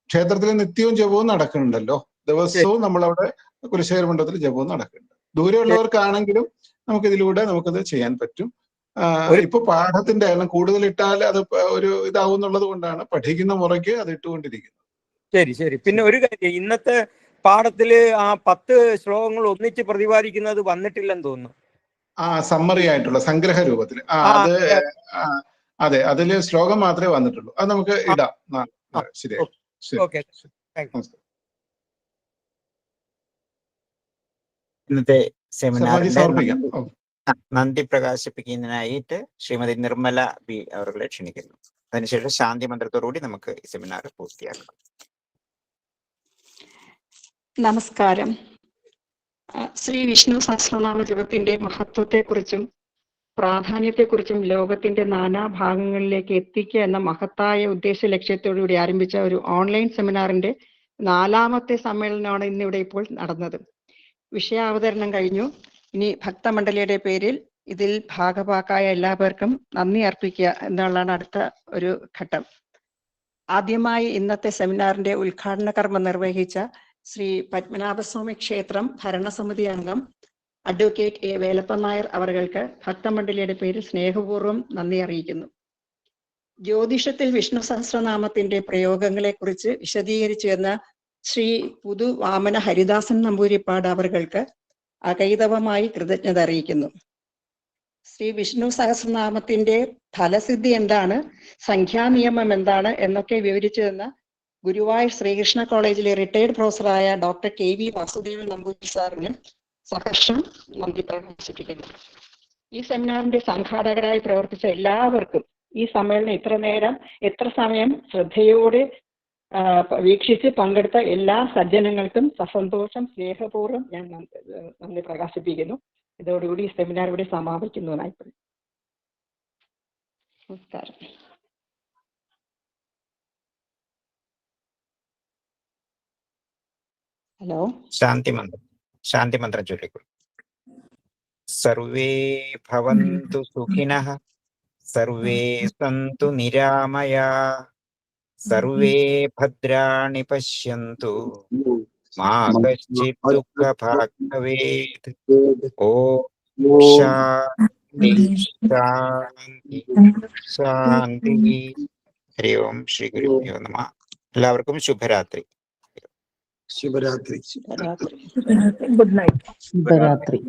ക്ഷേത്രത്തിലെ നിത്യവും ജപവും നടക്കുന്നുണ്ടല്ലോ. ദിവസവും നമ്മളവിടെ കുലശേഖര മണ്ഡലത്തിൽ ജപവും നടക്കുന്നുണ്ട്. ദൂരെയുള്ളവർക്കാണെങ്കിലും നമുക്കിതിലൂടെ നമുക്കത് ചെയ്യാൻ പറ്റും. ഇപ്പൊ പാഠത്തിന്റെ എണ്ണം കൂടുതൽ ഇട്ടാൽ അത് ഒരു ഇതാവുന്നുള്ളത് കൊണ്ടാണ് പഠിക്കുന്ന മുറയ്ക്ക് അത് ഇട്ടുകൊണ്ടിരിക്കുന്നത്. ശരി ശരി. പിന്നെ ഒരു കാര്യം, ഇന്നത്തെ പാഠത്തില് ആ 10 ശ്ലോകങ്ങൾ ഒന്നിച്ച് പ്രതിപാദിക്കുന്നത് വന്നിട്ടില്ലെന്ന് തോന്നുന്നു. സമ്മറി ആയിട്ടുള്ള സംഗ്രഹ രൂപത്തിൽ അതെ, അതില് ശ്ലോകം മാത്രമേ വന്നിട്ടുള്ളൂ. അത് നമുക്ക് ഇടാം. ശരി. ഇന്നത്തെ സെമിനാറിന്റെ നന്ദി പ്രകാശിപ്പിക്കുന്നതിനായിട്ട് ശ്രീമതി നിർമ്മല ബി അവരെ ക്ഷണിക്കുന്നു. അതിനുശേഷം ശാന്തി മന്ത്രത്തോടുകൂടി നമുക്ക് ഈ സെമിനാർ പൂർത്തിയാക്കാം. നമസ്കാരം. ശ്രീ വിഷ്ണു സഹസ്രനാമ ജപത്തിന്റെ മഹത്വത്തെക്കുറിച്ചും പ്രാധാന്യത്തെക്കുറിച്ചും ലോകത്തിന്റെ നാനാഭാഗങ്ങളിലേക്ക് എത്തിക്കുക എന്ന മഹത്തായ ഉദ്ദേശ ലക്ഷ്യത്തോടുകൂടി ആരംഭിച്ച ഒരു ഓൺലൈൻ സെമിനാറിന്റെ 4ാമത്തെ സമ്മേളനമാണ് ഇന്നിവിടെ ഇപ്പോൾ നടന്നത്. വിഷയാവതരണം കഴിഞ്ഞു. ഇനി ഭക്തമണ്ഡലിയുടെ പേരിൽ ഇതിൽ ഭാഗഭാക്കായ എല്ലാവർക്കും നന്ദി അർപ്പിക്കുക എന്നുള്ളതാണ് അടുത്ത ഒരു ഘട്ടം. ആദ്യമായി ഇന്നത്തെ സെമിനാറിന്റെ ഉദ്ഘാടന കർമ്മം നിർവഹിച്ച ശ്രീ പത്മനാഭസ്വാമി ക്ഷേത്രം ഭരണസമിതി അംഗം അഡ്വക്കേറ്റ് എ വേലപ്പൻ നായർ അവർക്ക് ഭക്തമണ്ഡലിയുടെ പേരിൽ സ്നേഹപൂർവ്വം നന്ദി അറിയിക്കുന്നു. ജ്യോതിഷത്തിൽ വിഷ്ണു സഹസ്രനാമത്തിന്റെ പ്രയോഗങ്ങളെ കുറിച്ച് വിശദീകരിച്ചു എന്ന ശ്രീ പുതു വാമന ഹരിദാസൻ നമ്പൂതിരിപ്പാട് അവർക്ക് അകൈതവമായി കൃതജ്ഞത അറിയിക്കുന്നു. ശ്രീ വിഷ്ണു സഹസ്രനാമത്തിന്റെ ഫലസിദ്ധി എന്താണ്, സംഖ്യാനിയമം എന്താണ് എന്നൊക്കെ വിവരിച്ചു തന്ന ഗുരുവായൂർ ശ്രീകൃഷ്ണ കോളേജിലെ റിട്ടയർഡ് പ്രൊഫസറായ ഡോക്ടർ KV വാസുദേവൻ നമ്പൂതിരി സാറിന് സഹർഷം നന്ദി പ്രകാശിപ്പിക്കുന്നു. ഈ സെമിനാറിന്റെ സംഘാടകരായി പ്രവർത്തിച്ച എല്ലാവർക്കും ഈ സമ്മേളനം എത്ര സമയം ശ്രദ്ധയോടെ വീക്ഷിച്ച് പങ്കെടുത്ത എല്ലാ സജ്ജനങ്ങൾക്കും സസന്തോഷം സ്നേഹപൂർവ്വം ഞാൻ നന്ദി പ്രകാശിപ്പിക്കുന്നു. ഇതോടുകൂടി ഈ സെമിനാർ ഇവിടെ സമാപിക്കുന്നതായി. നമസ്കാരം. ഹലോ, ശാന്തി മന്ത്രം ചൊല്ലിക്കൊള്ളു. സർവേ ഭവന്തു സുഖിനഃ, സർവേ സന്തു നിരാമയാ, സർവേ ഭദ്രാണി പശ്യന്തു, മാ കശ്ചിത് ദുഃഖഭാഗ് ഭവേത്. ഓം ശാന്തി ശാന്തി ശാന്തി. ഹരി ഓം. ശ്രീ ഗുരുഭ്യോ നമഃ. എല്ലാവർക്കും ശുഭരാത്രി. Good night. ശുഭരാത്രി.